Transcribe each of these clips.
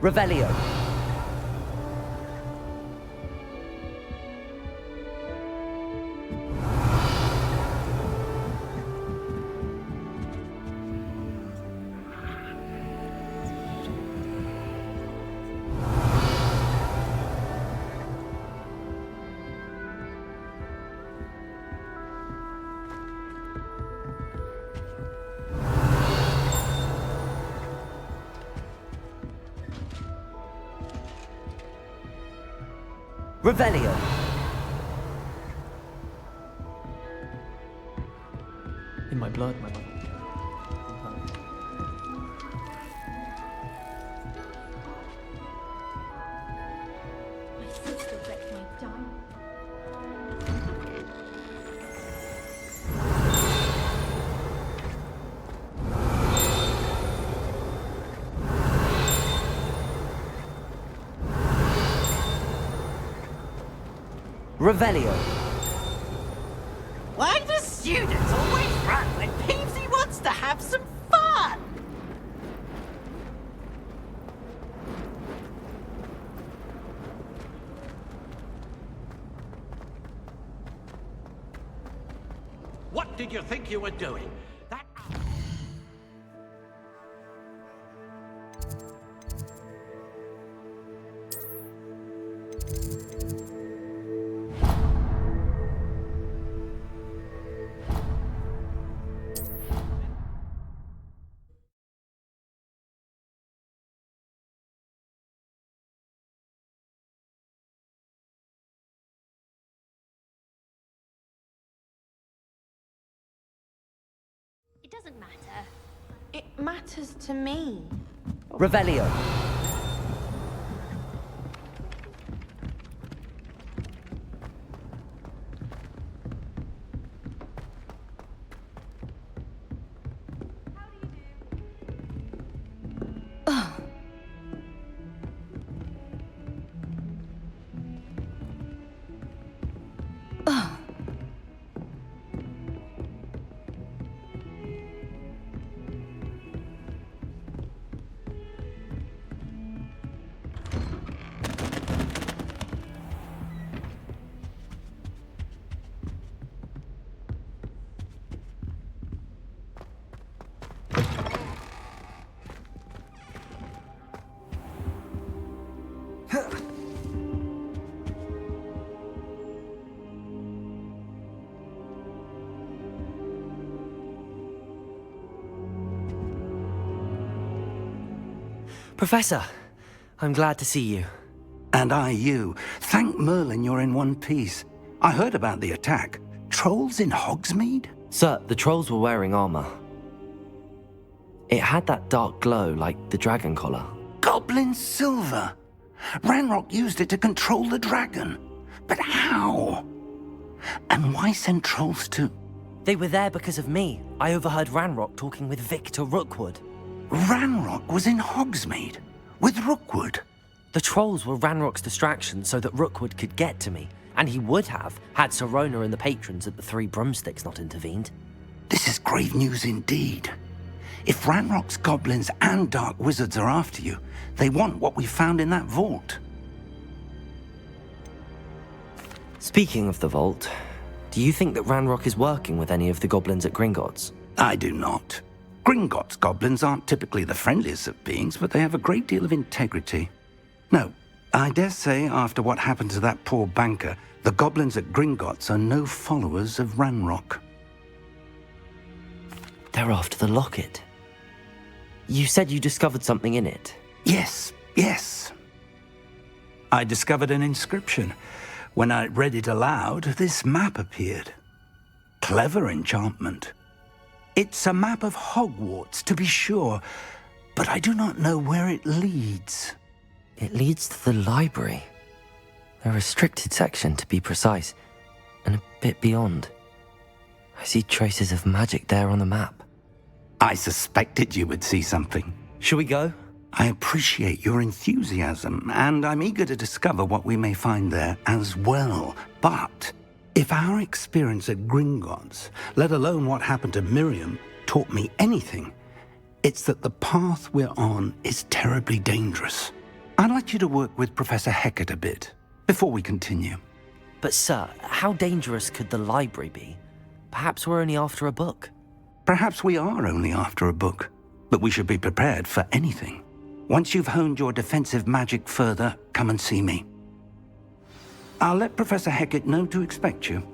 Revelio. Revelio. In my blood, My sister wrecked my diamond. Revelio. Why do students always run when Peevesy wants to have some fun? What did you think you were doing? That... It doesn't matter. It matters to me. Revelio. Professor, I'm glad to see you. And I you. Thank Merlin you're in one piece. I heard about the attack. Trolls in Hogsmeade? Sir, the trolls were wearing armor. It had that dark glow like the dragon collar. Goblin silver! Ranrock used it to control the dragon. But how? And why send trolls to... They were there because of me. I overheard Ranrock talking with Victor Rookwood. Ranrock was in Hogsmeade? With Rookwood? The trolls were Ranrock's distraction so that Rookwood could get to me, and he would have had Sirona and the patrons at the Three Broomsticks not intervened. This is grave news indeed. If Ranrock's goblins and dark wizards are after you, they want what we found in that vault. Speaking of the vault, do you think that Ranrock is working with any of the goblins at Gringotts? I do not. Gringotts goblins aren't typically the friendliest of beings, but they have a great deal of integrity. No, I dare say after what happened to that poor banker, the goblins at Gringotts are no followers of Ranrock. They're after the locket. You said you discovered something in it. Yes. I discovered an inscription. When I read it aloud, this map appeared. Clever enchantment. It's a map of Hogwarts, to be sure, but I do not know where it leads. It leads to the library. A restricted section, to be precise, and a bit beyond. I see traces of magic there on the map. I suspected you would see something. Shall we go? I appreciate your enthusiasm, and I'm eager to discover what we may find there as well. But if our experience at Gringotts, let alone what happened to Miriam, taught me anything, it's that the path we're on is terribly dangerous. I'd like you to work with Professor Hecat a bit before we continue. But sir, how dangerous could the library be? Perhaps we're only after a book. Perhaps we are only after a book, but we should be prepared for anything. Once you've honed your defensive magic further, come and see me. I'll let Professor Hecat know to expect you.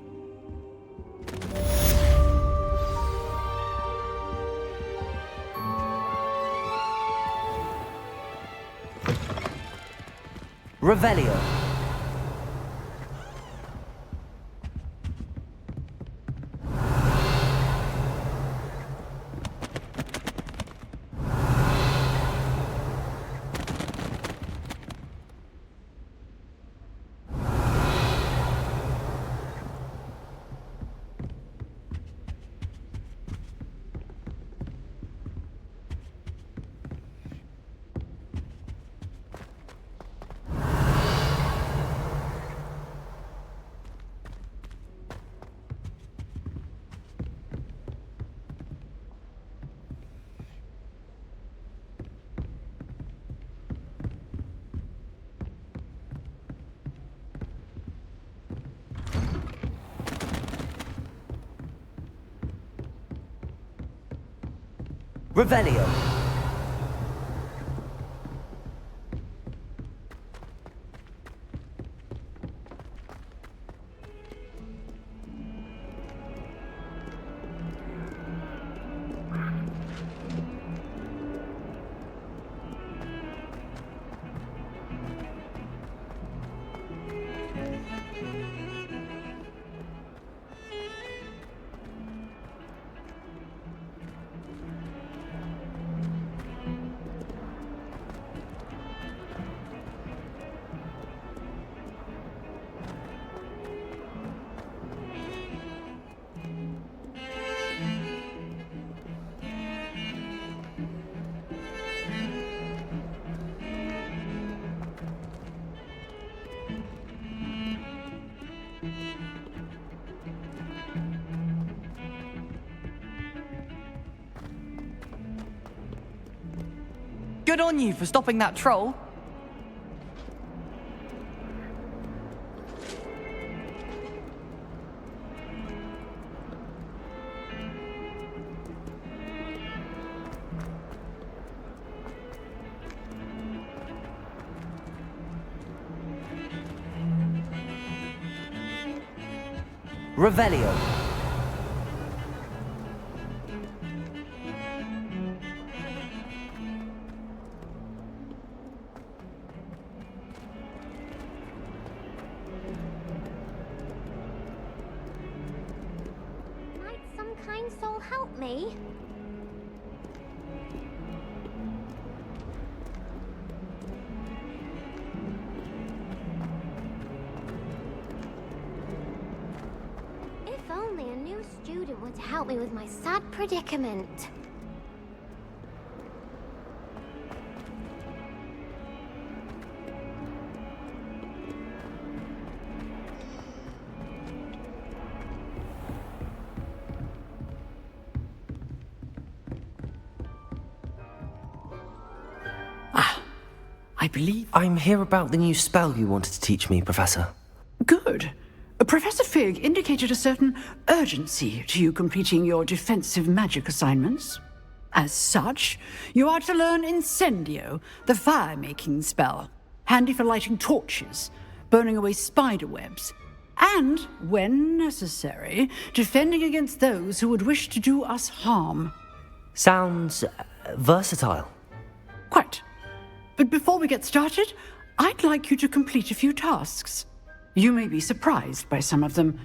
Revelio. Revelio. Good on you for stopping that troll. Revelio. Might some kind soul help me? If only a new student were to help me with my sad predicament. I believe... I'm here about the new spell you wanted to teach me, Professor. Good. Professor Fig indicated a certain urgency to you completing your defensive magic assignments. As such, you are to learn Incendio, the fire-making spell, handy for lighting torches, burning away spider webs, and, when necessary, defending against those who would wish to do us harm. Sounds versatile. Quite. But before we get started, I'd like you to complete a few tasks. You may be surprised by some of them.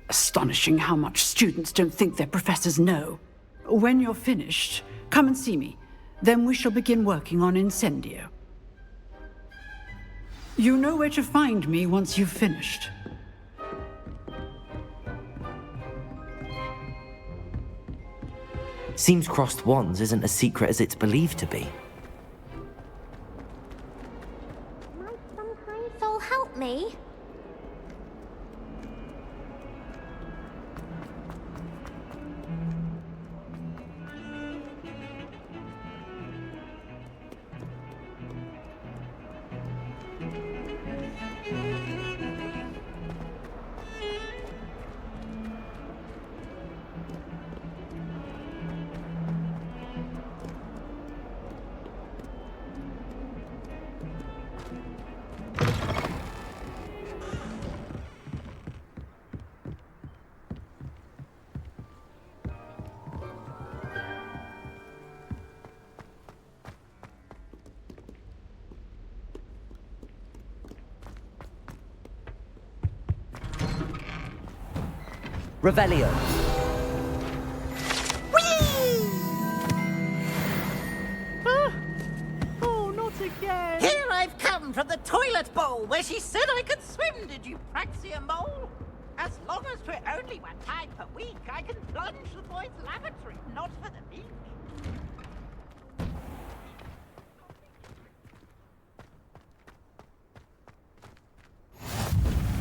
Astonishing how much students don't think their professors know. When you're finished, come and see me. Then we shall begin working on Incendio. You know where to find me once you've finished. Seems crossed wands isn't as secret as it's believed to be. Might some kind soul help me? Revelio. Oh, not again. Here I've come from the toilet bowl where she said I could swim, did you praxia mole? As long as we're only one time per week, I can plunge the boys' lavatory, not for the meek.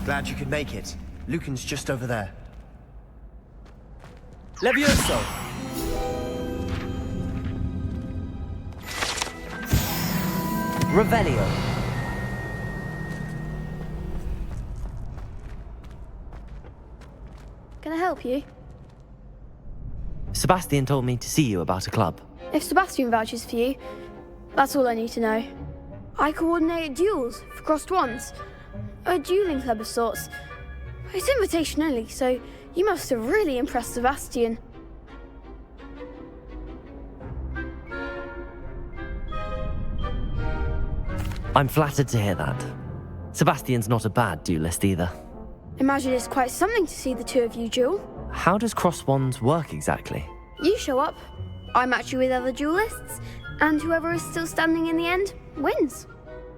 Glad you could make it. Lucan's just over there. Levioso! Revelio. Can I help you? Sebastian told me to see you about a club. If Sebastian vouches for you, that's all I need to know. I coordinate duels for crossed wands. A dueling club of sorts. It's invitation only, so you must have really impressed Sebastian. I'm flattered to hear that. Sebastian's not a bad duelist either. Imagine it's quite something to see the two of you duel. How does cross wands work exactly? You show up, I match you with other duelists, and whoever is still standing in the end wins.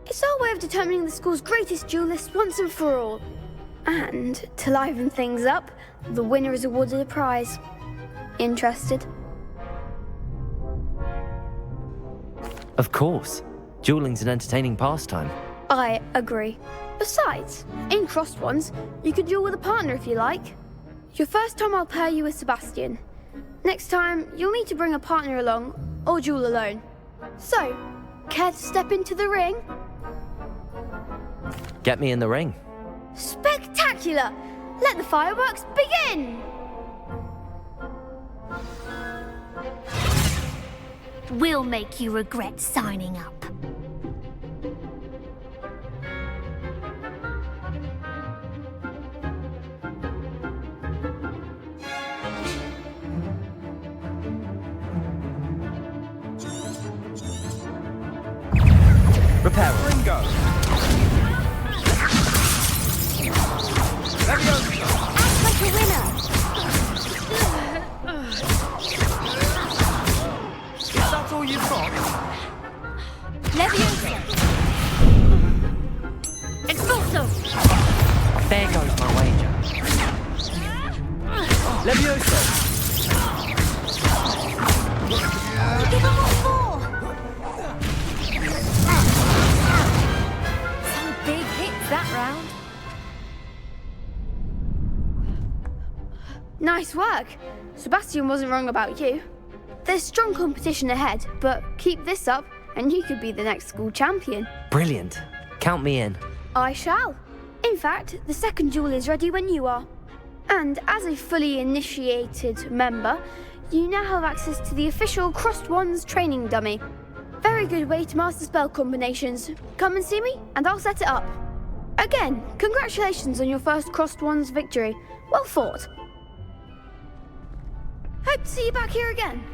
It's our way of determining the school's greatest duelist once and for all. And to liven things up, the winner is awarded a prize. Interested? Of course. Dueling's an entertaining pastime. I agree. Besides, in crossed ones, you can duel with a partner if you like. Your first time I'll pair you with Sebastian. Next time, you'll need to bring a partner along, or duel alone. So, care to step into the ring? Get me in the ring. Spectacular! Let the fireworks begin! We'll make you regret signing up. Reparo. Ringo! Act like a winner! Is that all you've got? Leviosa! Expulso! There goes my wager. Levioso! Give them what for! Some big hits that round. Nice work. Sebastian wasn't wrong about you. There's strong competition ahead, but keep this up and you could be the next school champion. Brilliant. Count me in. I shall. In fact, the second duel is ready when you are. And as a fully initiated member, you now have access to the official Crossed Wands training dummy. Very good way to master spell combinations. Come and see me, and I'll set it up. Again, congratulations on your first Crossed Wands victory. Well fought. Hope to see you back here again.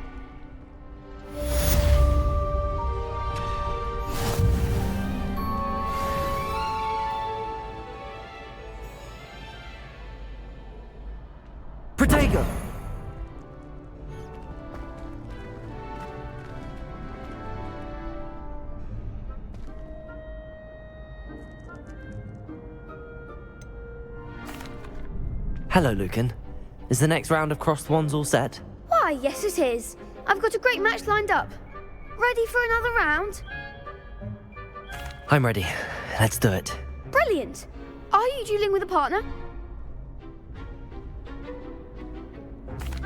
Protego! Hello, Lucan. Is the next round of crossed wands all set? Why, yes it is. I've got a great match lined up. Ready for another round? I'm ready. Let's do it. Brilliant. Are you dueling with a partner?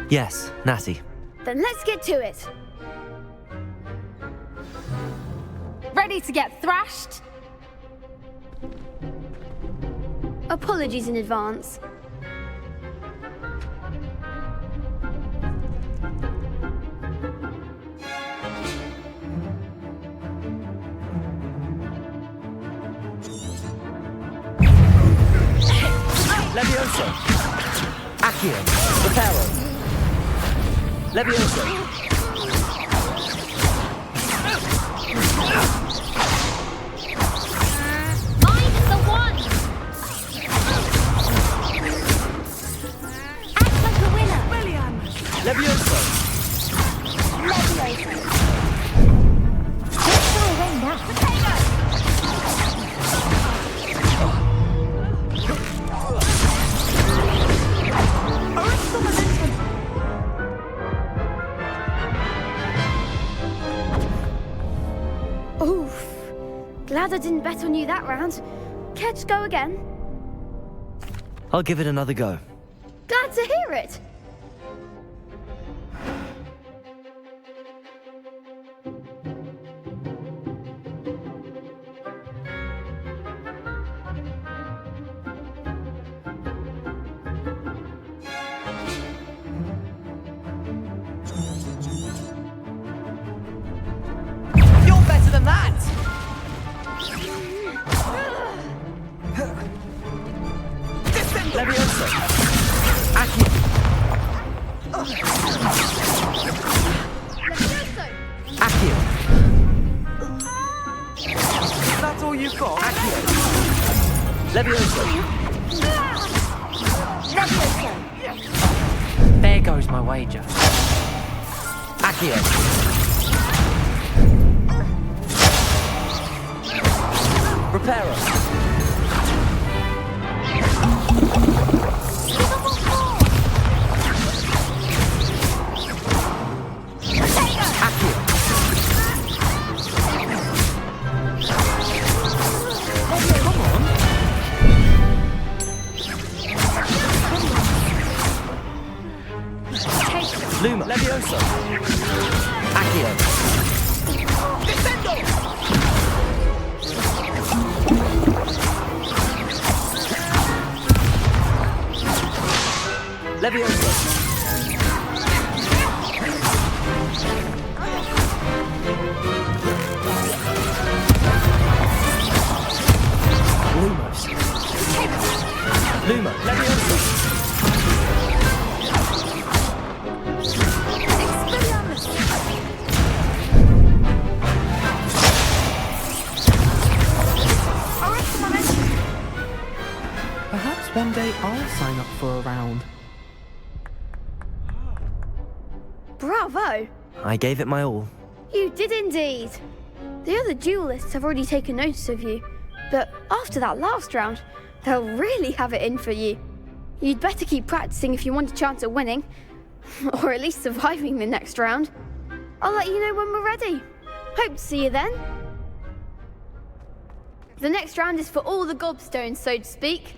Yes, Natty. Then let's get to it. Ready to get thrashed? Apologies in advance. Levioso! Accio! Reparo! Levioso! Mind the one! Levioso. Leviosa. Let's go away now. Oof. Glad I didn't bet on you that round. Care to go again? I'll give it another go. Glad to hear it. You're better than that! Levioso. Accio. Accio. Is that all you've got? Accio. Levioso. There goes my wager. Accio. Reparo. Accio. Come on! Luma. Levioso. Accio. Levioso. Lumos. Luma. Levioso. Perhaps one day I'll sign up for a round. Bravo! I gave it my all. You did indeed. The other duelists have already taken notice of you, but after that last round, they'll really have it in for you. You'd better keep practicing if you want a chance at winning, or at least surviving the next round. I'll let you know when we're ready. Hope to see you then. The next round is for all the gobstones, so to speak.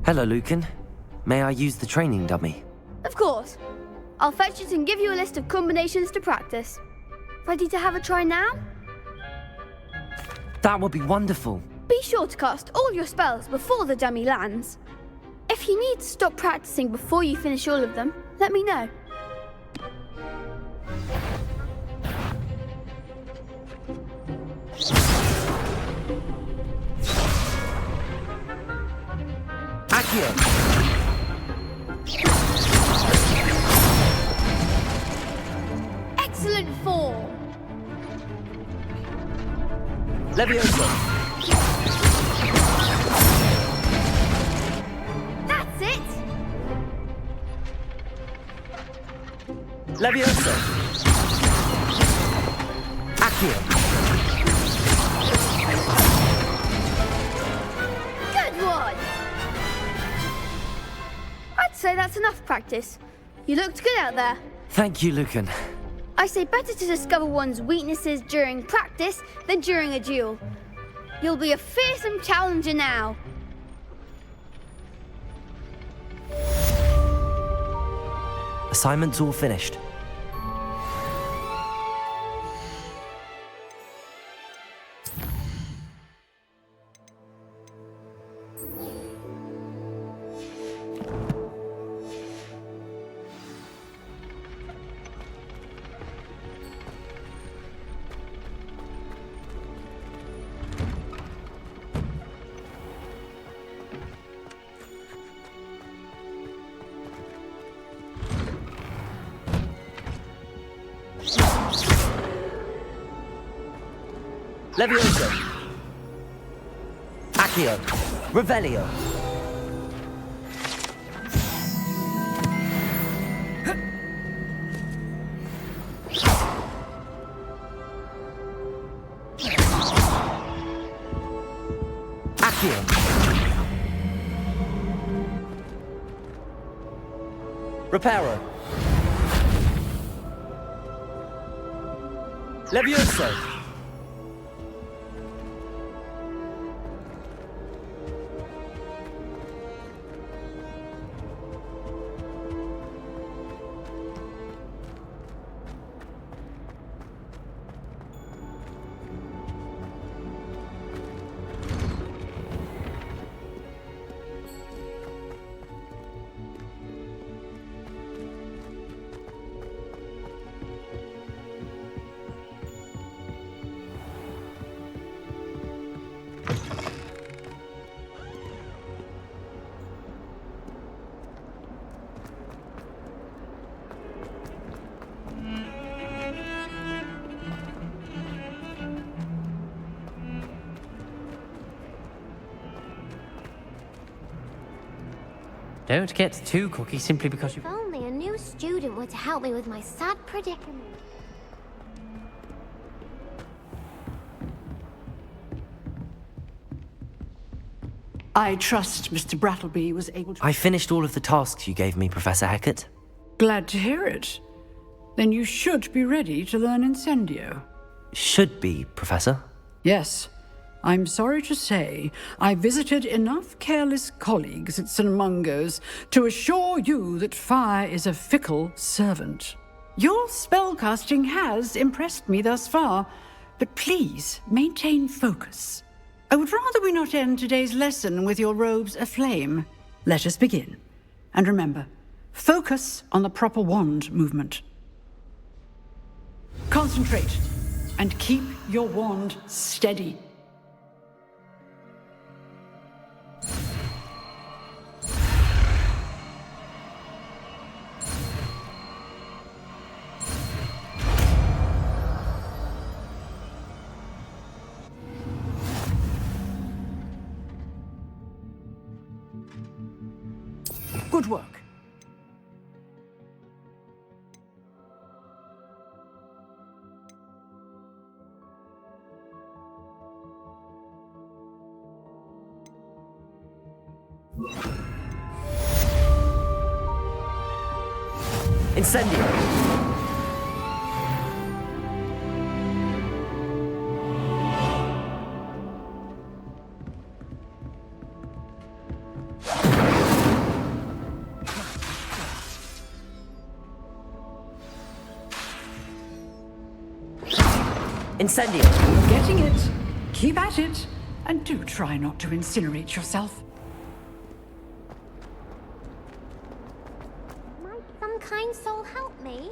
Hello, Lucan. May I use the training dummy? Of course. I'll fetch it and give you a list of combinations to practice. Ready to have a try now? That would be wonderful. Be sure to cast all your spells before the dummy lands. If you need to stop practicing before you finish all of them, let me know. Accio. Excellent form. Levioso. That's it. Levioso. Accio. Good one. I'd say that's enough practice. You looked good out there. Thank you, Lucan. I say better to discover one's weaknesses during practice than during a duel. You'll be a fearsome challenger now. Assignment's all finished. Levioso. Accio. Revelio. Accio. Reparo. Levioso. Don't get too cocky simply because you... If only a new student were to help me with my sad predicament. I trust Mr. Brattleby was able to... I finished all of the tasks you gave me, Professor Hecat. Glad to hear it. Then you should be ready to learn Incendio. Should be, Professor. Yes. I'm sorry to say, I visited enough careless colleagues at St. Mungo's to assure you that fire is a fickle servant. Your spellcasting has impressed me thus far, but please maintain focus. I would rather we not end today's lesson with your robes aflame. Let us begin. And remember, focus on the proper wand movement. Concentrate, and keep your wand steady. Good work. Incendio. Incendio. Getting it. Keep at it. And do try not to incinerate yourself. Might some kind soul help me?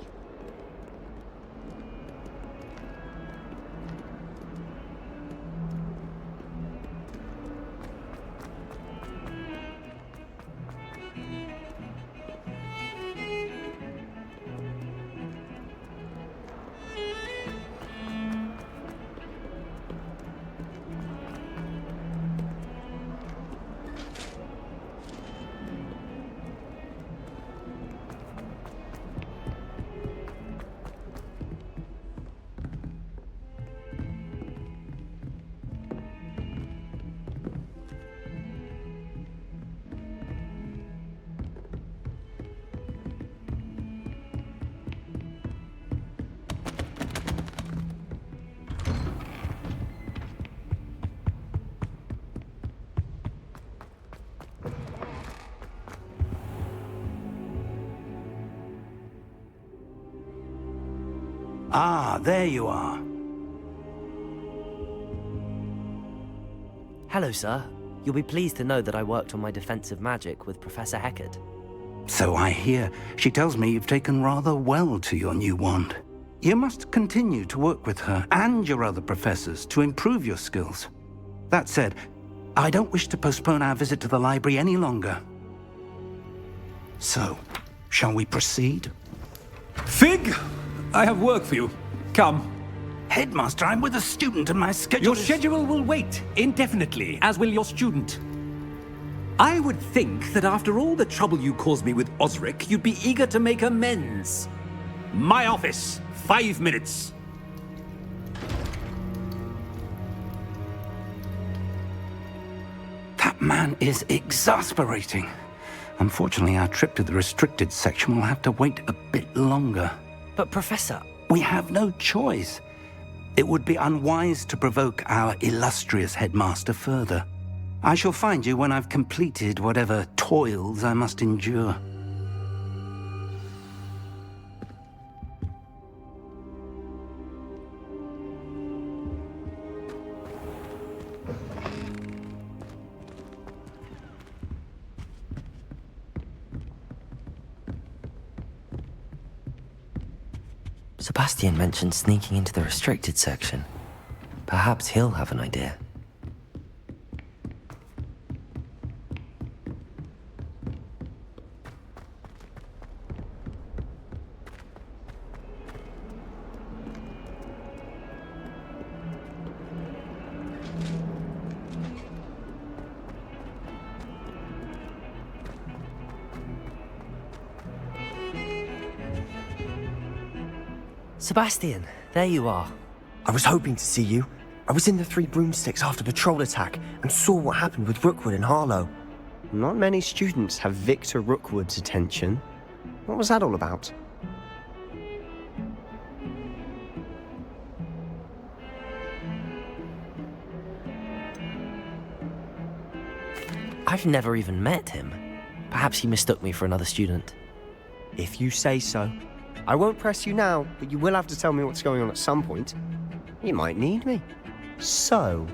Ah, there you are. Hello, sir. You'll be pleased to know that I worked on my defensive magic with Professor Heckard. So I hear. She tells me you've taken rather well to your new wand. You must continue to work with her and your other professors to improve your skills. That said, I don't wish to postpone our visit to the library any longer. So, shall we proceed? Fig! I have work for you. Come. Headmaster, I'm with a student and my schedule Your schedule will wait indefinitely, as will your student. I would think that after all the trouble you caused me with Osric, you'd be eager to make amends. My office, 5 minutes. That man is exasperating. Unfortunately, our trip to the restricted section will have to wait a bit longer. But, Professor... We have no choice. It would be unwise to provoke our illustrious headmaster further. I shall find you when I've completed whatever toils I must endure. Sebastian mentioned sneaking into the restricted section. Perhaps he'll have an idea. Sebastian, there you are. I was hoping to see you. I was in the Three Broomsticks after the troll attack and saw what happened with Rookwood and Harlow. Not many students have Victor Rookwood's attention. What was that all about? I've never even met him. Perhaps he mistook me for another student. If you say so. I won't press you now, but you will have to tell me what's going on at some point. You might need me. So,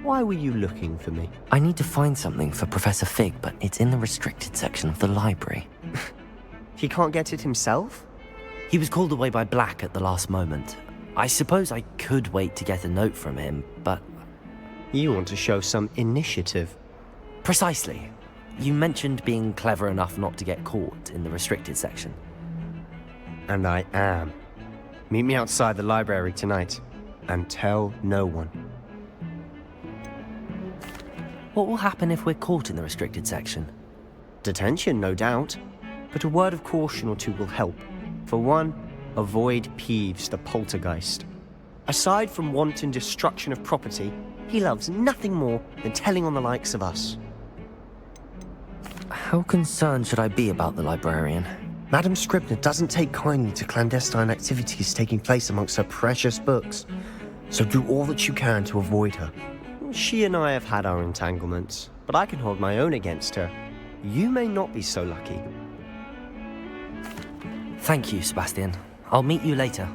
why were you looking for me? I need to find something for Professor Fig, but it's in the restricted section of the library. He can't get it himself? He was called away by Black at the last moment. I suppose I could wait to get a note from him, but... You want to show some initiative. Precisely. You mentioned being clever enough not to get caught in the restricted section. And I am. Meet me outside the library tonight, and tell no one. What will happen if we're caught in the restricted section? Detention, no doubt. But a word of caution or two will help. For one, avoid Peeves the poltergeist. Aside from wanton destruction of property, he loves nothing more than telling on the likes of us. How concerned should I be about the librarian? Madam Scribner doesn't take kindly to clandestine activities taking place amongst her precious books, so do all that you can to avoid her. She and I have had our entanglements, but I can hold my own against her. You may not be so lucky. Thank you, Sebastian. I'll meet you later.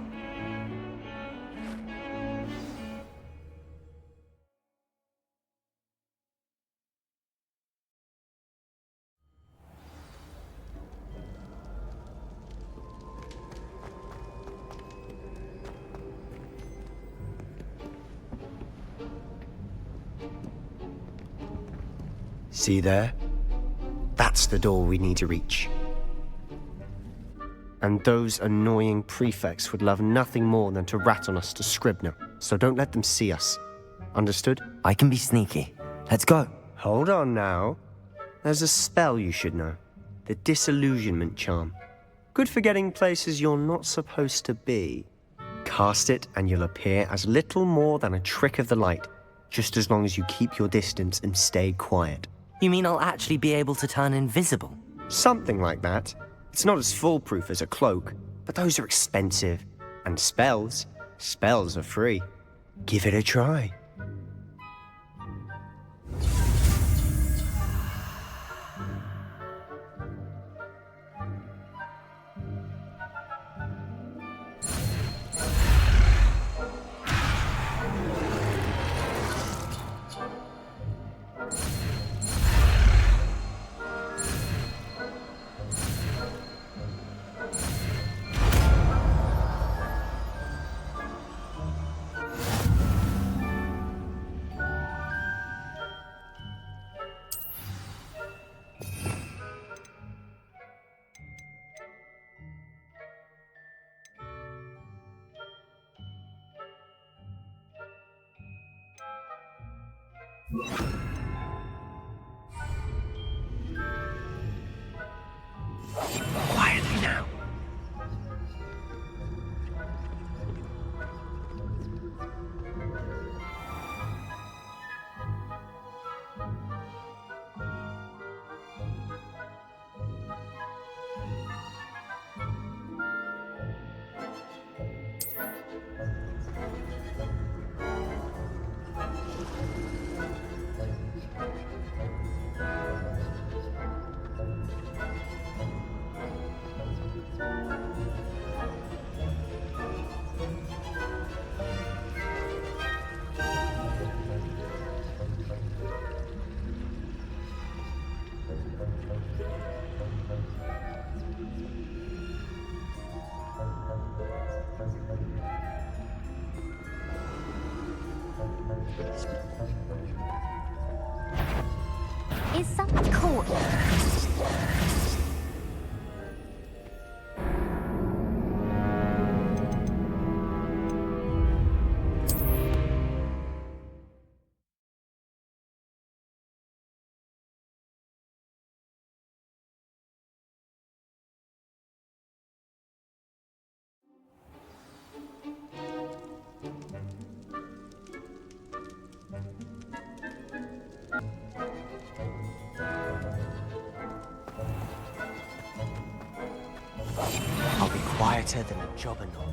See there? That's the door we need to reach. And those annoying prefects would love nothing more than to rat on us to Scribner, so don't let them see us. Understood? I can be sneaky. Let's go. Hold on now. There's a spell you should know. The Disillusionment Charm. Good for getting places you're not supposed to be. Cast it and you'll appear as little more than a trick of the light, just as long as you keep your distance and stay quiet. You mean I'll actually be able to turn invisible? Something like that. It's not as foolproof as a cloak, but those are expensive. And spells are free. Give it a try. Quietly now. Is someone caught you? I'll be quieter than a jobberknoll.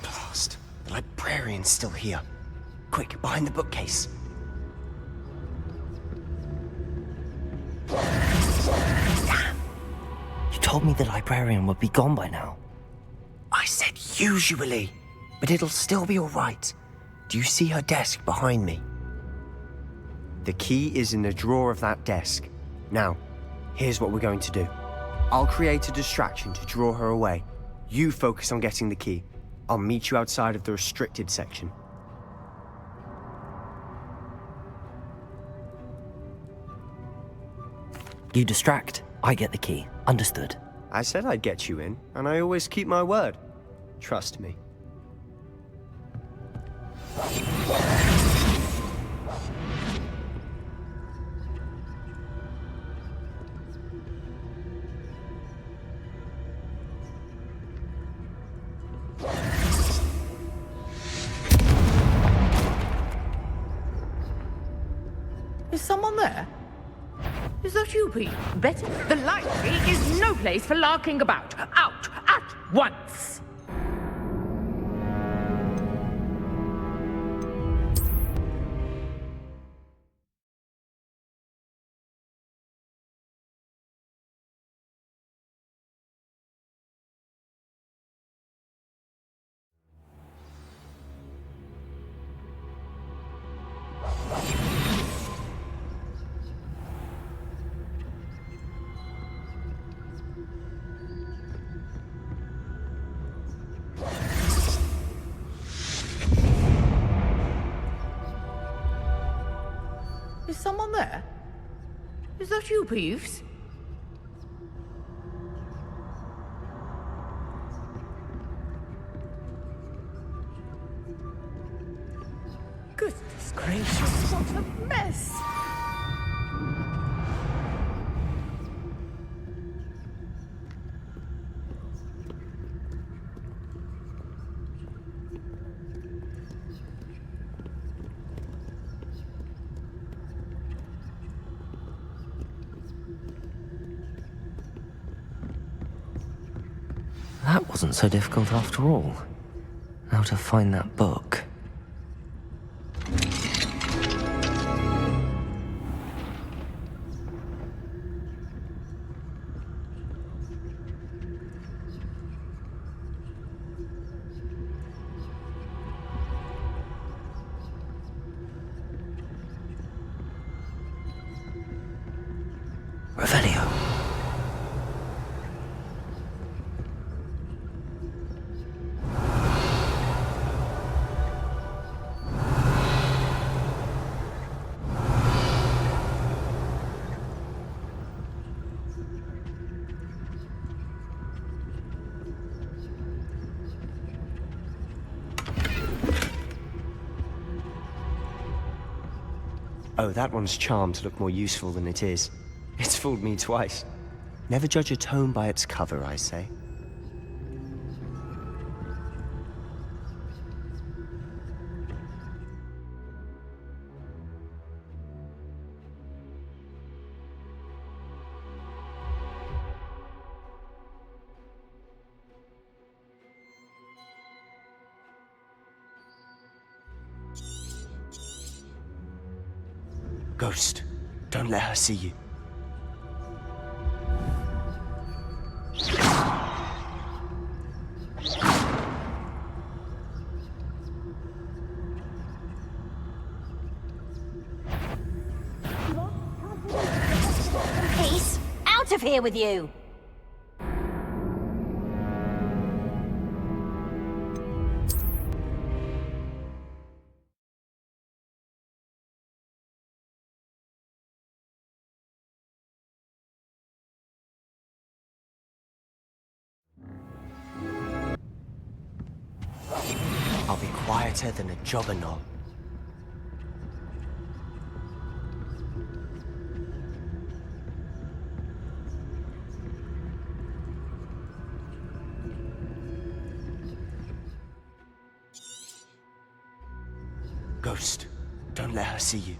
Blast. The librarian's still here. Quick, behind the bookcase. Damn! You told me the librarian would be gone by now. I said usually, but it'll still be all right. Do you see her desk behind me? The key is in the drawer of that desk. Now, here's what we're going to do. I'll create a distraction to draw her away. You focus on getting the key. I'll meet you outside of the restricted section. You distract, I get the key. Understood. I said I'd get you in, and I always keep my word. Trust me. Is someone there? Is that you, Pete? Betty? The library is no place for larking about. Out at once! Is someone there? Is that you, Peeves? Goodness gracious, what a mess! that wasn't so difficult after all. Now to find that book. Revelio. Oh, that one's charmed to look more useful than it is. It's fooled me twice. Never judge a tome by its cover, I say. Ghost, don't let her see you. Peace! Out of here with you! I'll be quieter than a jobberknoll. Ghost, don't let her see you.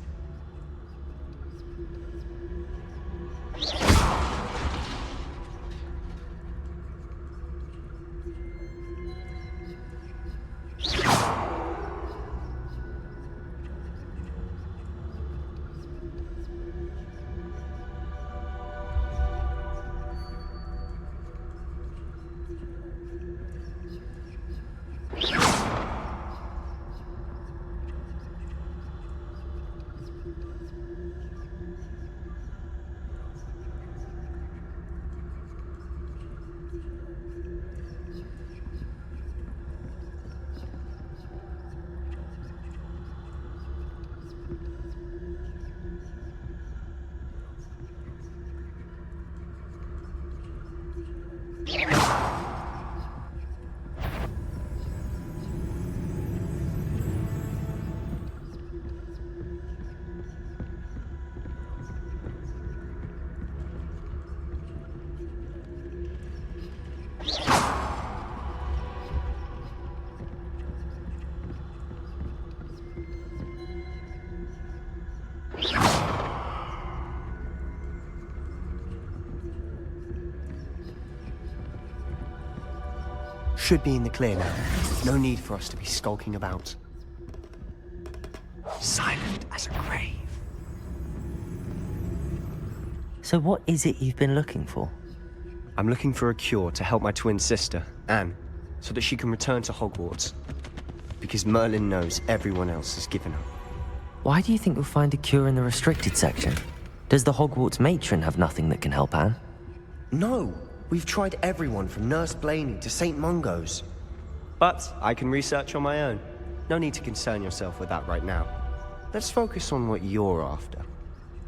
Should be in the clear now. No need for us to be skulking about. Silent as a grave. So what is it you've been looking for? I'm looking for a cure to help my twin sister, Anne, so that she can return to Hogwarts. Because Merlin knows everyone else has given up. Why do you think you'll find a cure in the restricted section? Does the Hogwarts matron have nothing that can help Anne? No! We've tried everyone from Nurse Blaney to St. Mungo's. But I can research on my own. No need to concern yourself with that right now. Let's focus on what you're after.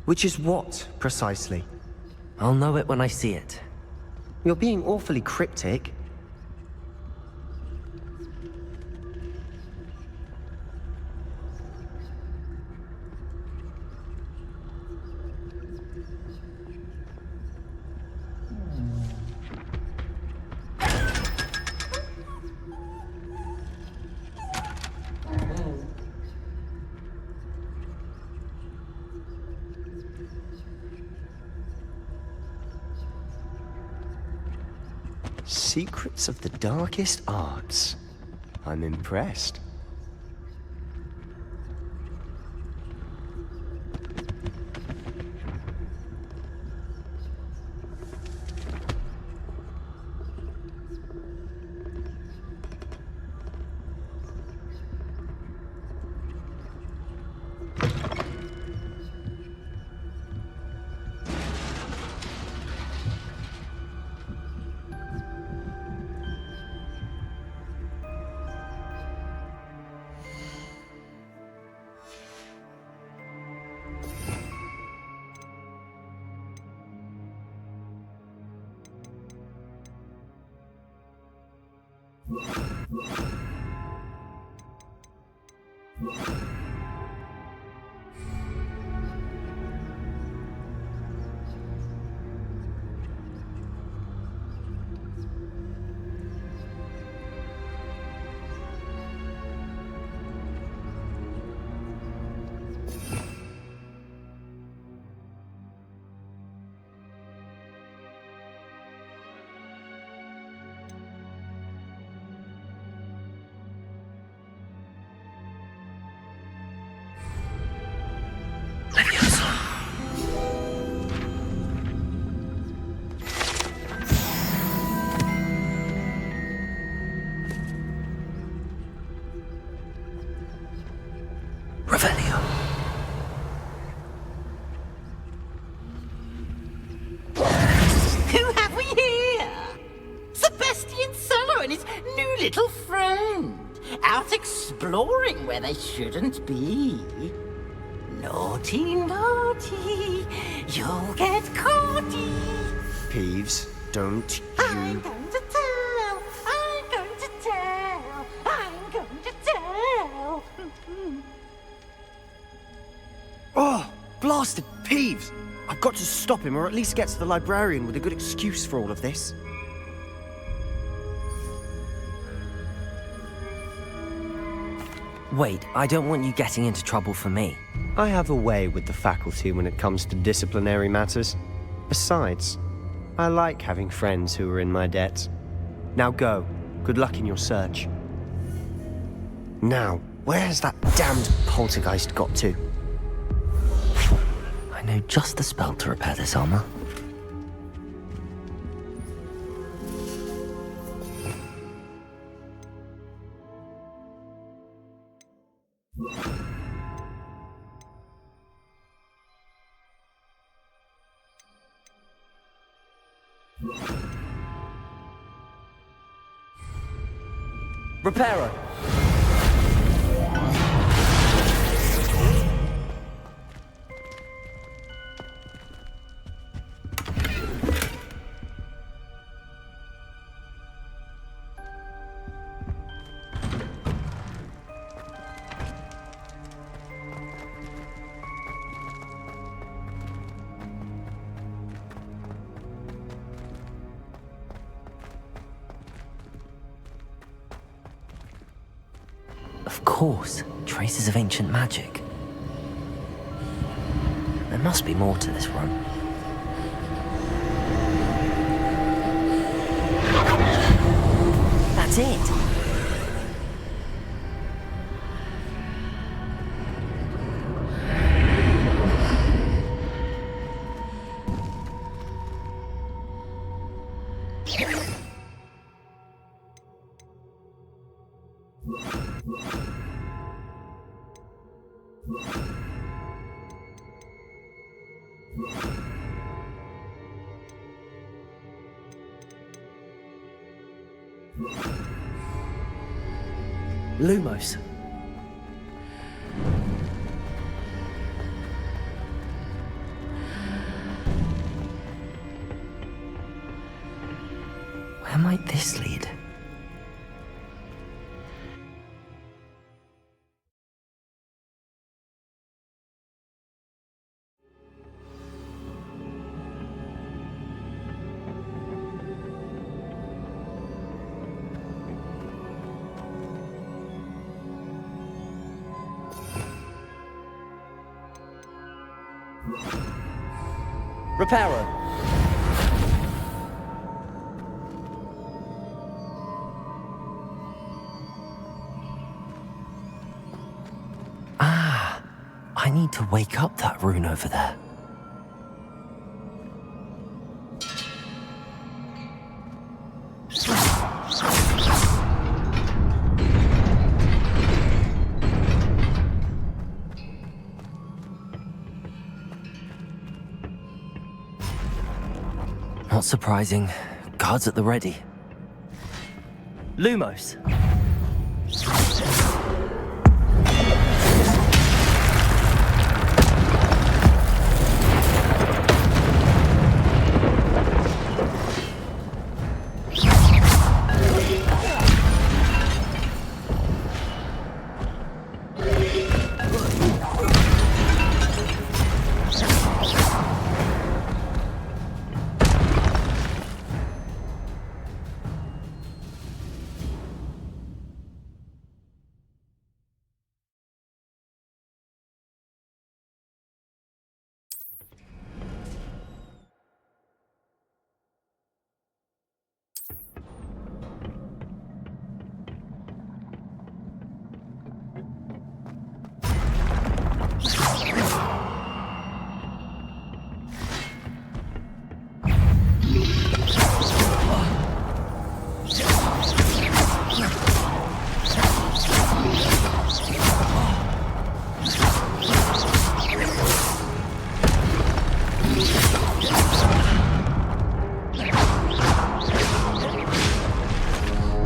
Which is what, precisely? I'll know it when I see it. You're being awfully cryptic. Secrets of the darkest arts. I'm impressed. Who have we here? Sebastian Solo and his new little friend. Out exploring where they shouldn't be. Naughty, naughty, you'll get caughty. Peeves, don't you... I'm going to tell, I'm going to tell, I'm going to tell. Oh, blasted Peeves! I've got to stop him, or at least get to the librarian with a good excuse for all of this. Wait, I don't want you getting into trouble for me. I have a way with the faculty when it comes to disciplinary matters. Besides, I like having friends who are in my debt. Now go. Good luck in your search. Now, where has that damned poltergeist got to? I know just the spell to repair this armor. Repairer. Of course, traces of ancient magic. There must be more to this run. That's it! Lumos. Where might this lead? Repairer. I need to wake up that rune over there. Not surprising. Guards at the ready. Lumos.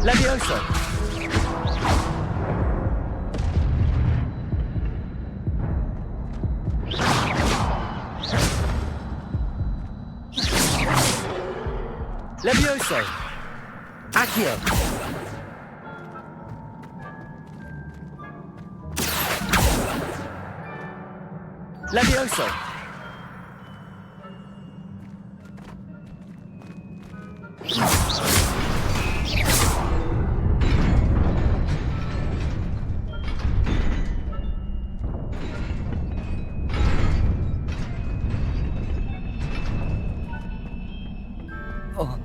Levioso. Levioso. Accio. Levioso. Oh.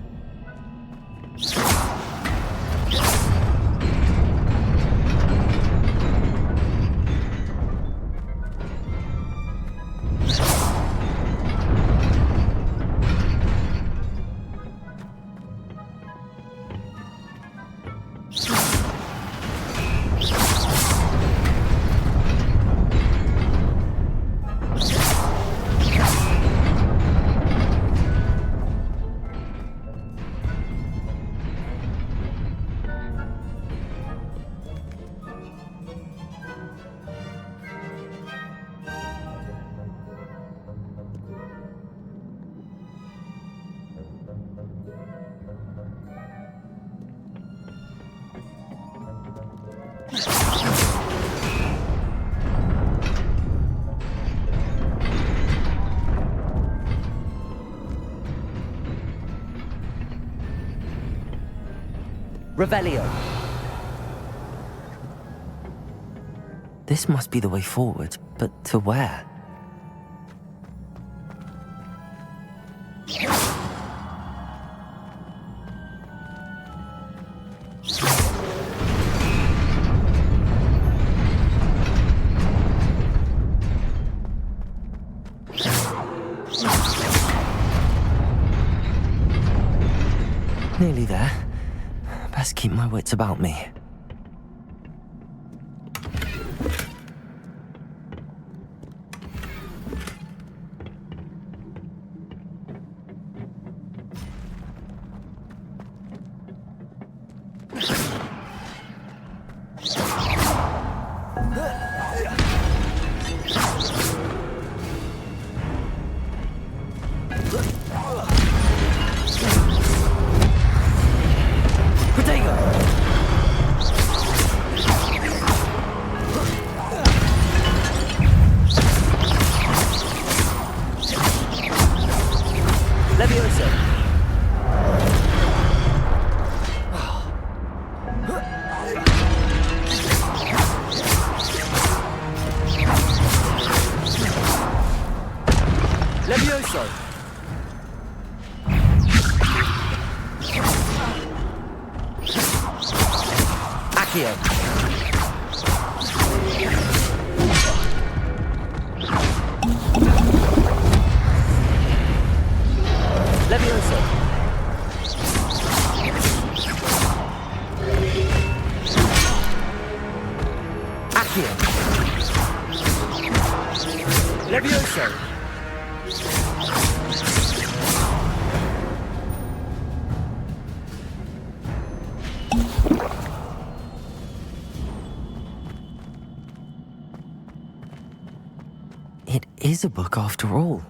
Revelio. This must be the way forward, but to where? Nearly there. Best keep my wits about me. Levioso. Accio. Levioso! It is a book after all.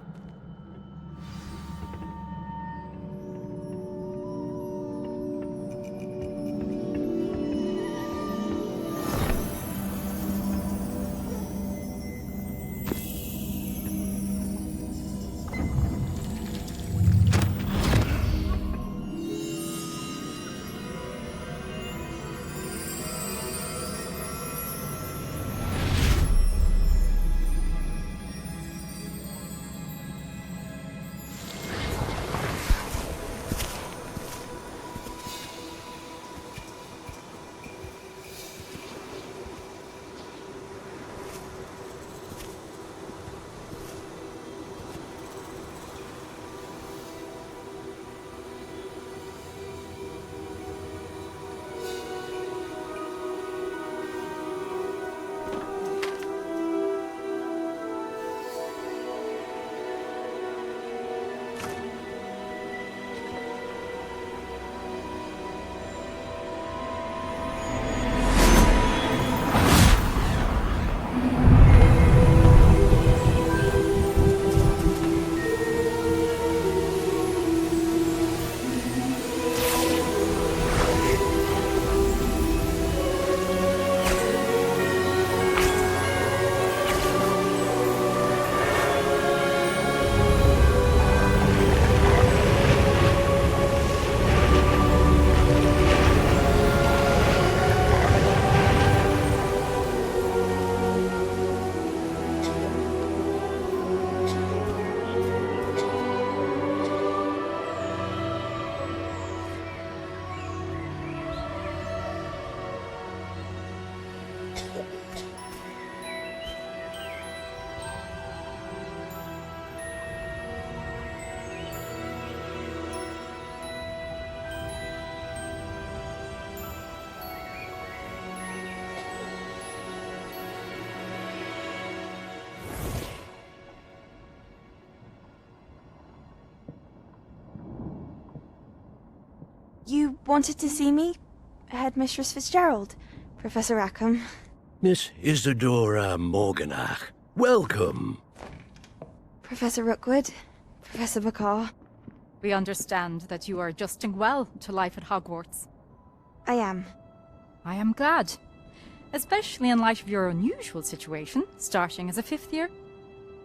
You wanted to see me? Headmistress Fitzgerald, Professor Rackham. Miss Isadora Morganach, welcome. Professor Rookwood, Professor Bakar. We understand that you are adjusting well to life at Hogwarts. I am. I am glad. Especially in light of your unusual situation, starting as a 5th year.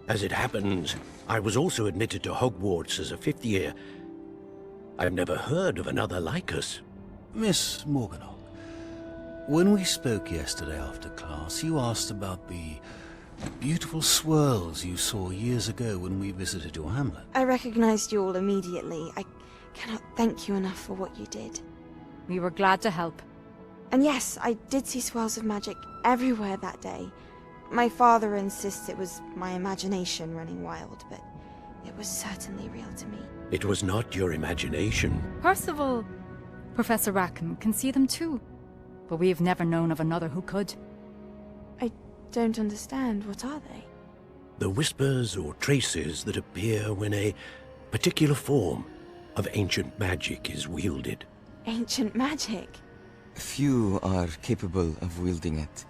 As it happens, I was also admitted to Hogwarts as a 5th year. I've never heard of another like us. Miss Morganach, when we spoke yesterday after class, you asked about the beautiful swirls you saw years ago when we visited your hamlet. I recognized you all immediately. I cannot thank you enough for what you did. We were glad to help. And yes, I did see swirls of magic everywhere that day. My father insists it was my imagination running wild, but it was certainly real to me. It was not your imagination. Percival, Professor Rackham can see them too. But we have never known of another who could. I don't understand. What are they? The whispers or traces that appear when a particular form of ancient magic is wielded. Ancient magic? Few are capable of wielding it.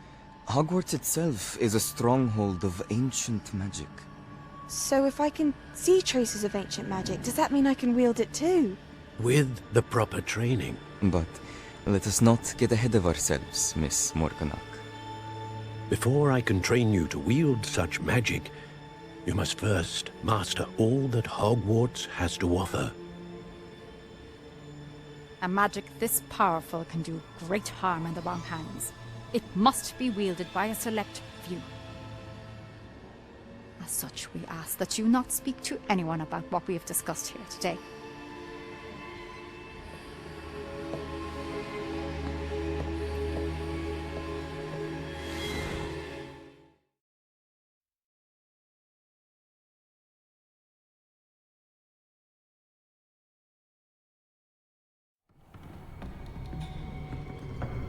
Hogwarts itself is a stronghold of ancient magic. So if I can see traces of ancient magic, does that mean I can wield it too? With the proper training. But let us not get ahead of ourselves, Miss Morganach. Before I can train you to wield such magic, you must first master all that Hogwarts has to offer. A magic this powerful can do great harm in the wrong hands. It must be wielded by a select few. As such, we ask that you not speak to anyone about what we have discussed here today.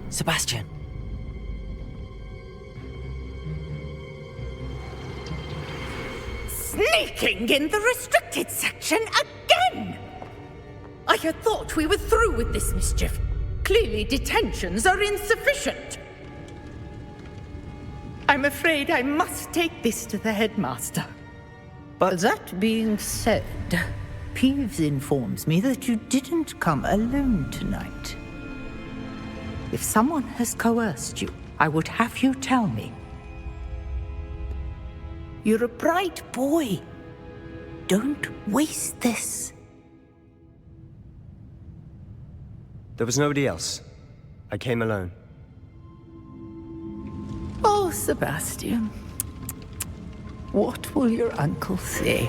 Sebastian! Sneaking in the restricted section again! I had thought we were through with this mischief. Clearly detentions are insufficient. I'm afraid I must take this to the headmaster. But that being said, Peeves informs me that you didn't come alone tonight. If someone has coerced you, I would have you tell me. You're a bright boy. Don't waste this. There was nobody else. I came alone. Oh, Sebastian. What will your uncle say?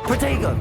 Protego!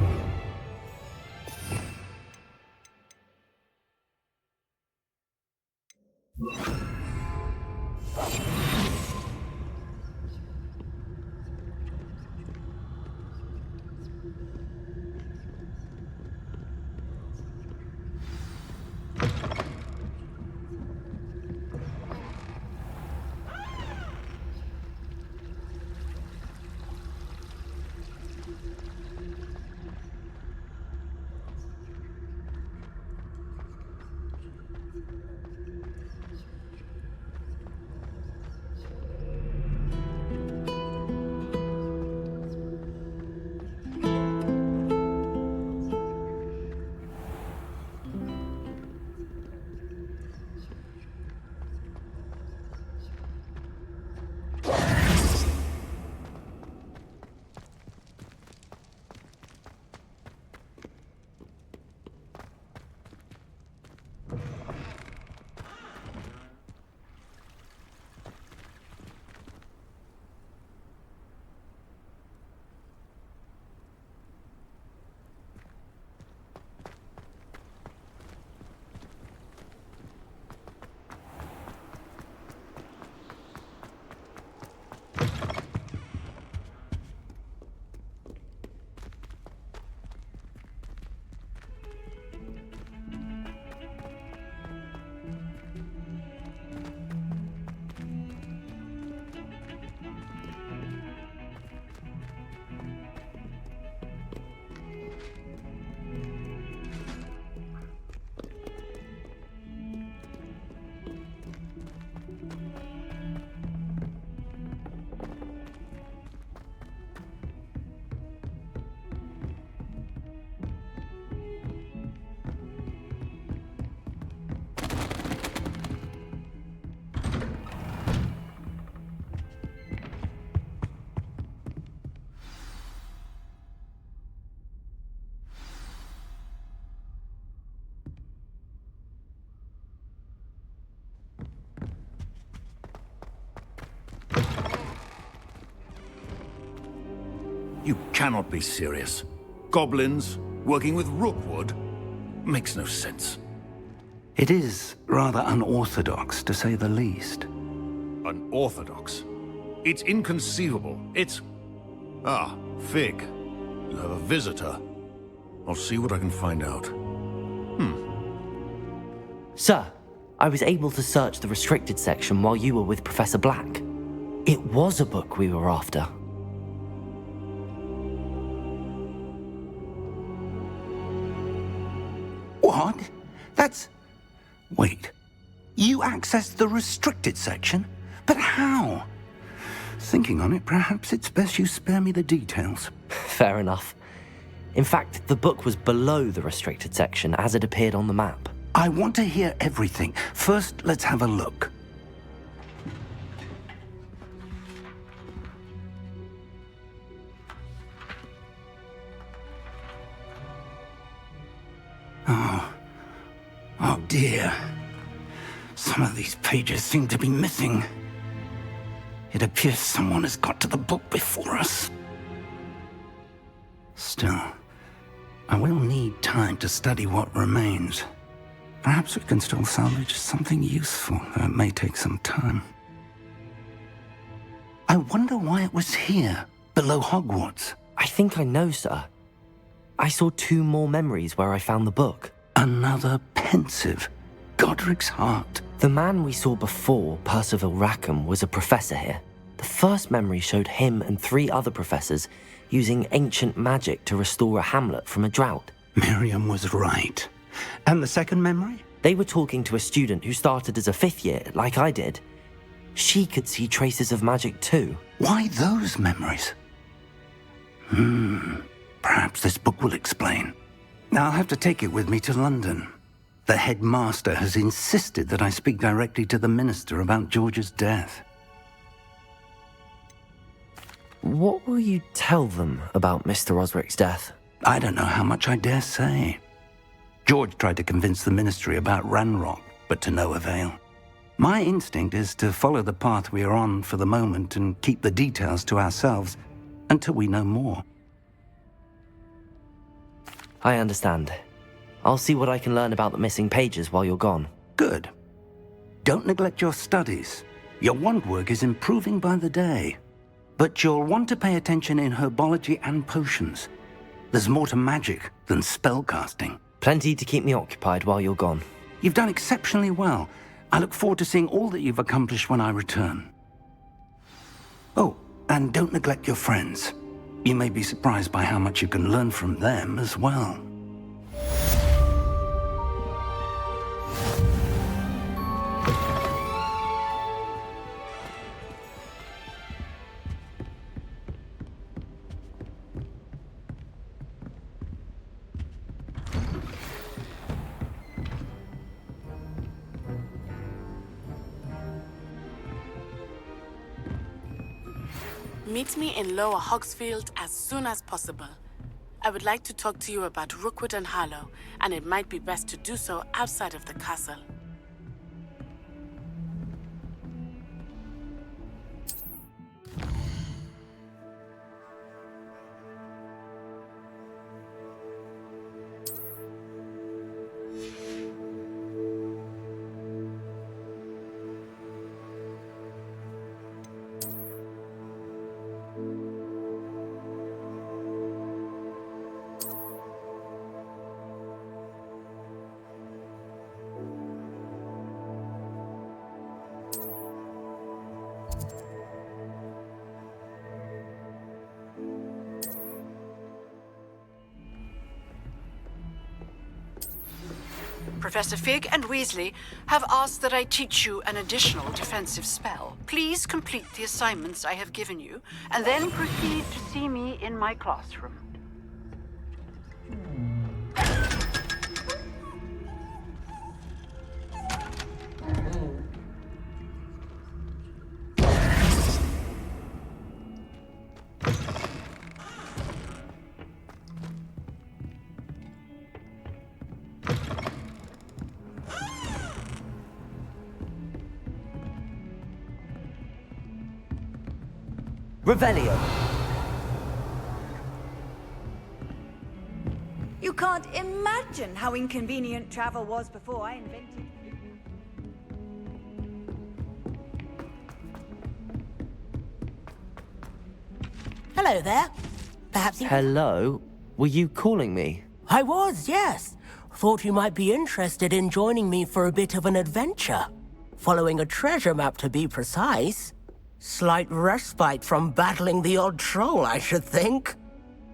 You cannot be serious. Goblins working with Rookwood? Makes no sense. It is rather unorthodox, to say the least. Unorthodox? It's inconceivable. It's... Ah, Fig. You have a visitor. I'll see what I can find out. Sir, I was able to search the restricted section while you were with Professor Black. It was a book we were after. What? That's... Wait. You accessed the restricted section? But how? Thinking on it, perhaps it's best you spare me the details. Fair enough. In fact, the book was below the restricted section as it appeared on the map. I want to hear everything. First, let's have a look. Oh dear. Some of these pages seem to be missing. It appears someone has got to the book before us. Still, I will need time to study what remains. Perhaps we can still salvage something useful, though it may take some time. I wonder why it was here. below Hogwarts. I think I know, sir. I saw 2 more memories where I found the book. Another pensive. Godric's heart. The man we saw before, Percival Rackham, was a professor here. The first memory showed him and 3 other professors using ancient magic to restore a hamlet from a drought. Miriam was right. And the second memory? They were talking to a student who started as a 5th year, like I did. She could see traces of magic too. Why those memories? Perhaps this book will explain. Now I'll have to take it with me to London. The headmaster has insisted that I speak directly to the minister about George's death. What will you tell them about Mr. Osric's death? I don't know how much I dare say. George tried to convince the ministry about Ranrock, but to no avail. My instinct is to follow the path we are on for the moment and keep the details to ourselves until we know more. I understand. I'll see what I can learn about the missing pages while you're gone. Good. Don't neglect your studies. Your wand work is improving by the day. But you'll want to pay attention in herbology and potions. There's more to magic than spellcasting. Plenty to keep me occupied while you're gone. You've done exceptionally well. I look forward to seeing all that you've accomplished when I return. Oh, and don't neglect your friends. You may be surprised by how much you can learn from them as well. Meet me in Lower Hogsfield as soon as possible. I would like to talk to you about Rookwood and Harlow, and it might be best to do so outside of the castle. Professor Fig and Weasley have asked that I teach you an additional defensive spell. Please complete the assignments I have given you, and then proceed to see me in my classroom. Revelio. You can't imagine how inconvenient travel was before I invented. Hello there. Perhaps you... Hello? Were you calling me? I was, yes. Thought you might be interested in joining me for a bit of an adventure. Following a treasure map, to be precise. Slight respite from battling the odd troll, I should think.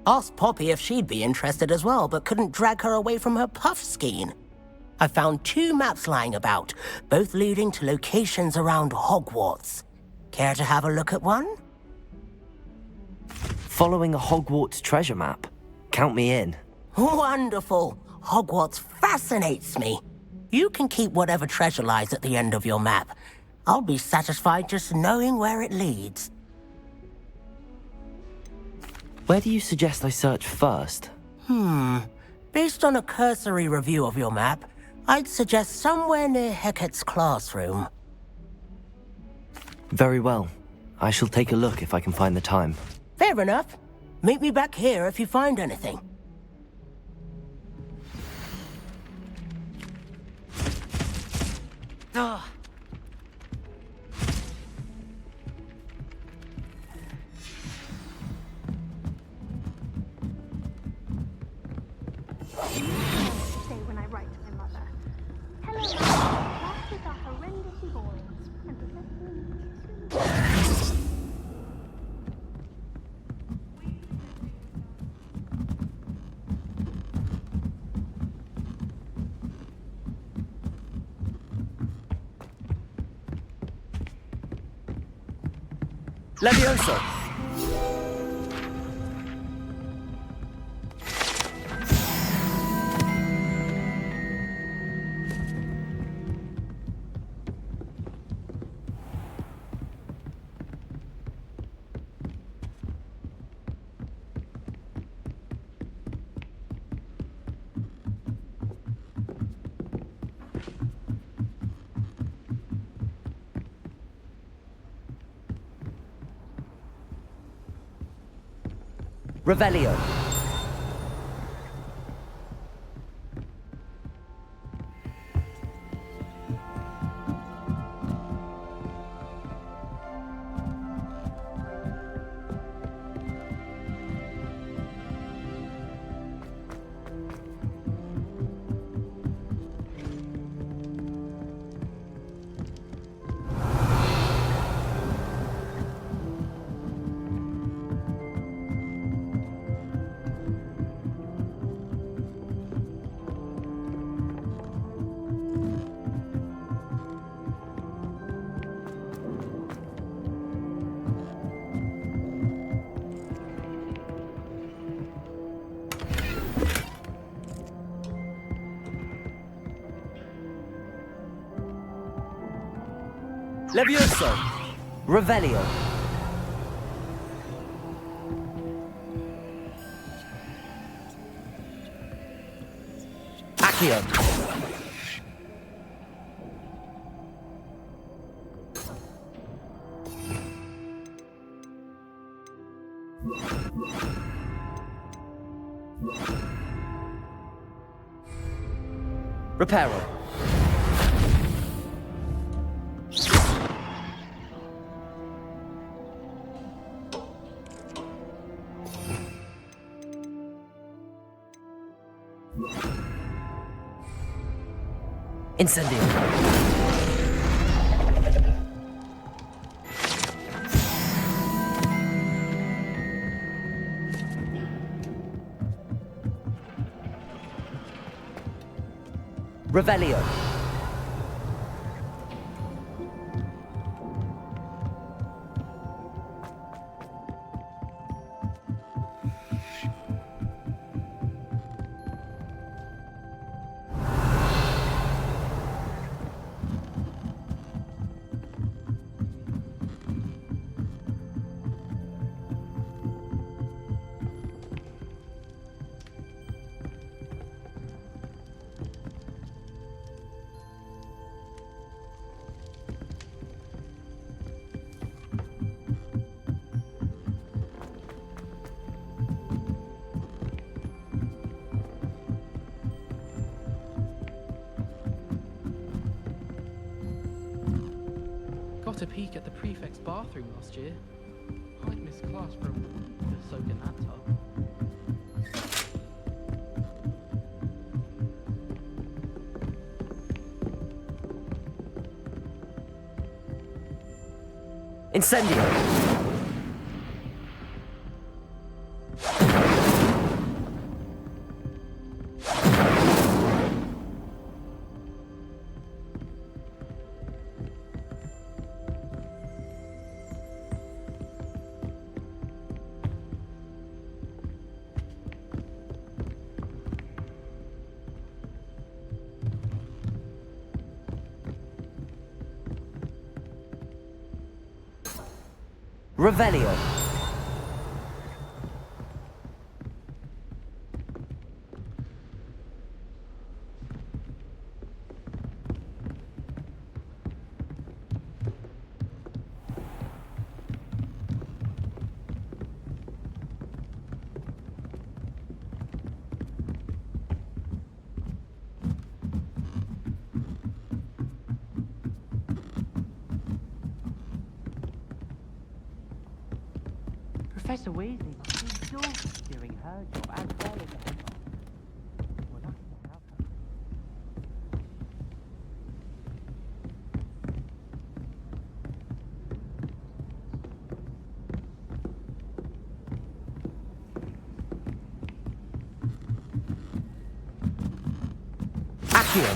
Asked Poppy if she'd be interested as well, but couldn't drag her away from her puff skein. I found 2 maps lying about, both leading to locations around Hogwarts. Care to have a look at one? Following a Hogwarts treasure map? Count me in. Wonderful. Hogwarts fascinates me. You can keep whatever treasure lies at the end of your map. I'll be satisfied just knowing where it leads. Where do you suggest I search first? Based on a cursory review of your map, I'd suggest somewhere near Hecat's classroom. Very well. I shall take a look if I can find the time. Fair enough. Meet me back here if you find anything. Ugh. Say when I write to my mother. Hello, Mom. Classes are horrendously boring. And Levioso! Revelio. Levioso! Revelio. Accio. Reparo. Incendio. Revelio. Got a peek at the prefect's bathroom last year. I'd missed class for soaking that tub. Incendio. Revelio. Professor Weasley must be exhausted doing her job as well as the head master. Accio.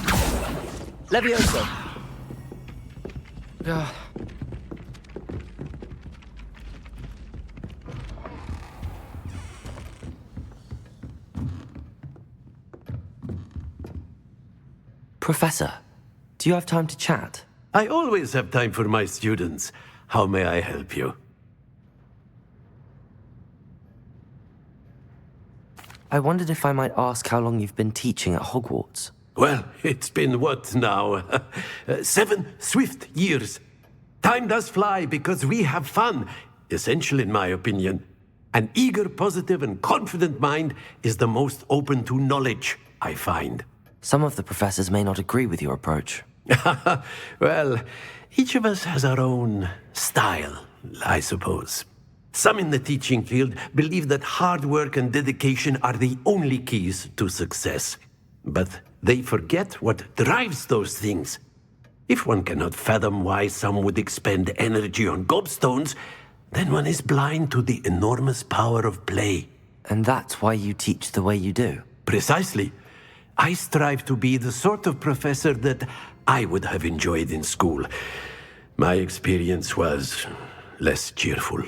Levioso. God. Professor, do you have time to chat? I always have time for my students. How may I help you? I wondered if I might ask how long you've been teaching at Hogwarts. Well, it's been what now? 7 swift years. Time does fly because we have fun, essential in my opinion. An eager, positive, and confident mind is the most open to knowledge, I find. Some of the professors may not agree with your approach. Well, each of us has our own style, I suppose. Some in the teaching field believe that hard work and dedication are the only keys to success. But they forget what drives those things. If one cannot fathom why some would expend energy on gobstones, then one is blind to the enormous power of play. And that's why you teach the way you do? Precisely. I strive to be the sort of professor that I would have enjoyed in school. My experience was less cheerful.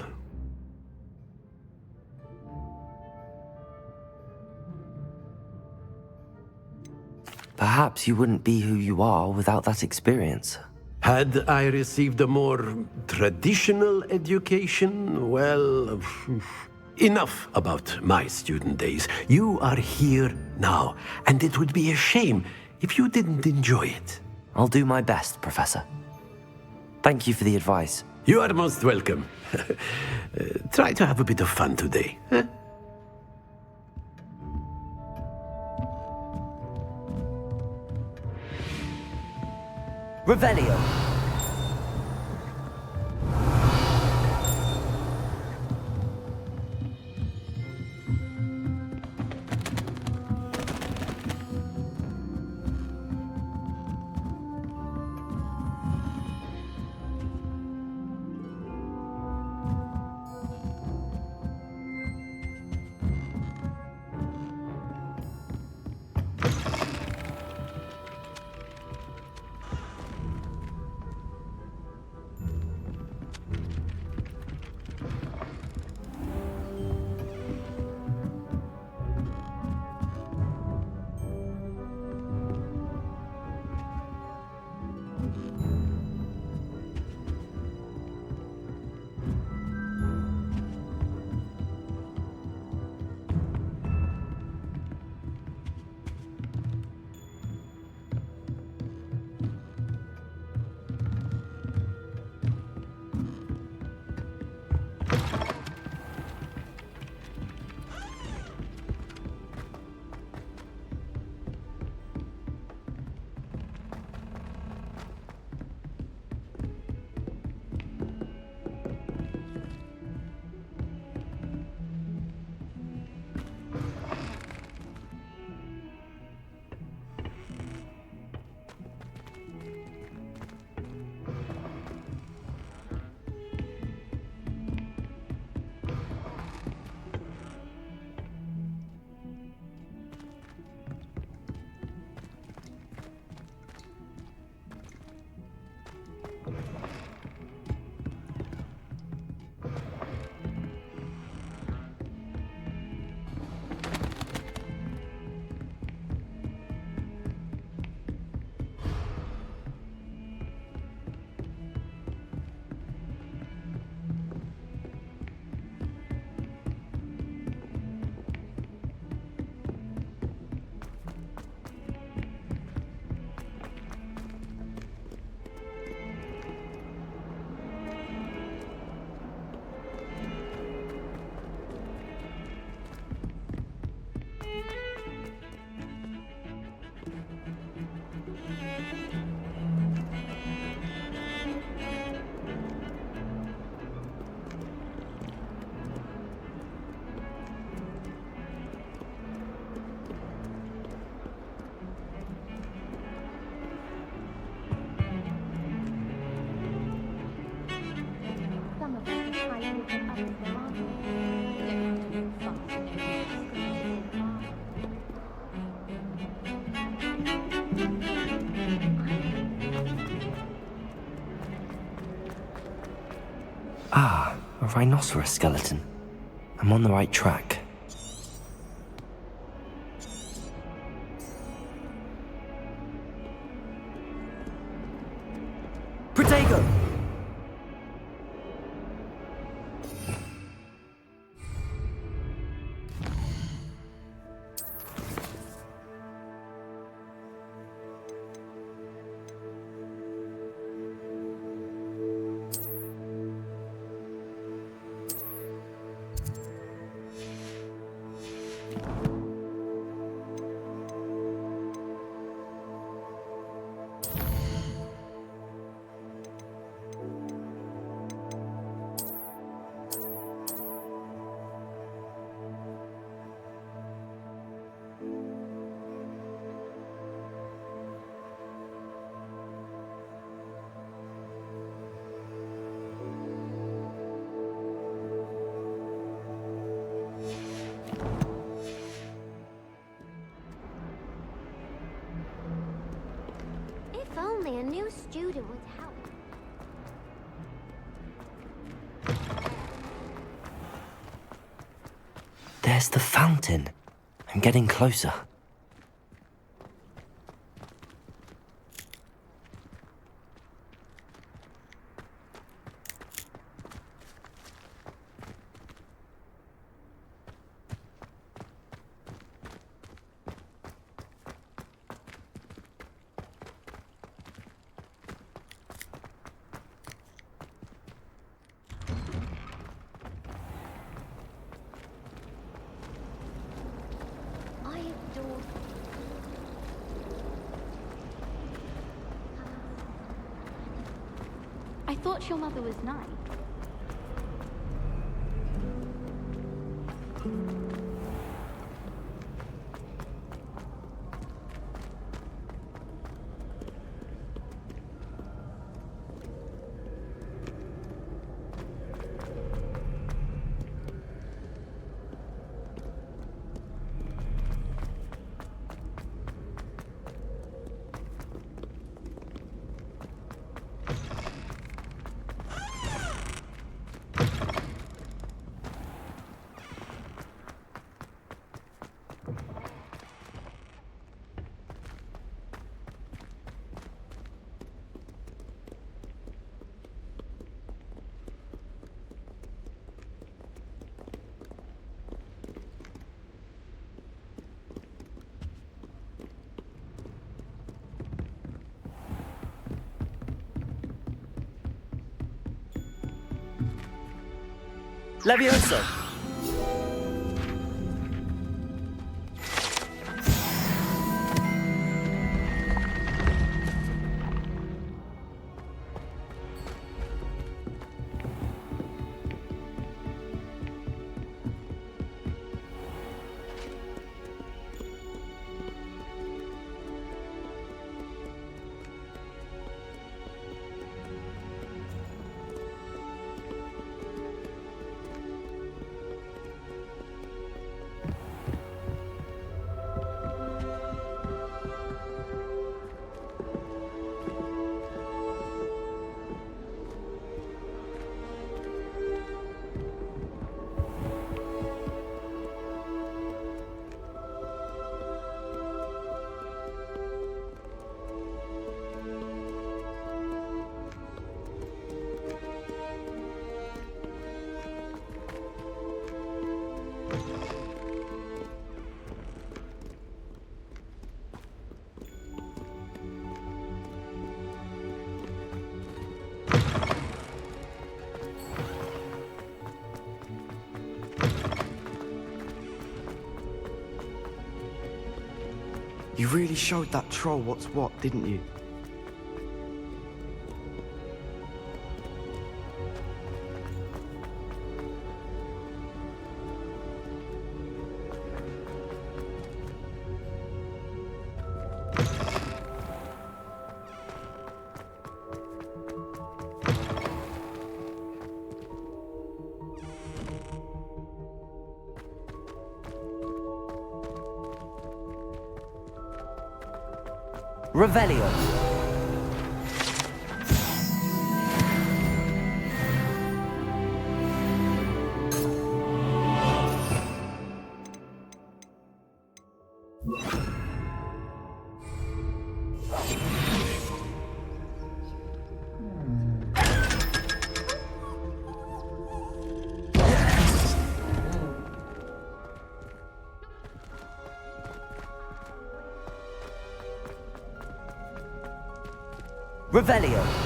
Perhaps you wouldn't be who you are without that experience. Had I received a more traditional education, well, enough about my student days. You are here now, and it would be a shame if you didn't enjoy it. I'll do my best, Professor. Thank you for the advice. You are most welcome. Try to have a bit of fun today. Huh? Revelio. Ah, a rhinoceros skeleton. I'm on the right track. Protego! If only a new student would help. There's the fountain. I'm getting closer. I adore. I thought your mother was nice. Levioso! You really showed that troll what's what, didn't you? Revelio. Revelio.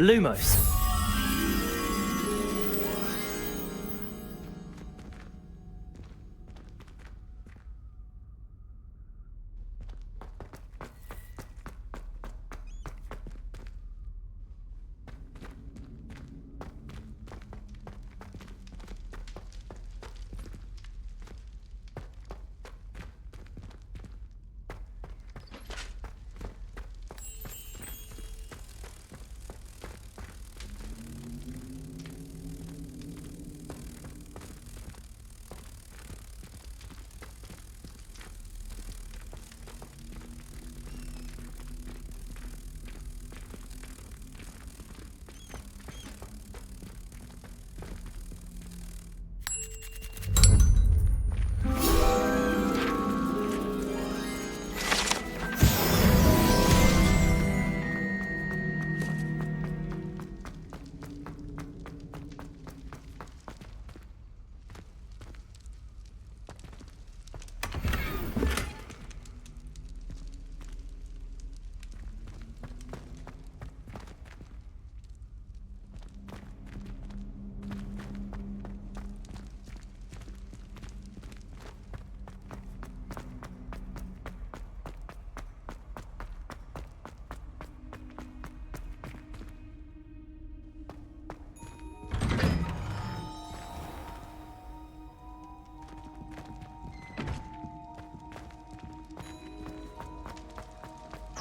Lumos.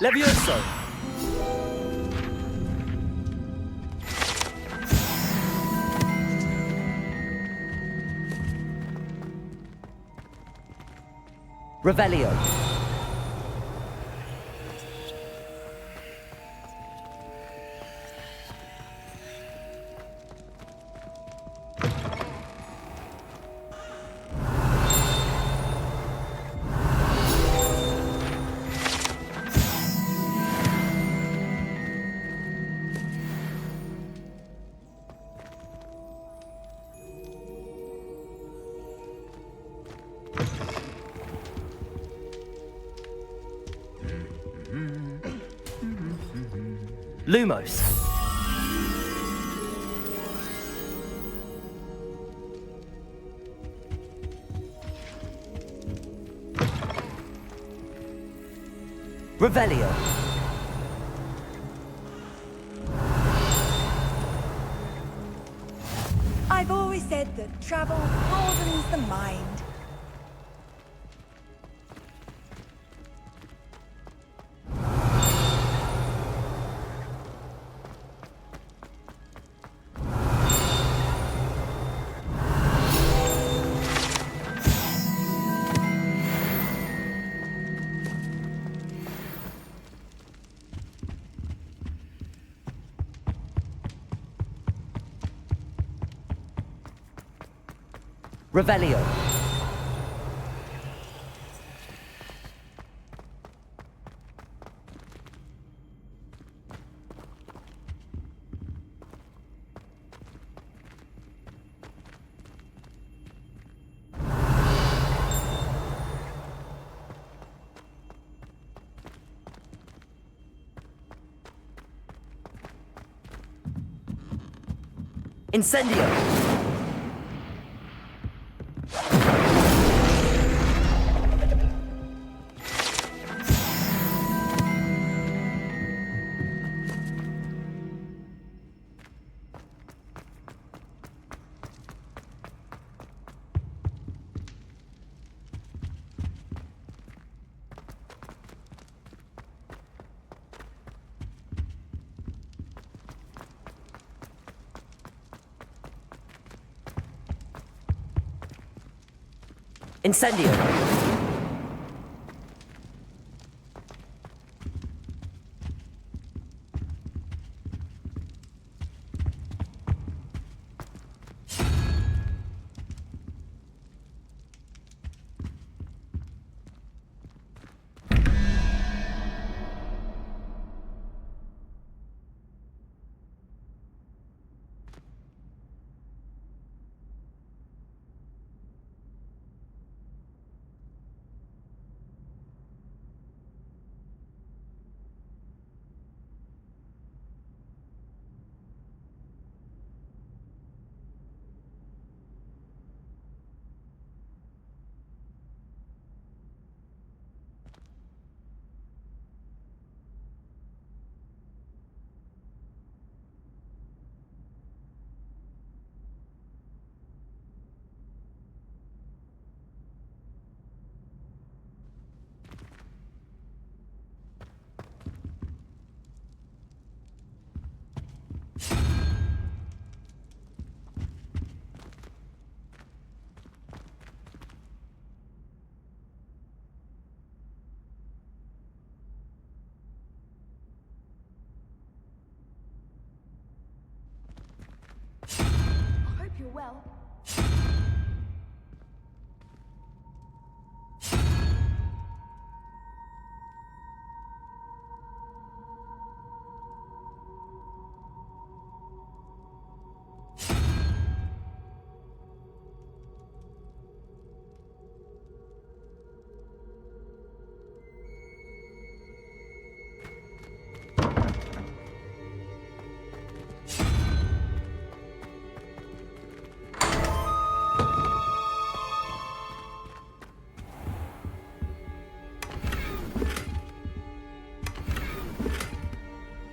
Levioso! Revelio. Lumos. Revelio. I've always said that travel broadens the mind. Revelio. Incendio. Incendio. I hope you're well.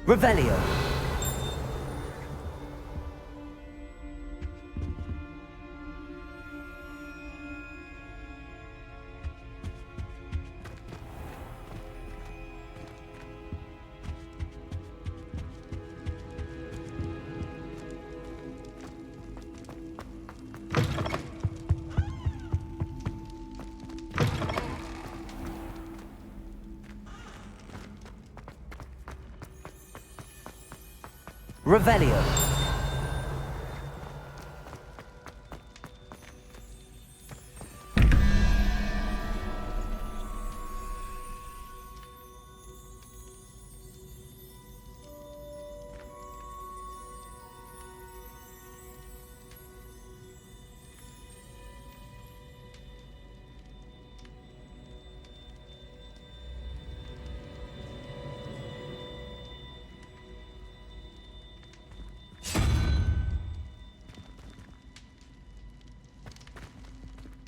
Revelio. Revelio.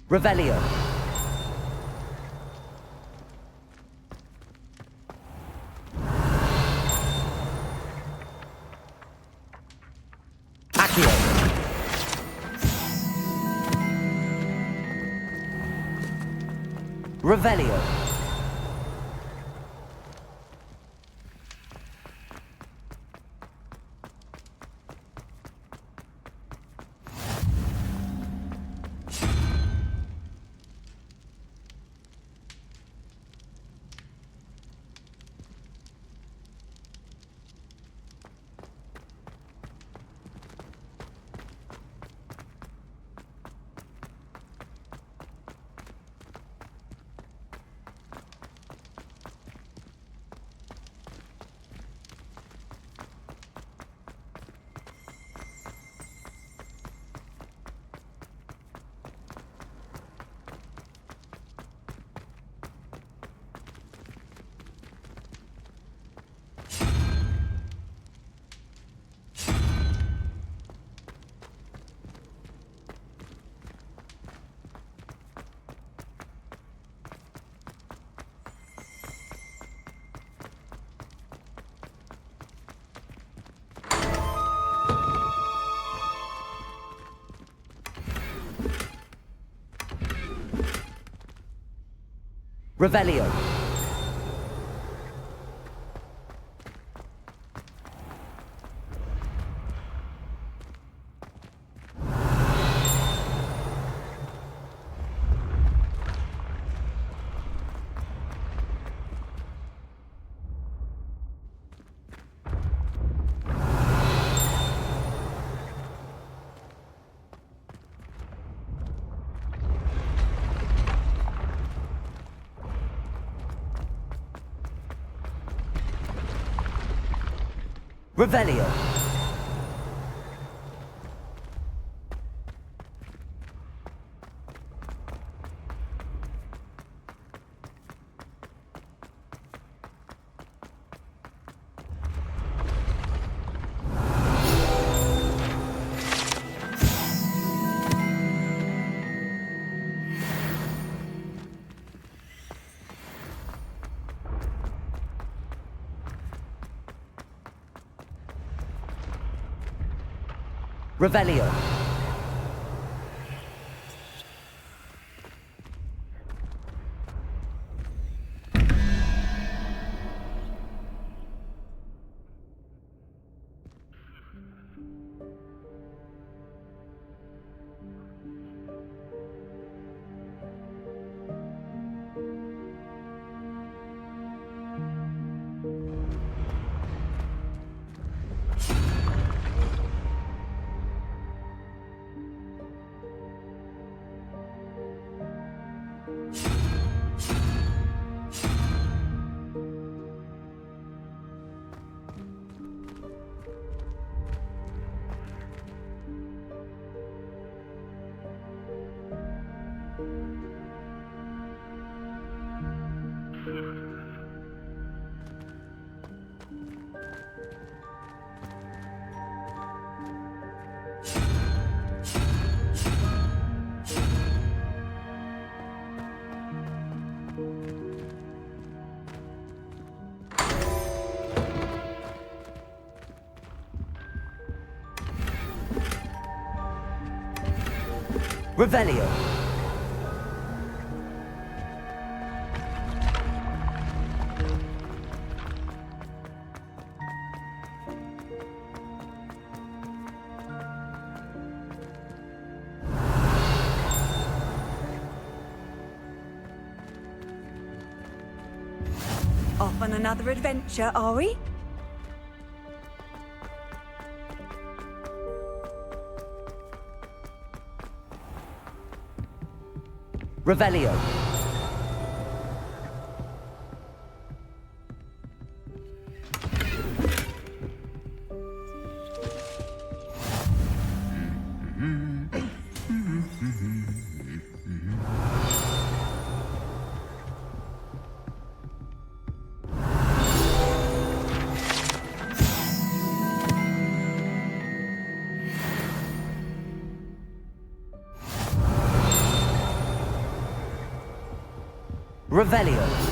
Revelio. Accio. Revelio. Revelio. Revelio. Revelio. Revelio. Off on another adventure, are we? Revelio. Revelio.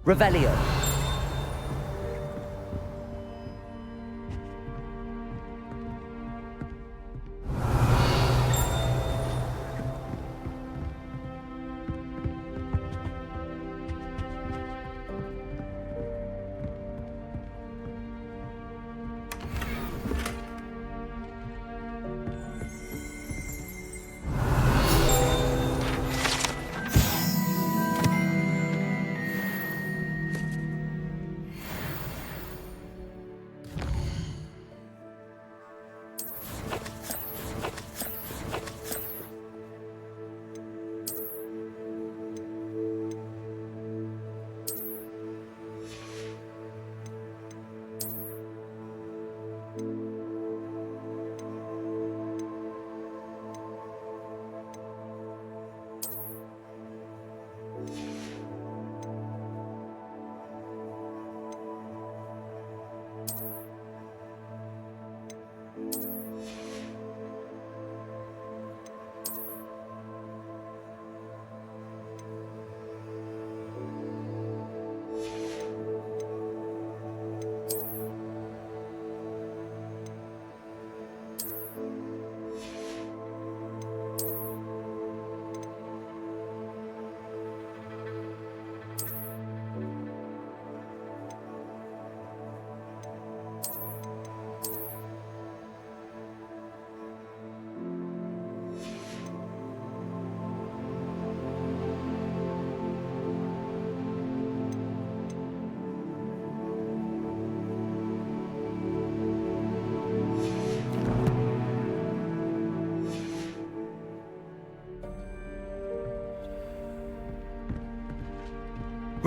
Revelio.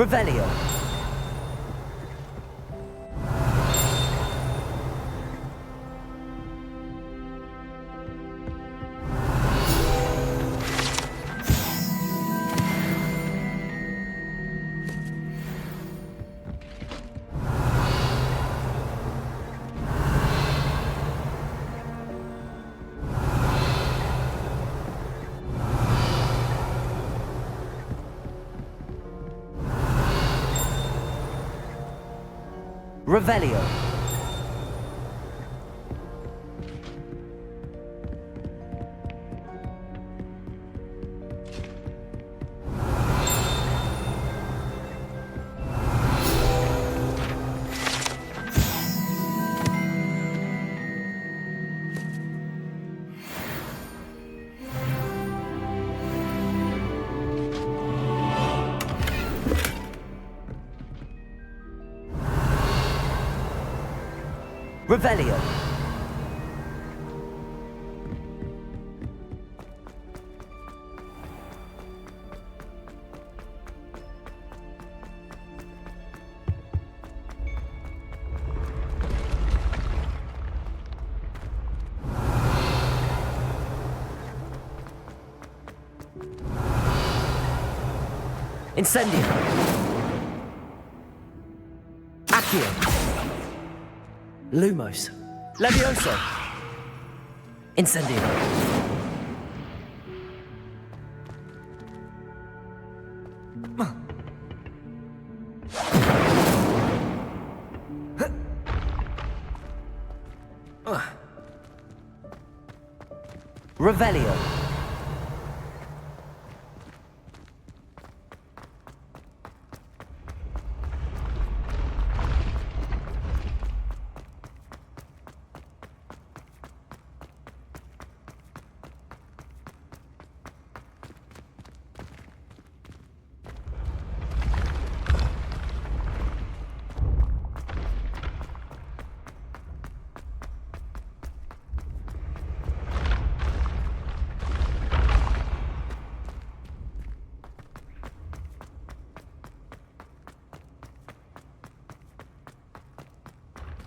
Revelio. Revelio. Revelio. Incendio. Accio. Lumos. Levioso. Incendio. Revelio.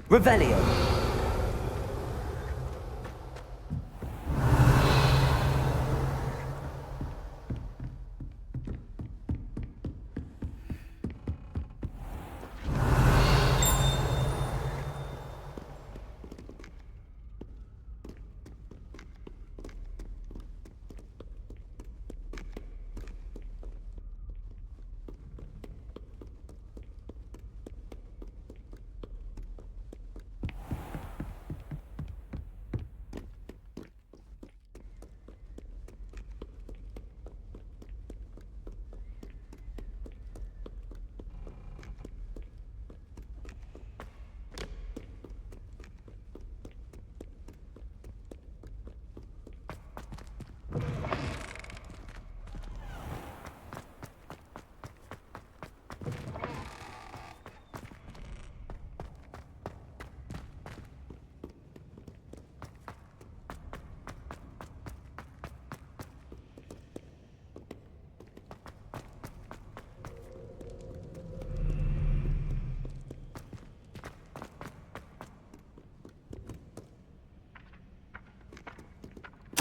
Revelio.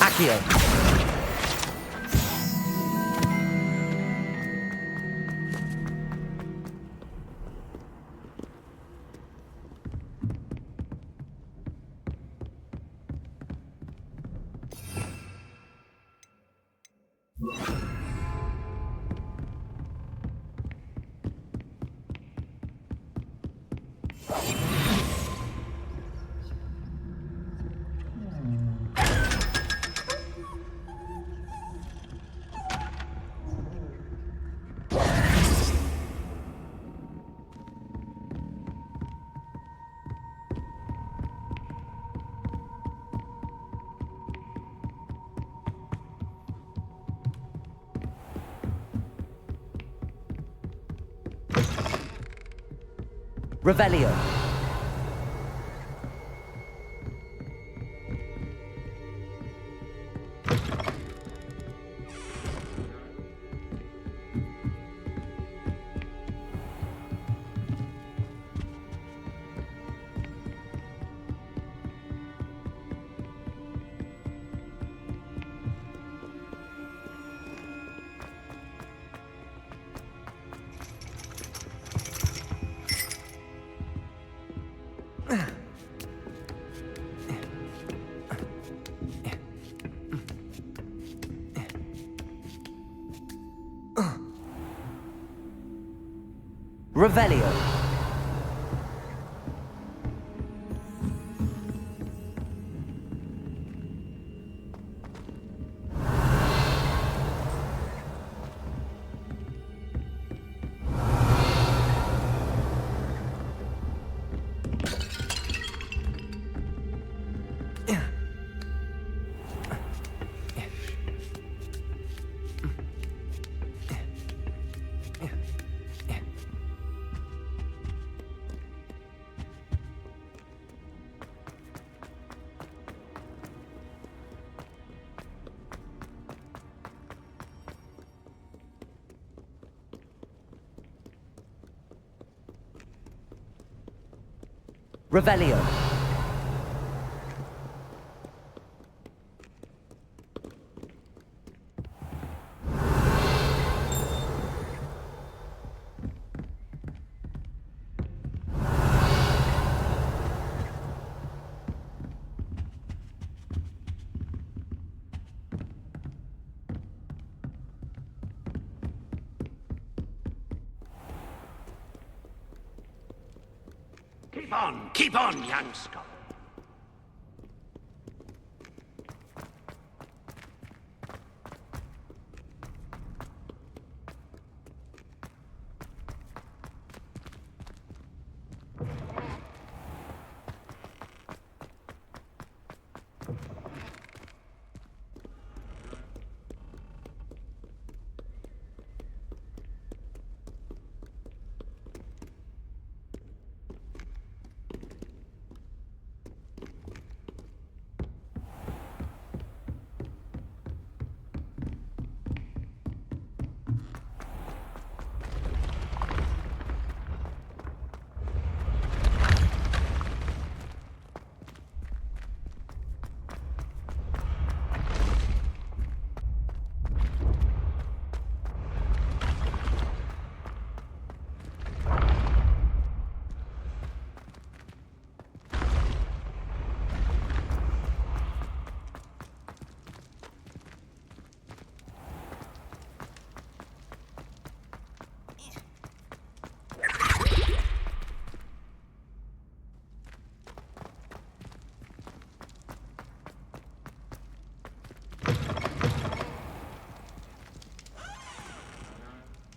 Accio. Revelio. Revelio. Revelio. Keep on, young scholar.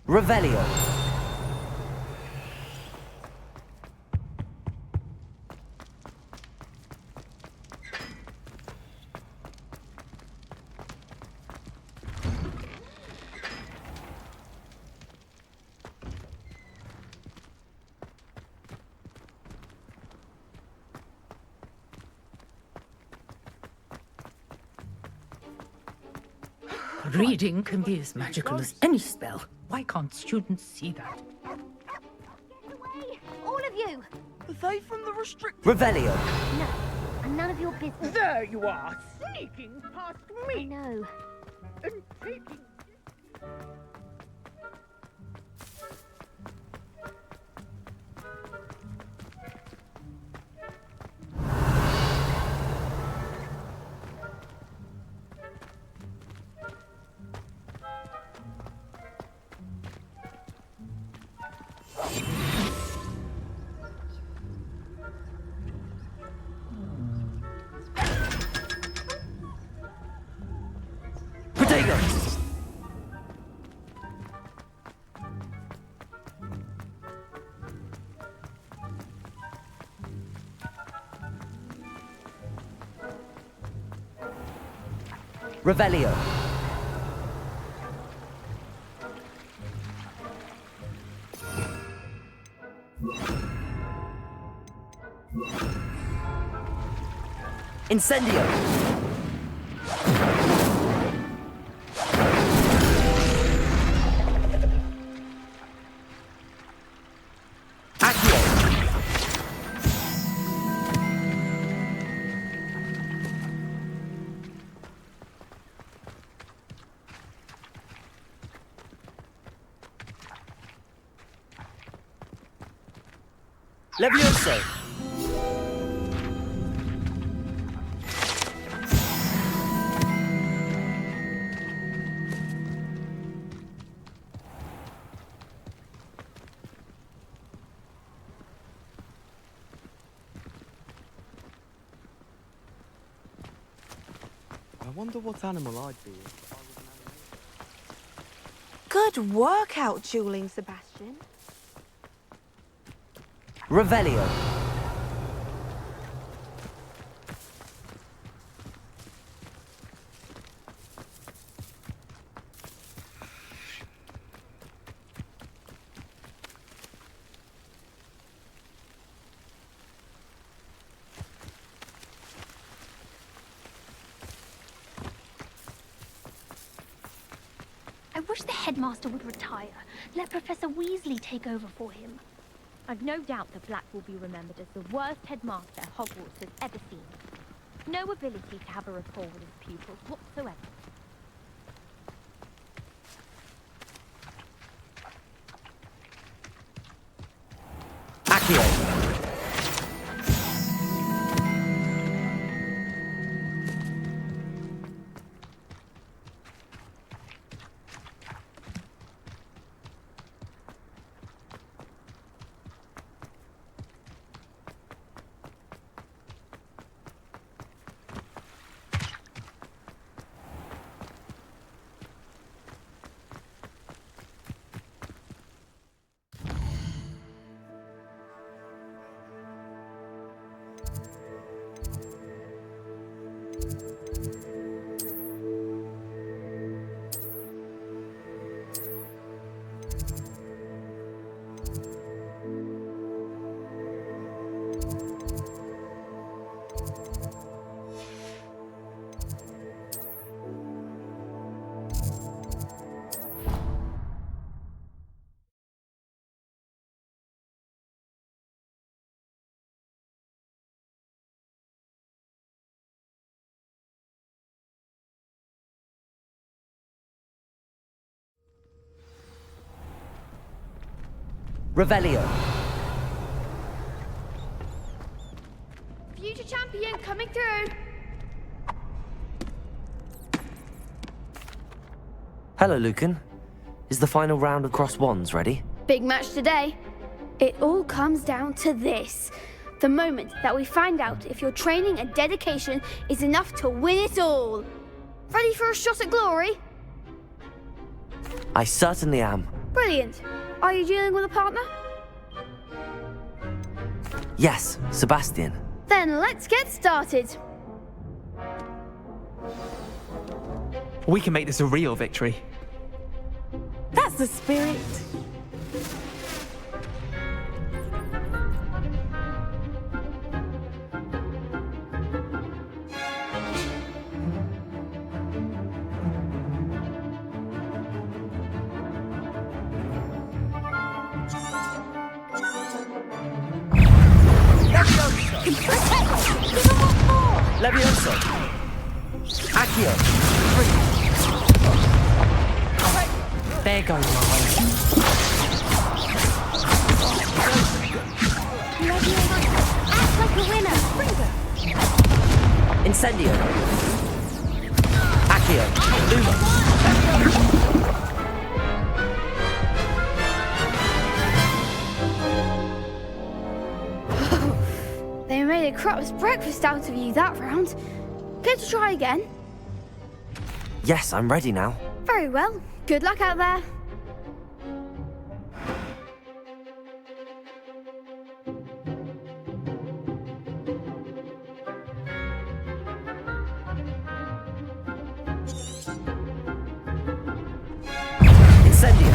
Revelio. Reading can be as magical as any spell. Why can't students see that? All of you! Are they from the restricted... Revelio. No, and none of your business. There you are, sneaking past me. No. And taking... Revelio. Incendio. Accio. Levioso. I wonder what animal I'd be if I was an animal. Good workout, dueling Sebastian. Revelio. I wish the headmaster would retire. Let Professor Weasley take over for him. I've no doubt that Black will be remembered as the worst headmaster Hogwarts has ever seen. No ability to have a rapport with his pupils whatsoever. Accio. Revelio. Future champion coming through! Hello, Lucan. Is the final round of Cross Wands ready? Big match today. It all comes down to this. The moment that we find out if your training and dedication is enough to win it all. Ready for a shot at glory? I certainly am. Brilliant. Are you dealing with a partner? Yes, Sebastian. Then let's get started. We can make this a real victory. That's the spirit. Levioso. Accio. There goes my Act like a winner. Incendio. Accio. Luma. They made a crap's breakfast out of you that round. Care to try again? Yes, I'm ready now. Very well. Good luck out there. Incendio.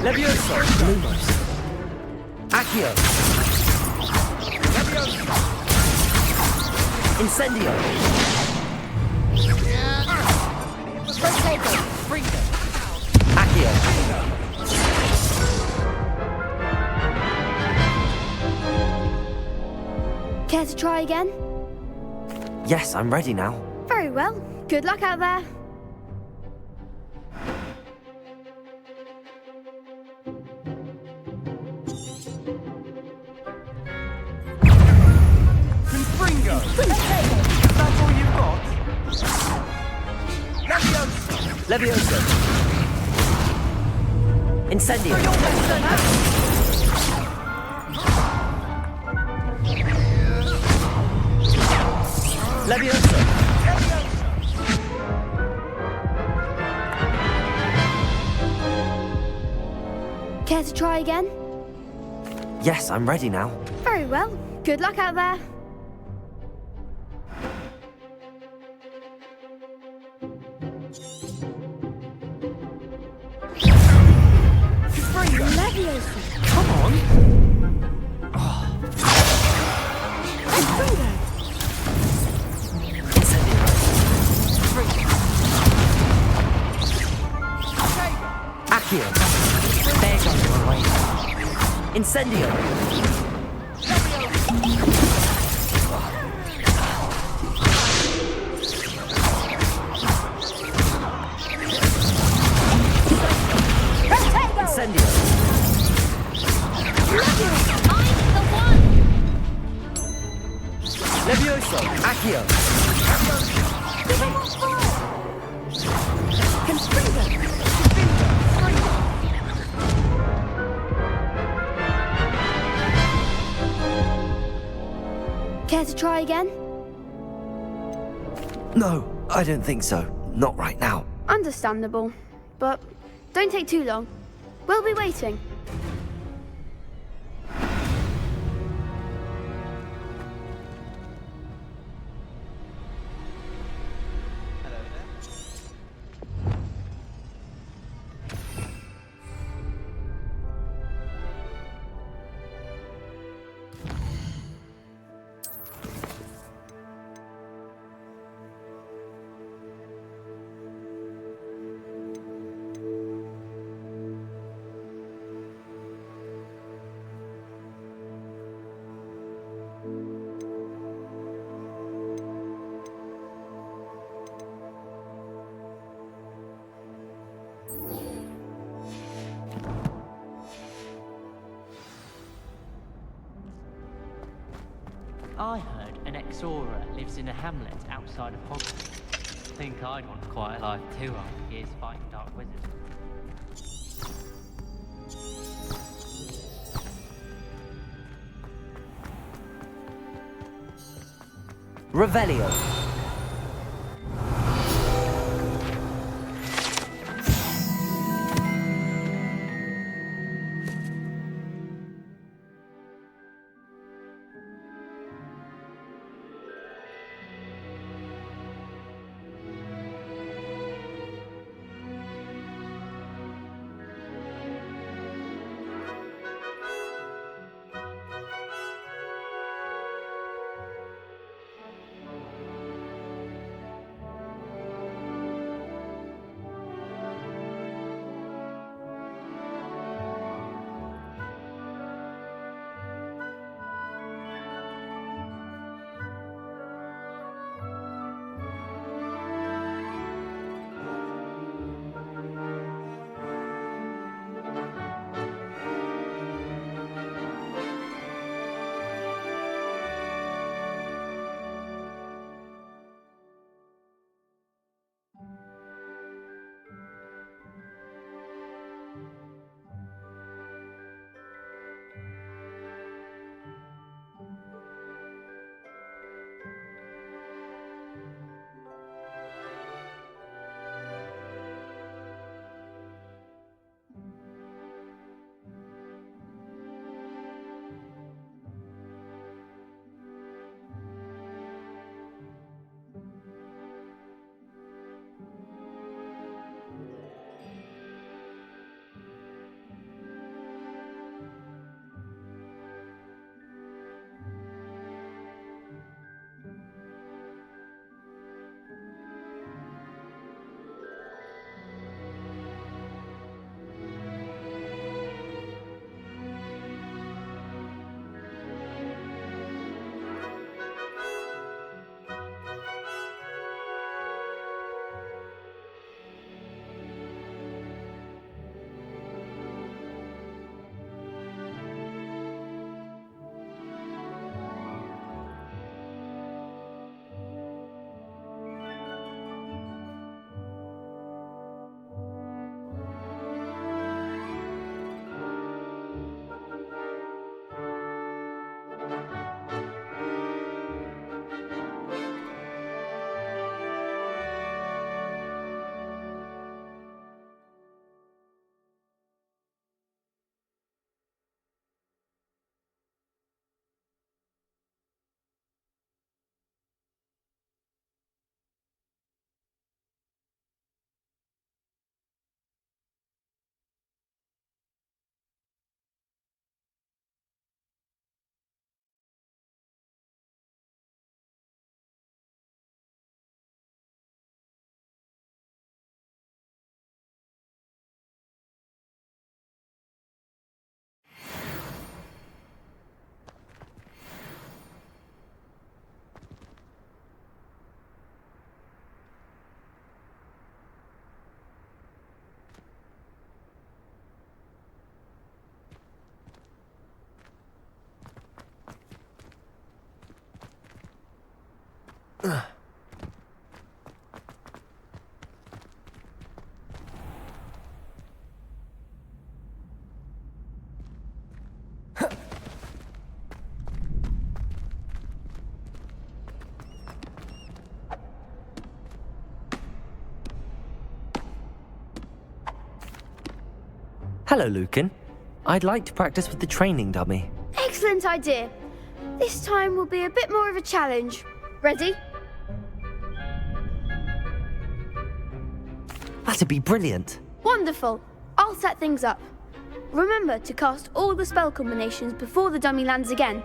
Levioso. Lumos. Accio. Levioso. Incendio. Accio. Care to try again? Yes, I'm ready now. Very well. Good luck out there. Confringo! That's all you've got? Levioso. Incendio. Levioso. Care to try again? Yes, I'm ready now. Very well. Good luck out there. Leviosa. Come on! Accio. There goes my way. Incendio. Incendio. Levioso. Accio. Care to try again? No, I don't think so. Not right now. Understandable. But don't take too long. We'll be waiting. I heard an Exora lives in a hamlet outside of Hogwarts. Think I'd want a quiet life too after years fighting dark wizards. Revelio. Hello, Lucan. I'd like to practice with the training dummy. Excellent idea. This time will be a bit more of a challenge. Ready? That'd be brilliant. Wonderful. I'll set things up. Remember to cast all the spell combinations before the dummy lands again.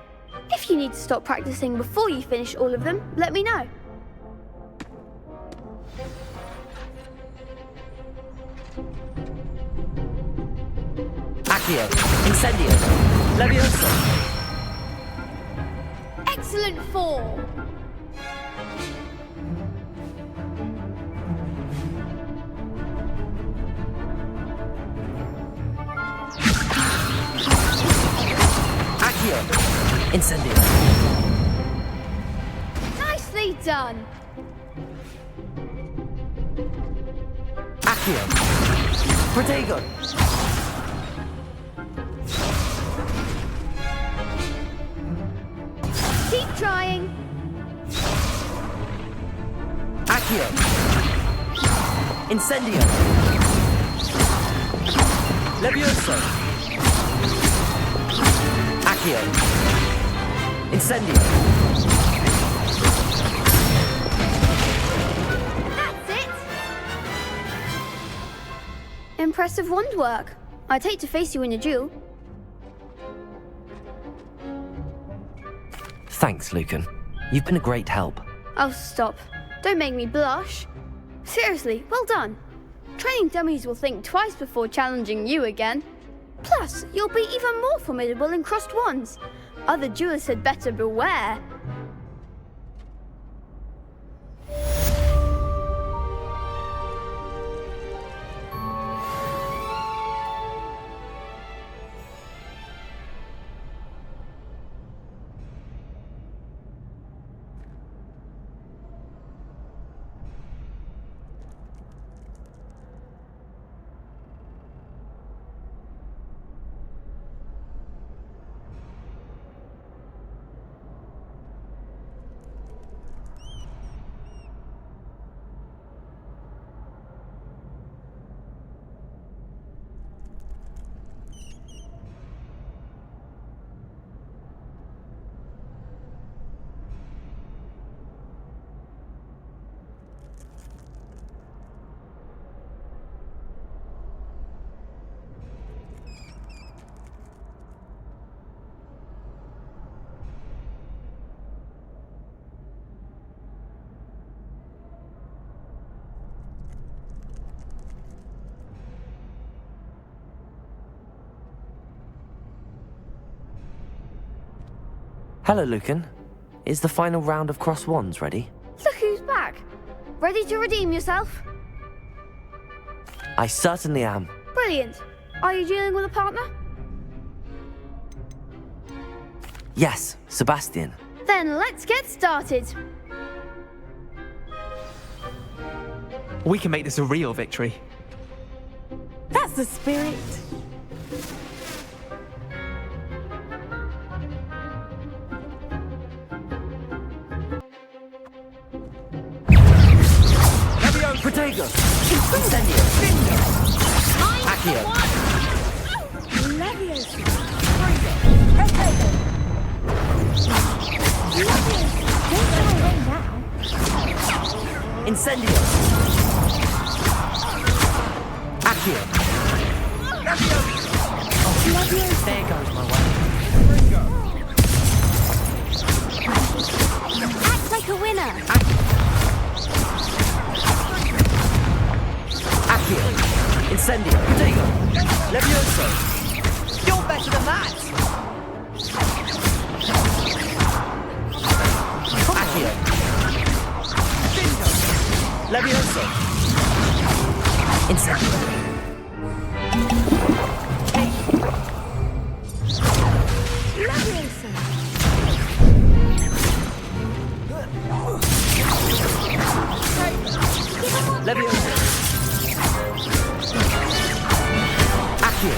If you need to stop practicing before you finish all of them, let me know. Accio, Incendio, Levioso. Excellent form. Accio, Incendio. Nicely done. Accio, Protego. Keep trying. Accio, Incendio. Levioso. Accio, Incendio. That's it. Impressive wand work. I'd hate to face you in a duel. Thanks, Lucan. You've been a great help. Oh, stop. Don't make me blush. Seriously, well done. Training dummies will think twice before challenging you again. Plus, you'll be even more formidable in crossed wands. Other duelists had better beware. Hello, Lucan. Is the final round of cross wands ready? Look who's back. Ready to redeem yourself? I certainly am. Brilliant. Are you dealing with a partner? Yes, Sebastian. Then let's get started. We can make this a real victory. That's the spirit. Protego! Incendio! Accio! Levioso! Incendio! Accio! There goes my way. Act like a winner! Accio! Incendio! Protego! Levioso! You're better than that! Accio! Levioso! Incendio! Levioso! Levioso! Accio!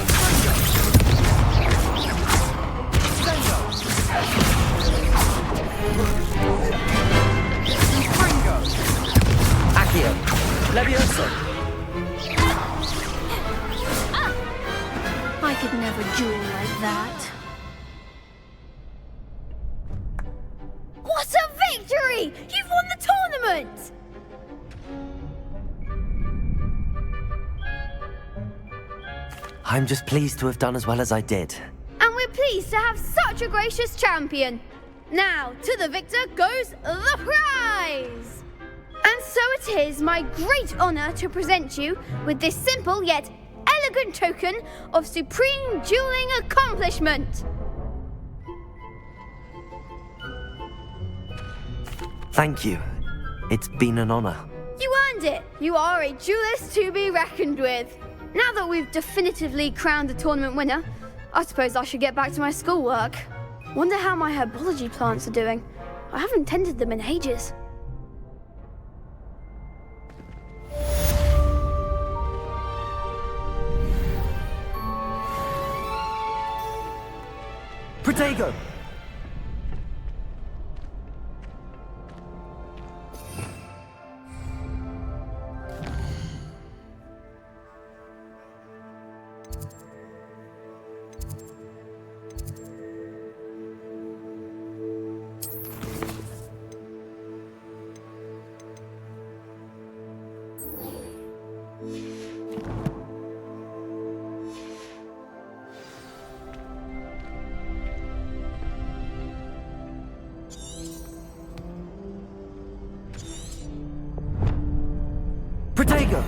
Accio! Levioso! like that. What a victory! You've won the tournament! I'm just pleased to have done as well as I did. And we're pleased to have such a gracious champion. Now, to the victor goes the prize! And so it is my great honor to present you with this simple yet elegant token of supreme dueling accomplishment. Thank you. It's been an honor. You earned it. You are a duelist to be reckoned with. Now that we've definitively crowned the tournament winner, I suppose I should get back to my schoolwork. Wonder how my herbology plants are doing. I haven't tended them in ages. Protego! Protego!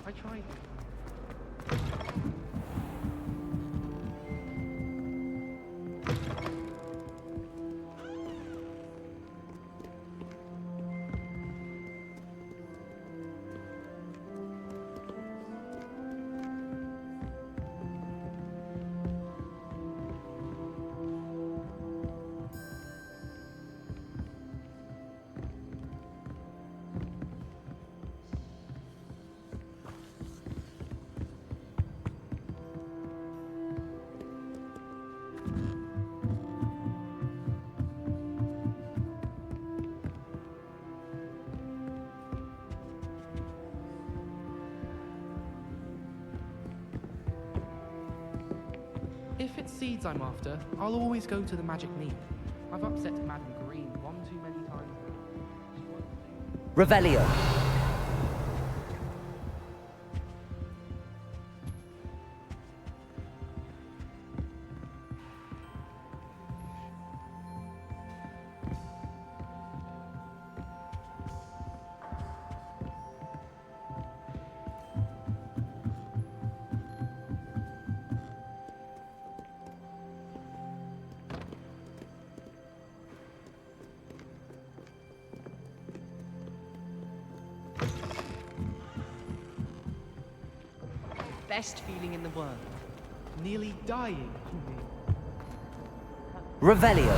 I tried. If it's seeds I'm after, I'll always go to the magic neep. I've upset Madam Green one too many times. Revelio. Best feeling in the world. Nearly dying, you mean? Revelio.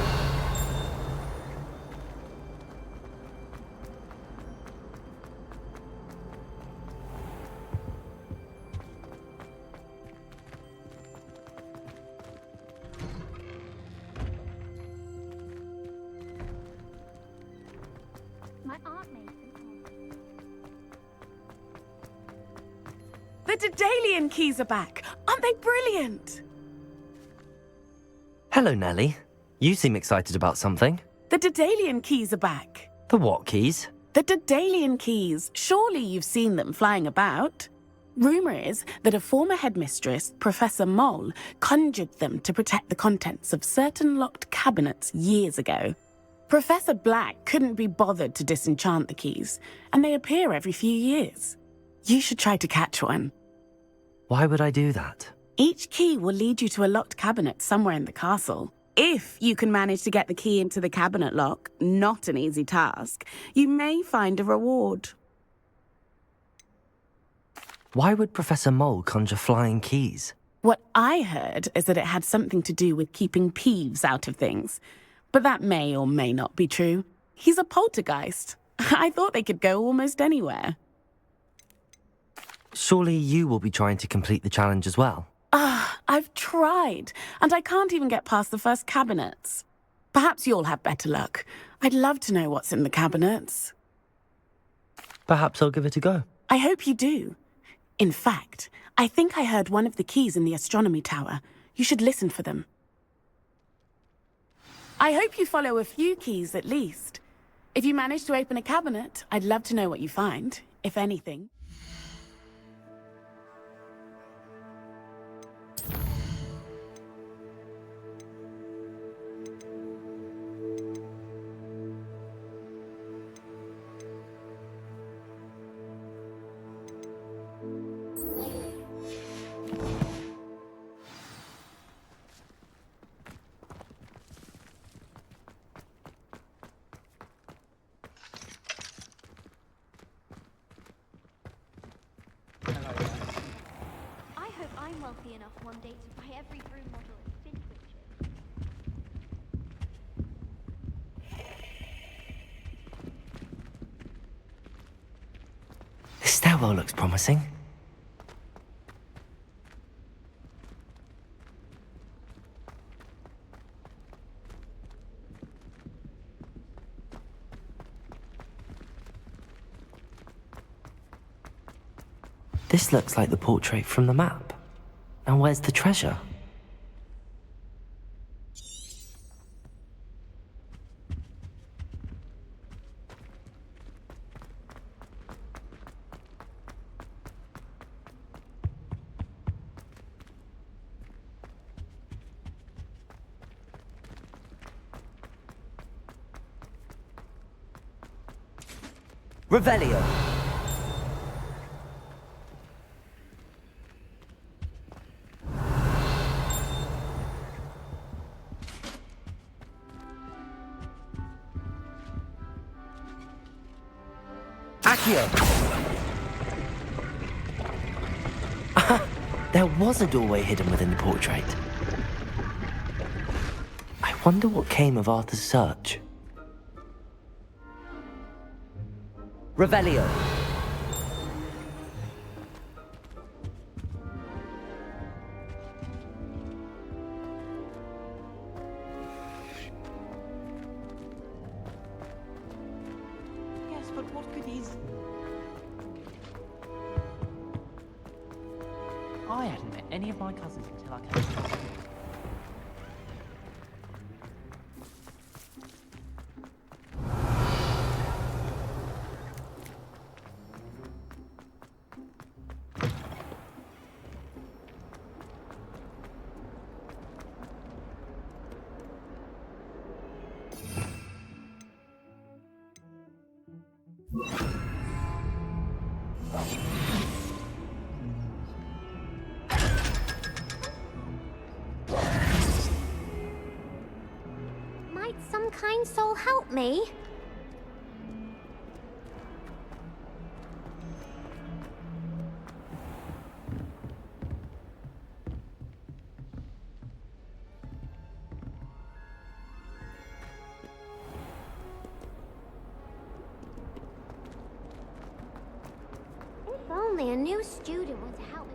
aunt made them. The Daedalian keys are back. Aren't they brilliant? Hello, Nellie. You seem excited about something. The Daedalian keys are back. The what keys? The Daedalian keys. Surely you've seen them flying about. Rumour is that a former headmistress, Professor Mole, conjured them to protect the contents of certain locked cabinets years ago. Professor Black couldn't be bothered to disenchant the keys, and they appear every few years. You should try to catch one. Why would I do that? Each key will lead you to a locked cabinet somewhere in the castle. If you can manage to get the key into the cabinet lock, not an easy task, you may find a reward. Why would Professor Mole conjure flying keys? What I heard is that it had something to do with keeping Peeves out of things. But that may or may not be true. He's a poltergeist. I thought they could go almost anywhere. Surely you will be trying to complete the challenge as well. I've tried, and I can't even get past the first cabinets. Perhaps you'll have better luck. I'd love to know what's in the cabinets. Perhaps I'll give it a go. I hope you do. In fact, I think I heard one of the keys in the astronomy tower. You should listen for them. I hope you follow a few keys at least. If you manage to open a cabinet, I'd love to know what you find, if anything. I'm wealthy enough one day to buy every broom model in Finwich. This stairwell looks promising. This looks like the portrait from the map. Now where's the treasure? Revelio. There was a doorway hidden within the portrait. I wonder what came of Arthur's search. Revelio. Yes, but what could his... I hadn't met any of my cousins until I came to London. Might some kind soul help me? If only a new student were to help me.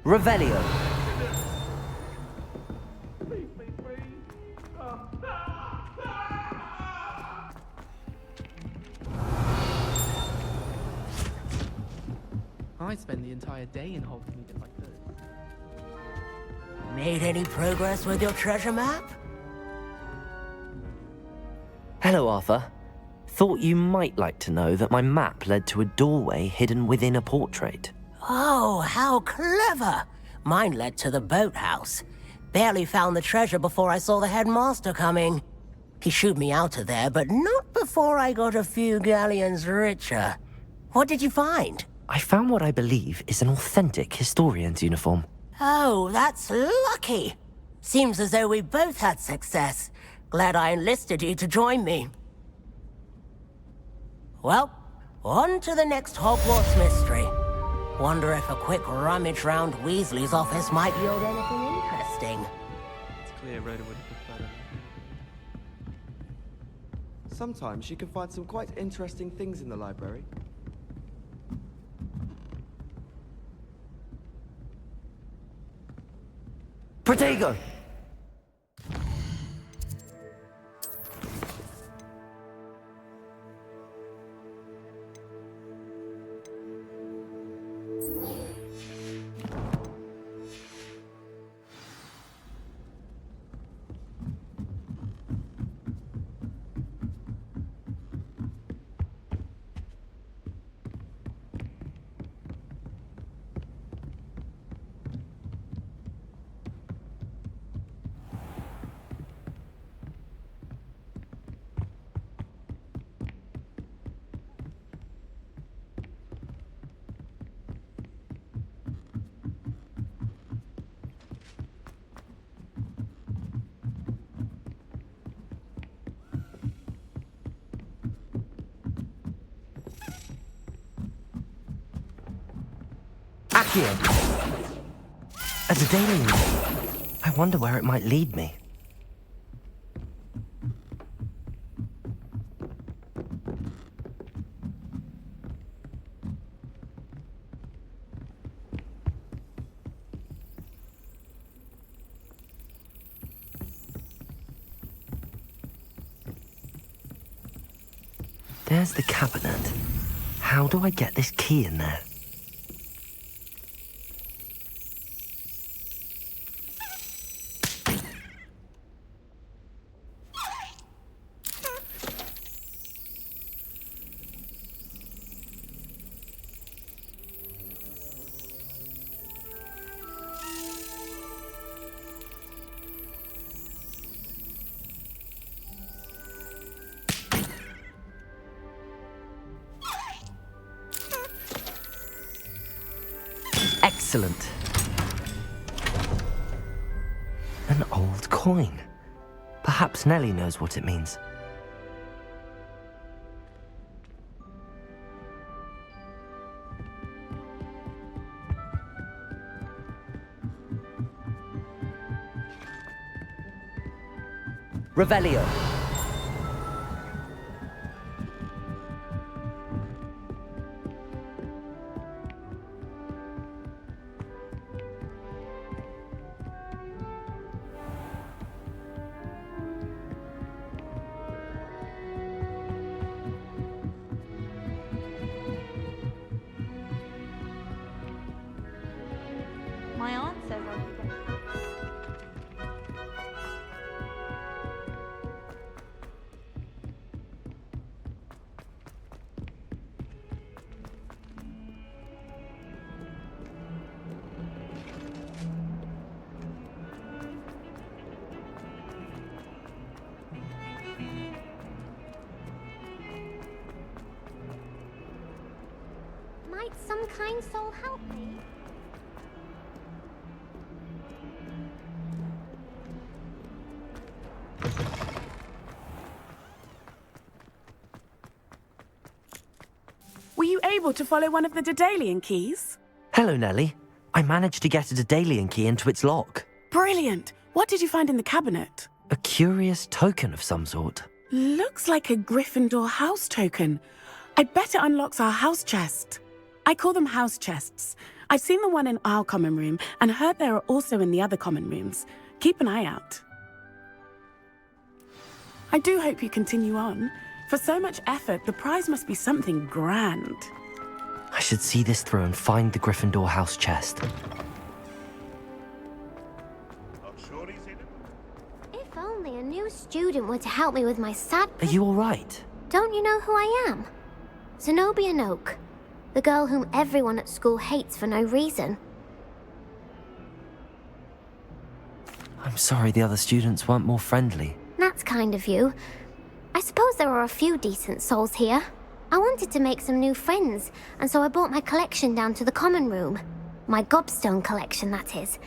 Revelio. I spend the entire day in Hogsmeade if I could. Made any progress with your treasure map? Hello, Arthur. Thought you might like to know that my map led to a doorway hidden within a portrait. Oh, how clever! Mine led to the boathouse. Barely found the treasure before I saw the headmaster coming. He shooed me out of there, but not before I got a few galleons richer. What did you find? I found what I believe is an authentic historian's uniform. Oh, that's lucky. Seems as though we both had success. Glad I enlisted you to join me. Well, on to the next Hogwarts mystery. Wonder if a quick rummage round Weasley's office might yield anything interesting. It's clear Rhoda would have preferred it. Sometimes you can find some quite interesting things in the library. Protego! Accio! A Daedalian. I wonder where it might lead me. There's the cabinet. How do I get this key in there? Excellent. An old coin. Perhaps Nellie knows what it means. Revelio. My aunt says I'll be there. Might some kind soul help me? Were you able to follow one of the Daedalian keys? Hello, Nellie. I managed to get a Daedalian key into its lock. Brilliant! What did you find in the cabinet? A curious token of some sort. Looks like a Gryffindor house token. I bet it unlocks our house chest. I call them house chests. I've seen the one in our common room and heard there are also in the other common rooms. Keep an eye out. I do hope you continue on. For so much effort, the prize must be something grand. I should see this through and find the Gryffindor house chest. If only a new student were to help me with my sad... Are you all right? Don't you know who I am? Zenobia Noak, the girl whom everyone at school hates for no reason. I'm sorry the other students weren't more friendly. That's kind of you. I suppose there are a few decent souls here. I wanted to make some new friends, and so I brought my collection down to the common room. My gobstone collection, that is.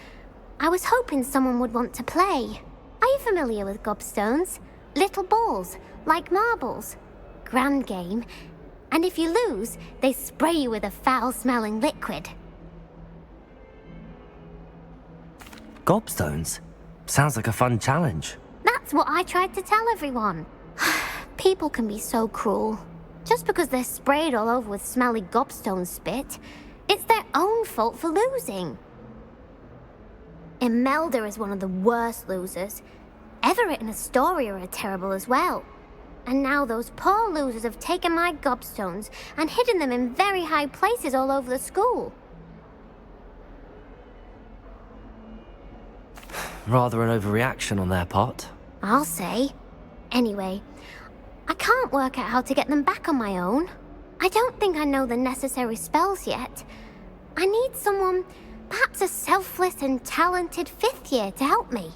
I was hoping someone would want to play. Are you familiar with gobstones? Little balls, like marbles. Grand game. And if you lose, they spray you with a foul-smelling liquid. Gobstones? Sounds like a fun challenge. That's what I tried to tell everyone. People can be so cruel. Just because they're sprayed all over with smelly gobstone spit, it's their own fault for losing. Imelda is one of the worst losers. Everett and Astoria are terrible as well. And now those poor losers have taken my gobstones and hidden them in very high places all over the school. Rather an overreaction on their part. I'll say. Anyway, I can't work out how to get them back on my own. I don't think I know the necessary spells yet. I need someone, perhaps a selfless and talented 5th year to help me.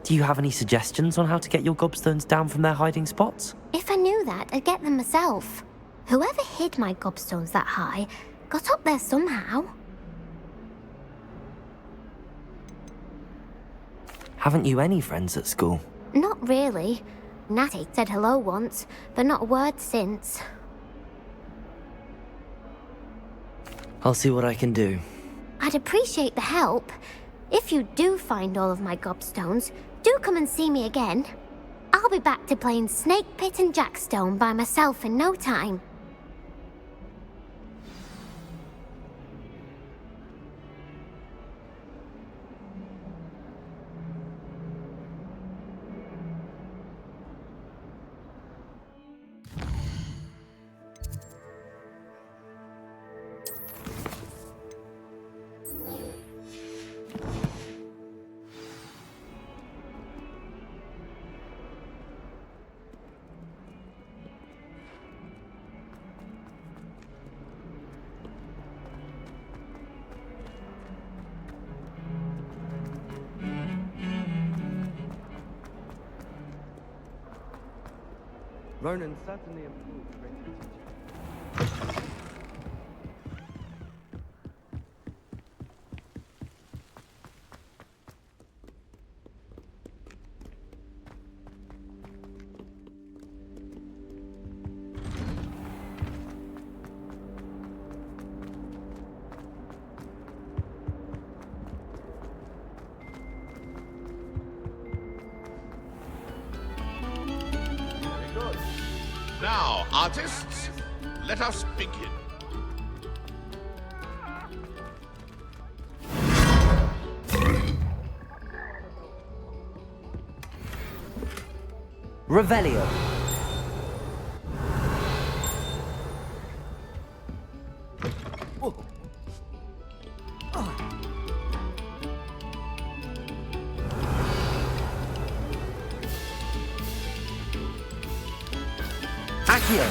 Do you have any suggestions on how to get your gobstones down from their hiding spots? If I knew that, I'd get them myself. Whoever hid my gobstones that high got up there somehow. Haven't you any friends at school? Not really. Natty said hello once, but not a word since. I'll see what I can do. I'd appreciate the help. If you do find all of my gobstones, do come and see me again. I'll be back to playing Snake Pit and Jackstone by myself in no time. Ronan certainly improved greatly. Now, artists, let us begin. Revelio. Accio.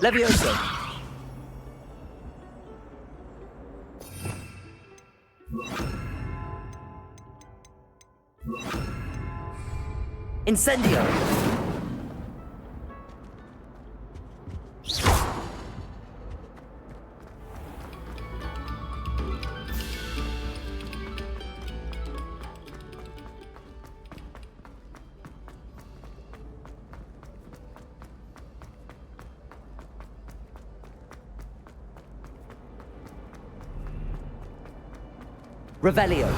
Levioso. Incendio. Revelio.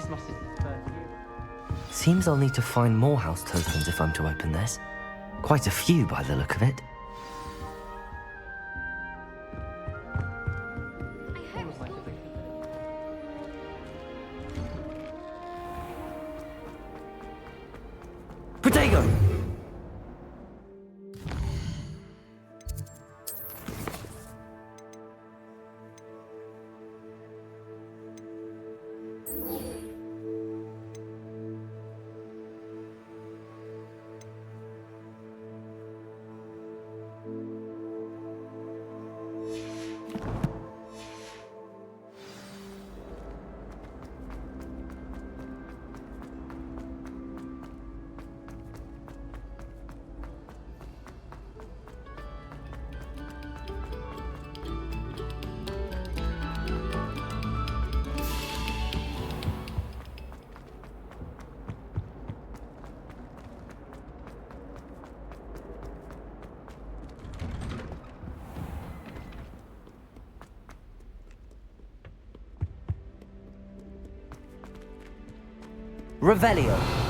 is my sister's perfume. Seems I'll need to find more house tokens if I'm to open this. Quite a few by the look of it. Protego! Revelio.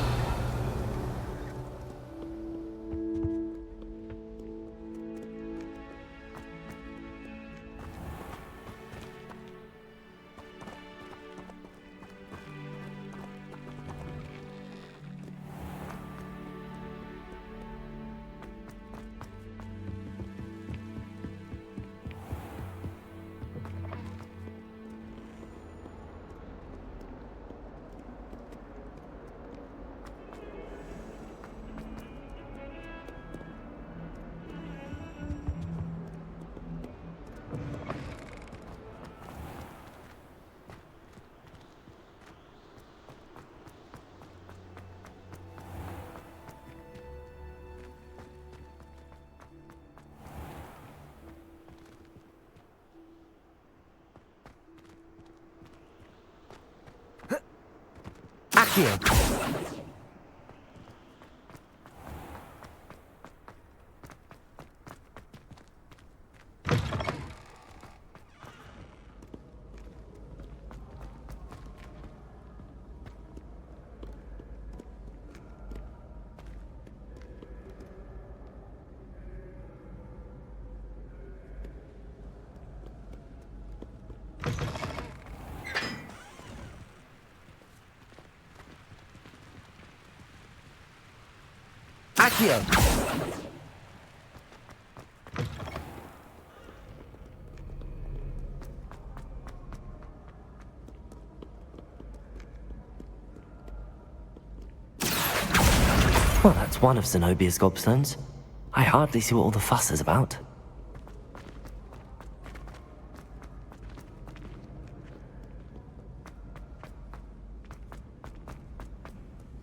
Accio. Accio. Well, that's one of Zenobia's gobstones. I hardly see what all the fuss is about.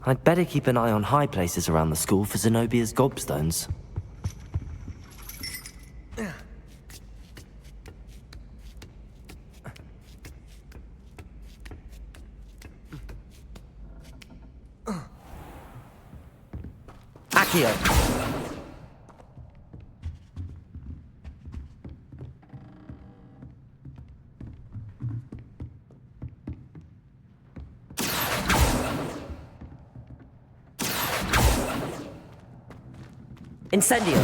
I'd better keep an eye on high places around the school for Zenobia's gobstones. Accio. Incendio.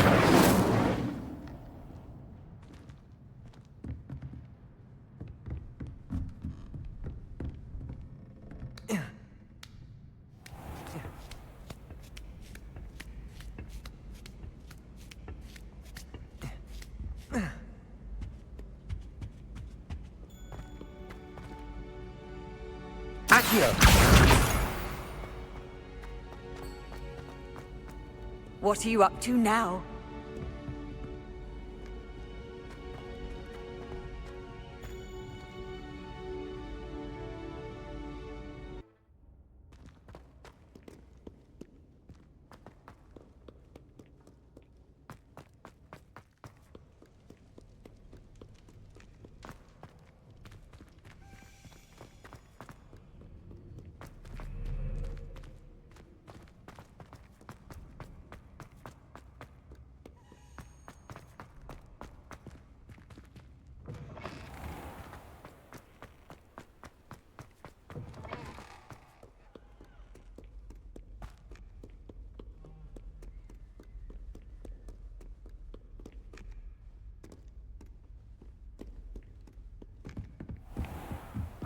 Accio. What are you up to now?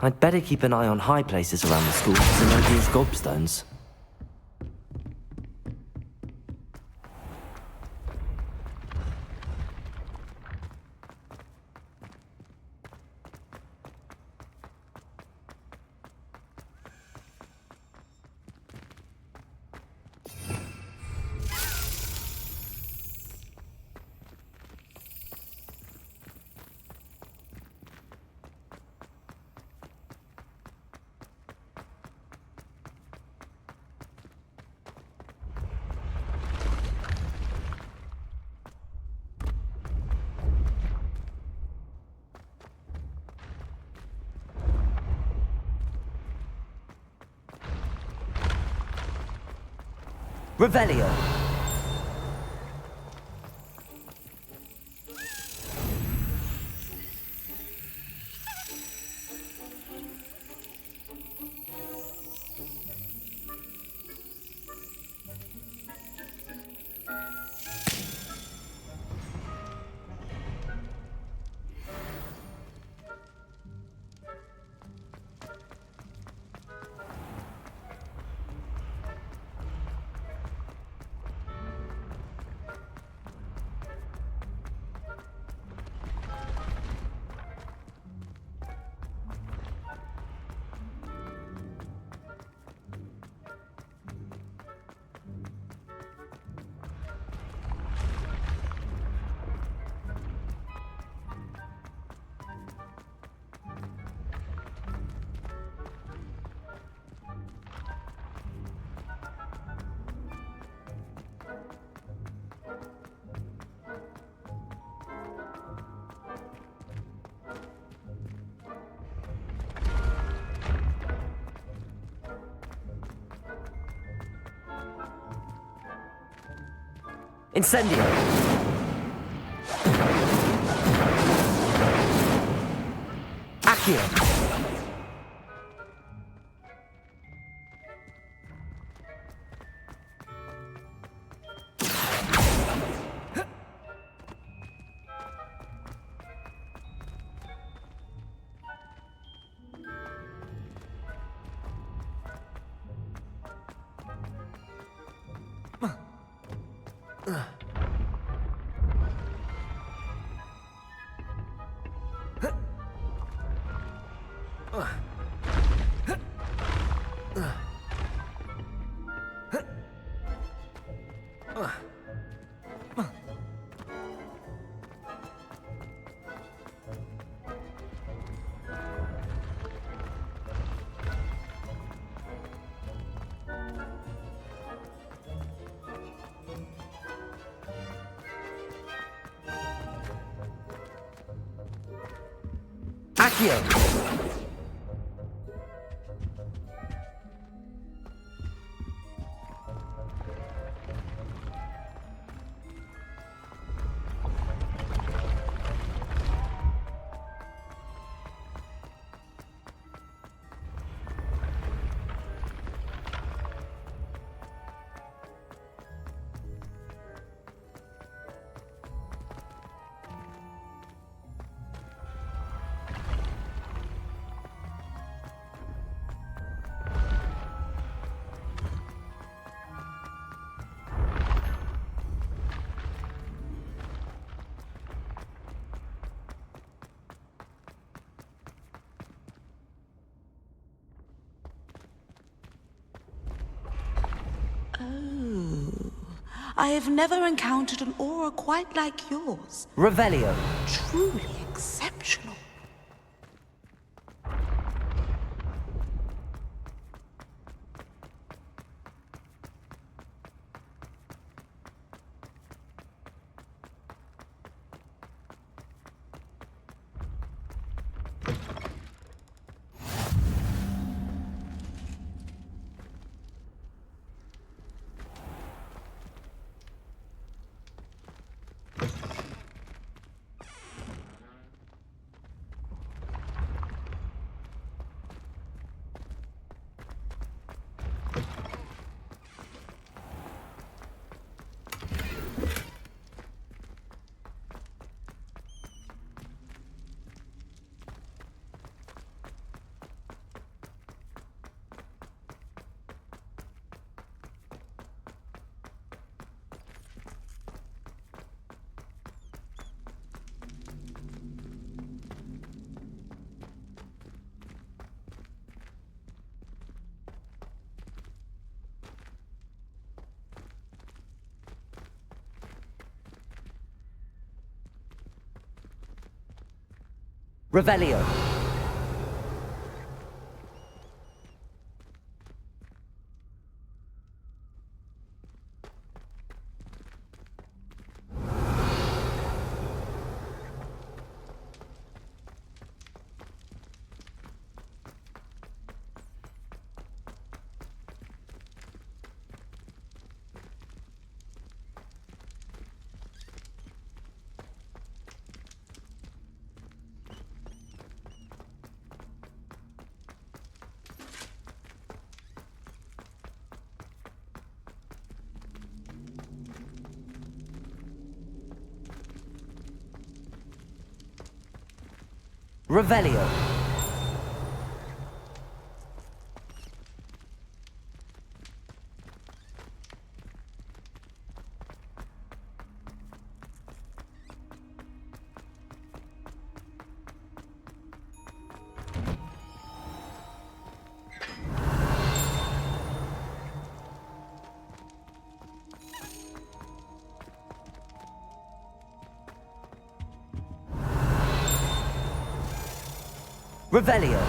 I'd better keep an eye on high places around the school to know these gobstones. Revelio. Incendio! Accio! Accio! Oh, I have never encountered an aura quite like yours. Revelio. Truly exceptional. Revelio. Revelio. Revelio.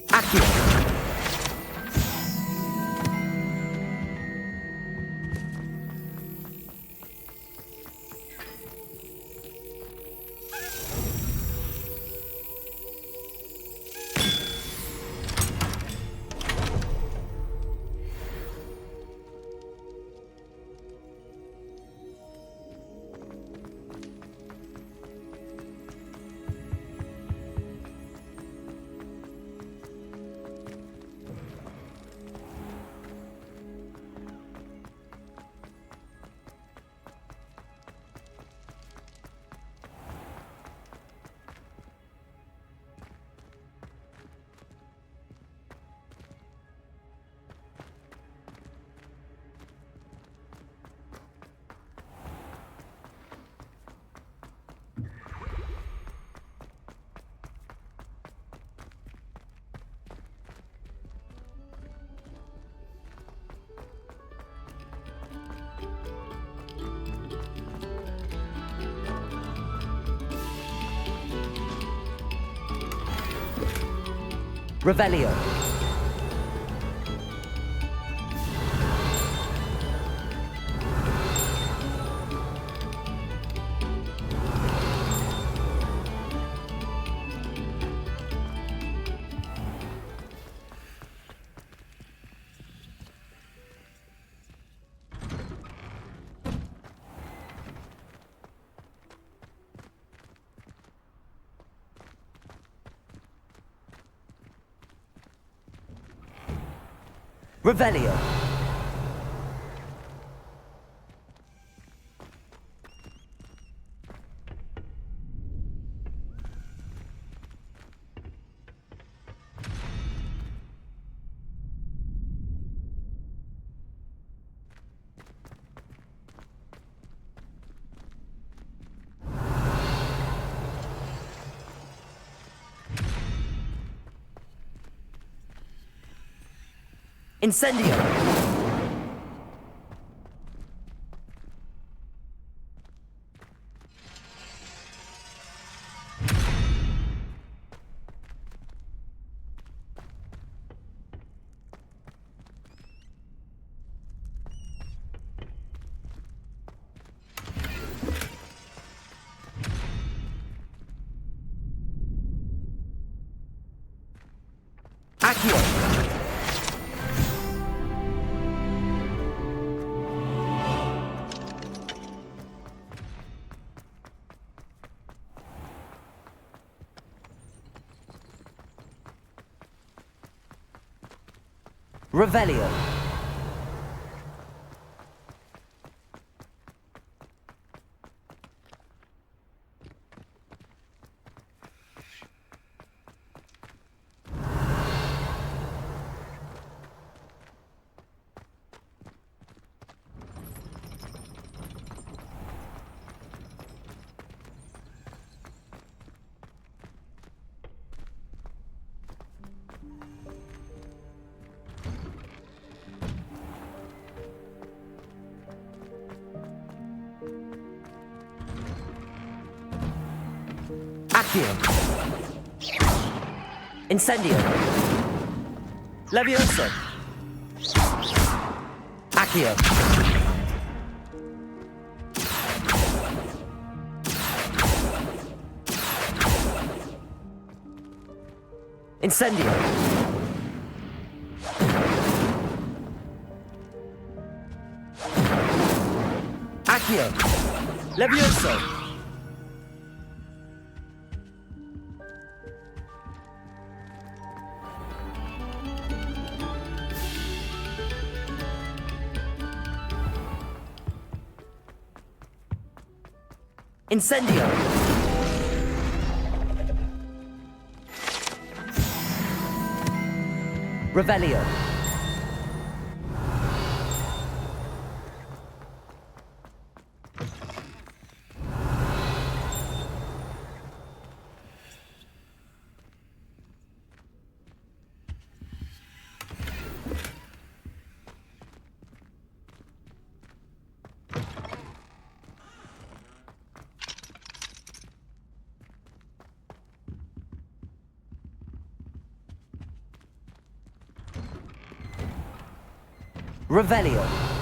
Accio. Revelio. Revelio. Incendio. Accio. Revelio. Accio. Incendio. Levioso. Accio. Incendio. Accio. Levioso. Incendio. Revelio. Revelio.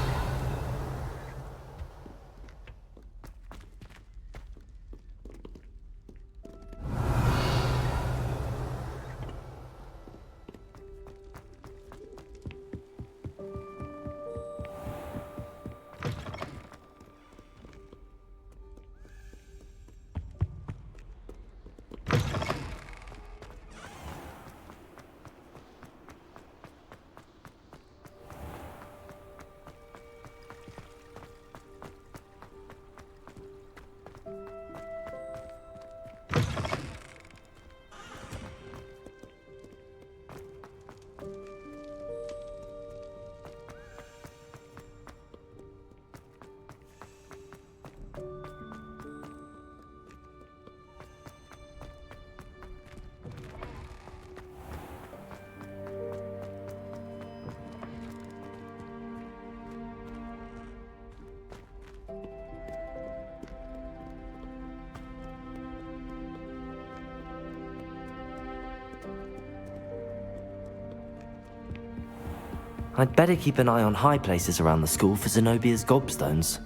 I'd better keep an eye on high places around the school for Zenobia's gobstones.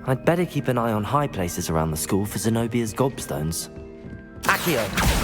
I'd better keep an eye on high places around the school for Zenobia's gobstones. Accio!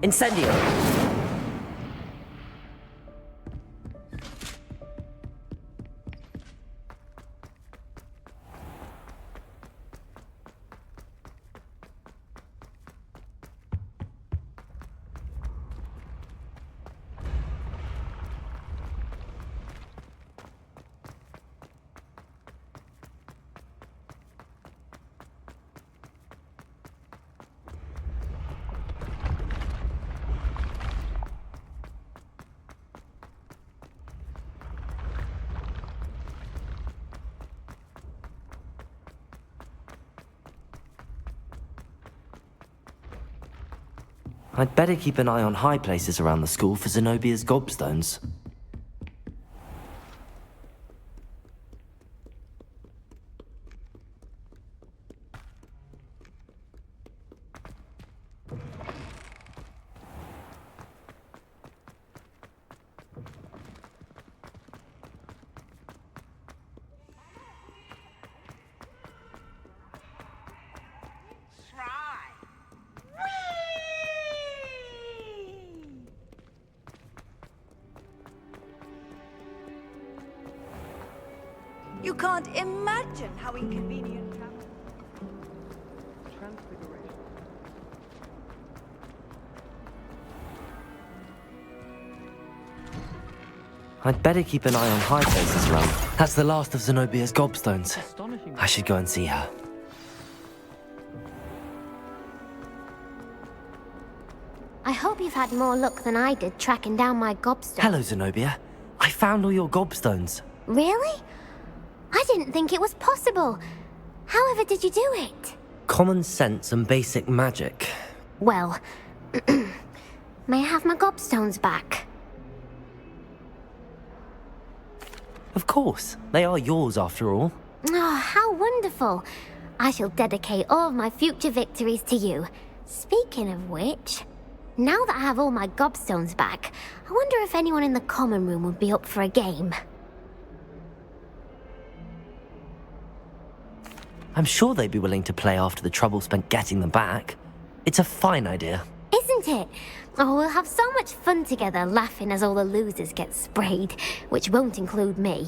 Incendio! I'd better keep an eye on high places around the school for Zenobia's gobstones. You can't imagine how inconvenient travel. I'd better keep an eye on high places around. That's the last of Zenobia's gobstones. I should go and see her. I hope you've had more luck than I did tracking down my gobstone. Hello, Zenobia. I found all your gobstones. Really? I didn't think it was possible. However did you do it? Common sense and basic magic. Well, may I have my gobstones back? Of course. They are yours after all. Oh, how wonderful. I shall dedicate all of my future victories to you. Speaking of which, now that I have all my gobstones back, I wonder if anyone in the common room would be up for a game. I'm sure they'd be willing to play after the trouble spent getting them back. It's a fine idea. Isn't it? Oh, we'll have so much fun together laughing as all the losers get sprayed, which won't include me.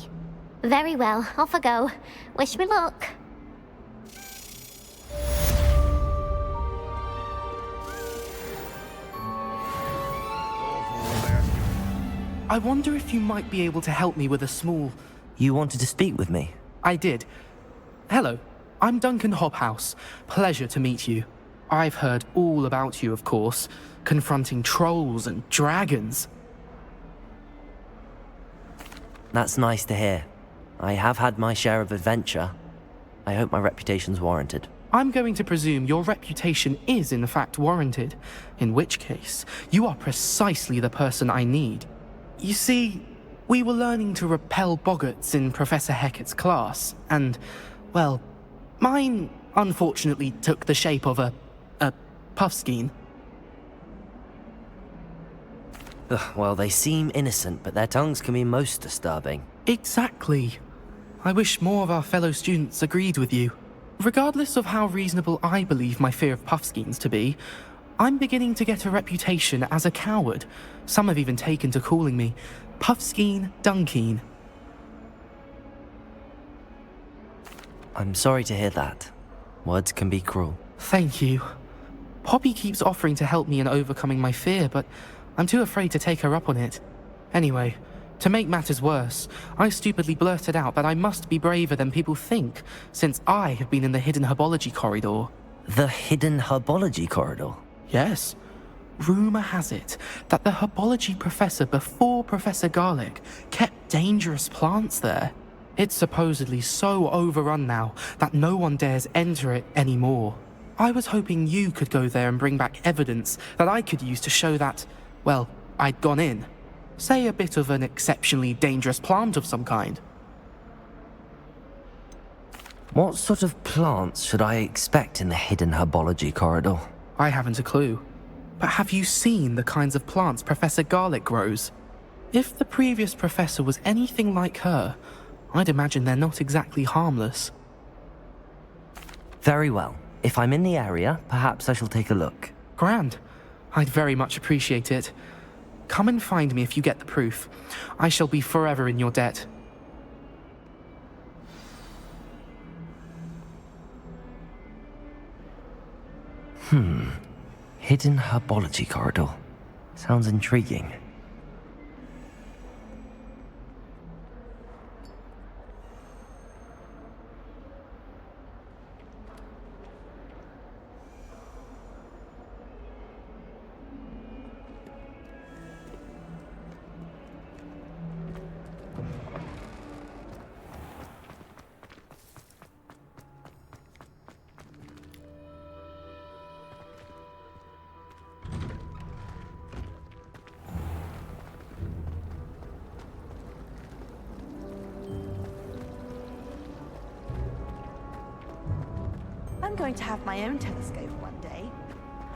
Very well, off I go. Wish me luck. I wonder if you might be able to help me with a small... You wanted to speak with me? I did. Hello, I'm Duncan Hobhouse. Pleasure to meet you. I've heard all about you, of course, confronting trolls and dragons. That's nice to hear. I have had my share of adventure. I hope my reputation's warranted. I'm going to presume your reputation is in fact warranted, in which case, you are precisely the person I need. You see, we were learning to repel boggarts in Professor Hecat's class, and, well, mine unfortunately took the shape of a puffskein. Well, they seem innocent, but their tongues can be most disturbing. Exactly. I wish more of our fellow students agreed with you. Regardless of how reasonable I believe my fear of puffskeins to be, I'm beginning to get a reputation as a coward. Some have even taken to calling me Puffskein Dunkeen. I'm sorry to hear that. Words can be cruel. Thank you. Poppy keeps offering to help me in overcoming my fear, but I'm too afraid to take her up on it. Anyway, to make matters worse, I stupidly blurted out that I must be braver than people think, since I have been in the hidden herbology corridor. The hidden herbology corridor? Yes. Rumour has it that the herbology professor before Professor Garlic kept dangerous plants there. It's supposedly so overrun now that no one dares enter it anymore. I was hoping you could go there and bring back evidence that I could use to show that, well, I'd gone in. Say a bit of an exceptionally dangerous plant of some kind. What sort of plants should I expect in the hidden herbology corridor? I haven't a clue. But have you seen the kinds of plants Professor Garlic grows? If the previous professor was anything like her, I'd imagine they're not exactly harmless. Very well. If I'm in the area, perhaps I shall take a look. Grand. I'd very much appreciate it. Come and find me if you get the proof. I shall be forever in your debt. Hidden herbology corridor. Sounds intriguing. I'm going to have my own telescope one day.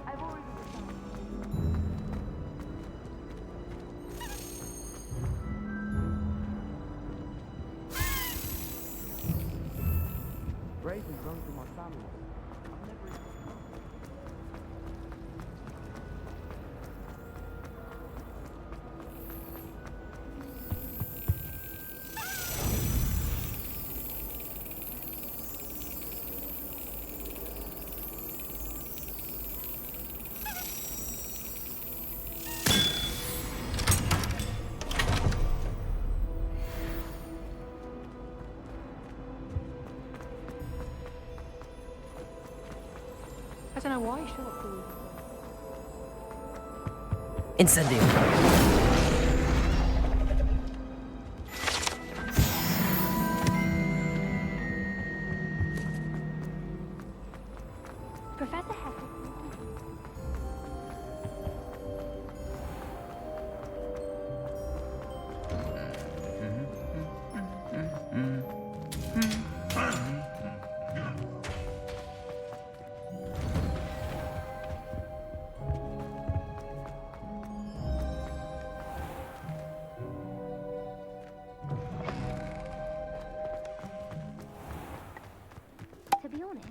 I've already Bravely run through my family. I've never even... I don't know why you show up for Incendio. Professor Hackett. To be honest,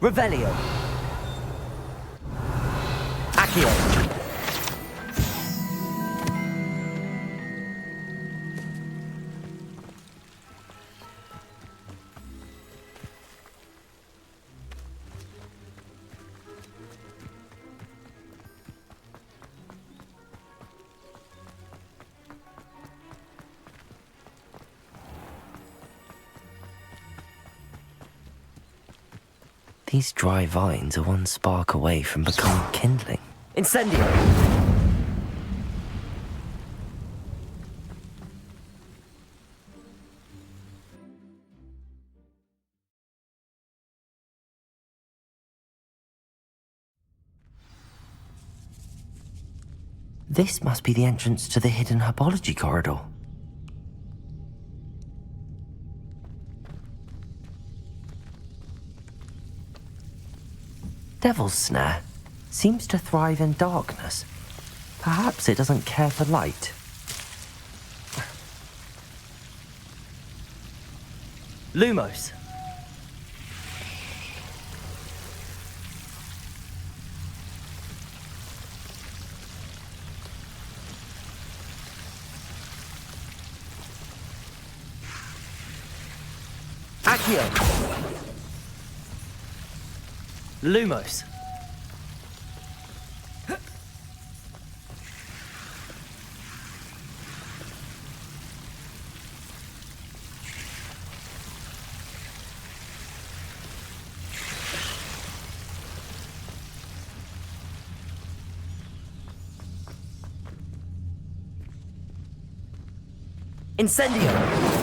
Revelio. Accio. These dry vines are one spark away from becoming kindling. Incendio! This must be the entrance to the hidden herbology corridor. Devil's Snare seems to thrive in darkness. Perhaps it doesn't care for light. Lumos. Accio. Lumos. Incendio.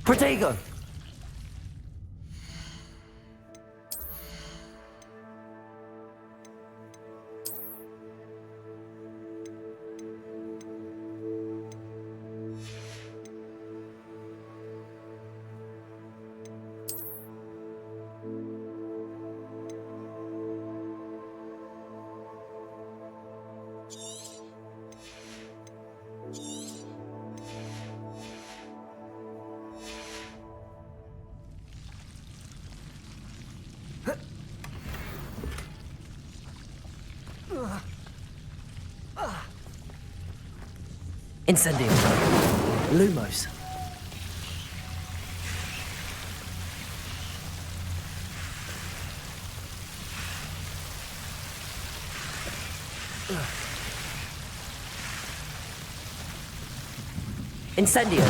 Protego! Incendium. Lumos. Incendio.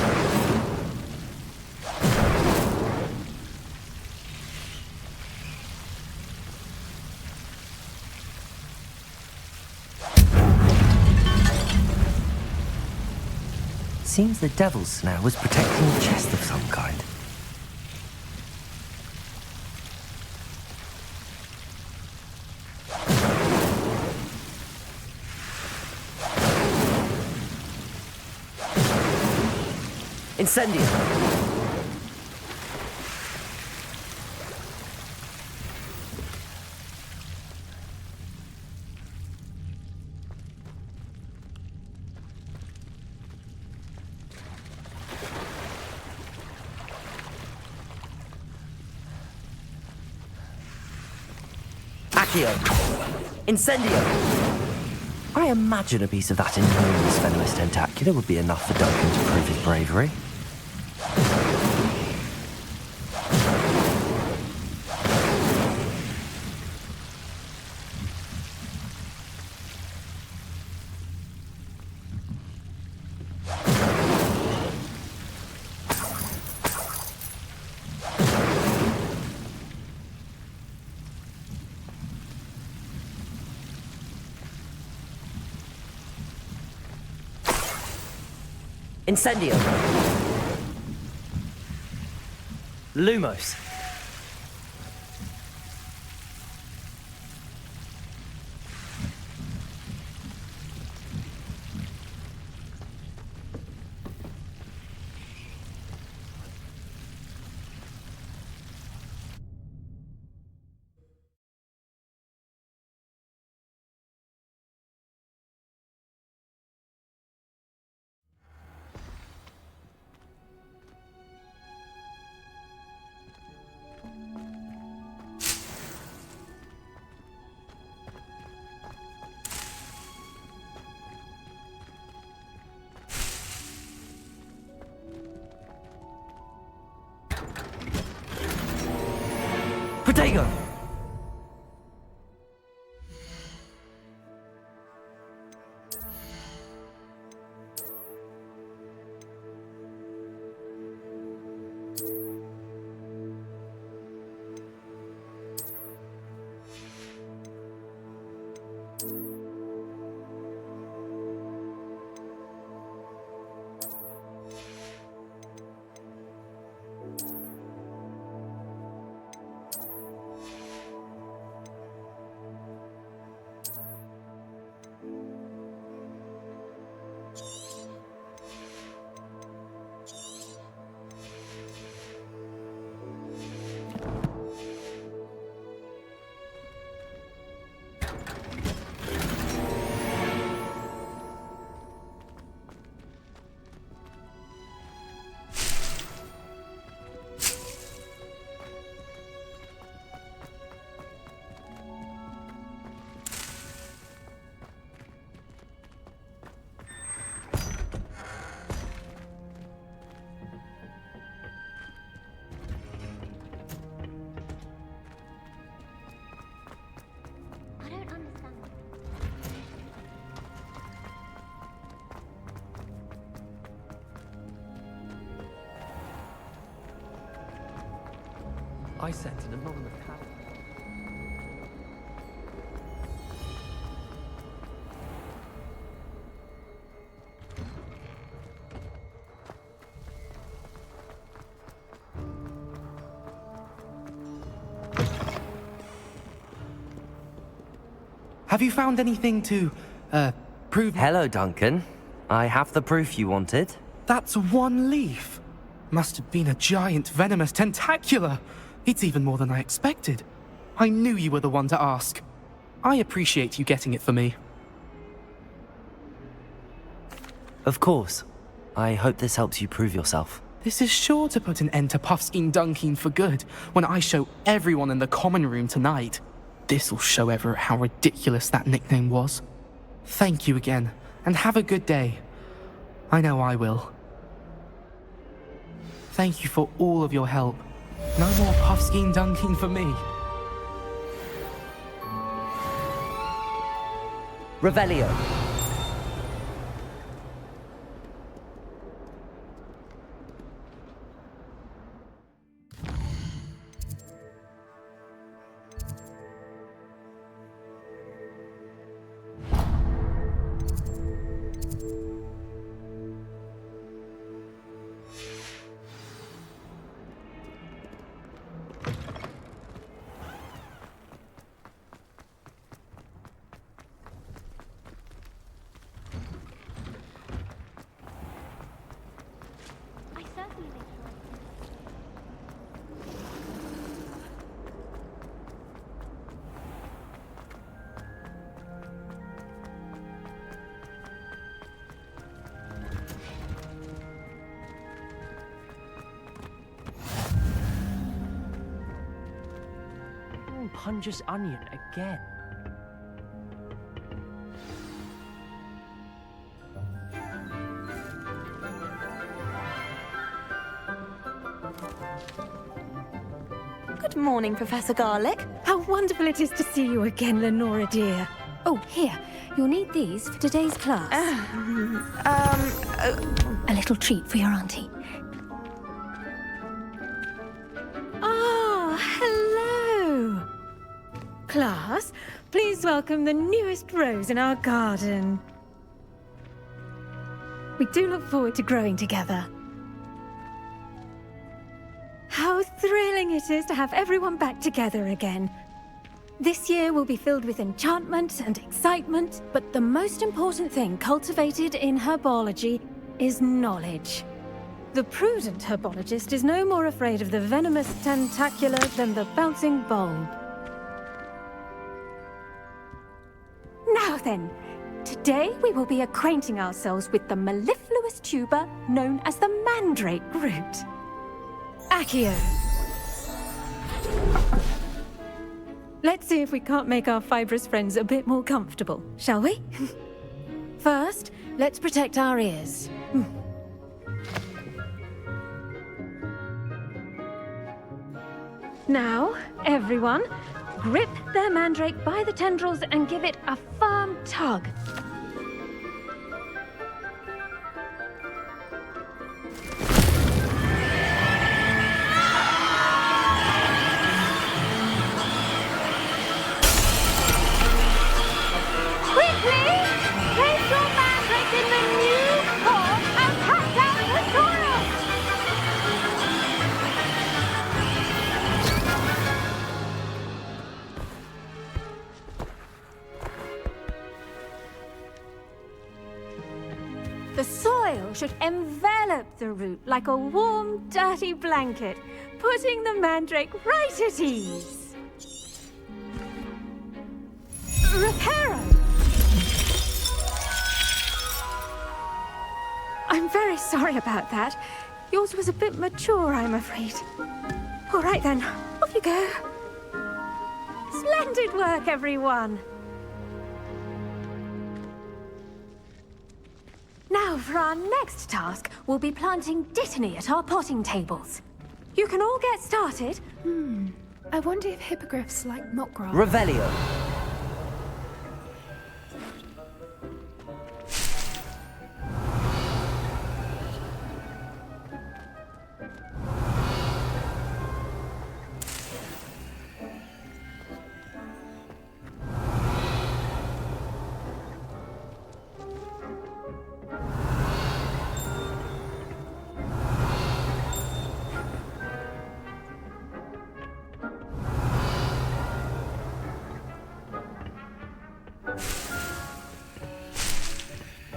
Seems the devil's snare was protecting a chest of some kind. Incendio. Accio. Incendio. I imagine a piece of that enormous venomous tentacular would be enough for Duncan to prove his bravery. Incendio. Lumos. Protego! I sent an anonymous card. Have you found anything to, prove... Hello, Duncan. I have the proof you wanted. That's one leaf. Must have been a giant venomous tentacula. It's even more than I expected. I knew you were the one to ask. I appreciate you getting it for me. Of course. I hope this helps you prove yourself. This is sure to put an end to Puffskein Dunkeen for good when I show everyone in the common room tonight. This'll show Everett how ridiculous that nickname was. Thank you again, and have a good day. I know I will. Thank you for all of your help. No more puffskein dunking for me. Revelio. I certainly think you're right. Punja's onion again. Good morning, Professor Garlic. How wonderful it is to see you again, Lenora dear. Oh, here. You'll need these for today's class. A little treat for your auntie. Ah, hello. Class, please welcome the newest rose in our garden. We do look forward to growing together. How thrilling it is to have everyone back together again. This year will be filled with enchantment and excitement, but the most important thing cultivated in herbology is knowledge. The prudent herbologist is no more afraid of the venomous tentacula than the bouncing bulb. Now then, today we will be acquainting ourselves with the mellifluous tuber known as the mandrake root. Accio. Let's see if we can't make our fibrous friends a bit more comfortable, shall we? First, let's protect our ears. Now, everyone, grip their mandrake by the tendrils and give it a firm tug. The soil should envelop the root like a warm, dirty blanket, putting the mandrake right at ease. Reparo! I'm very sorry about that. Yours was a bit mature, I'm afraid. All right then, off you go. Splendid work, everyone. Now, for our next task, we'll be planting dittany at our potting tables. You can all get started. I wonder if hippogriffs like knotgrass. Revelio.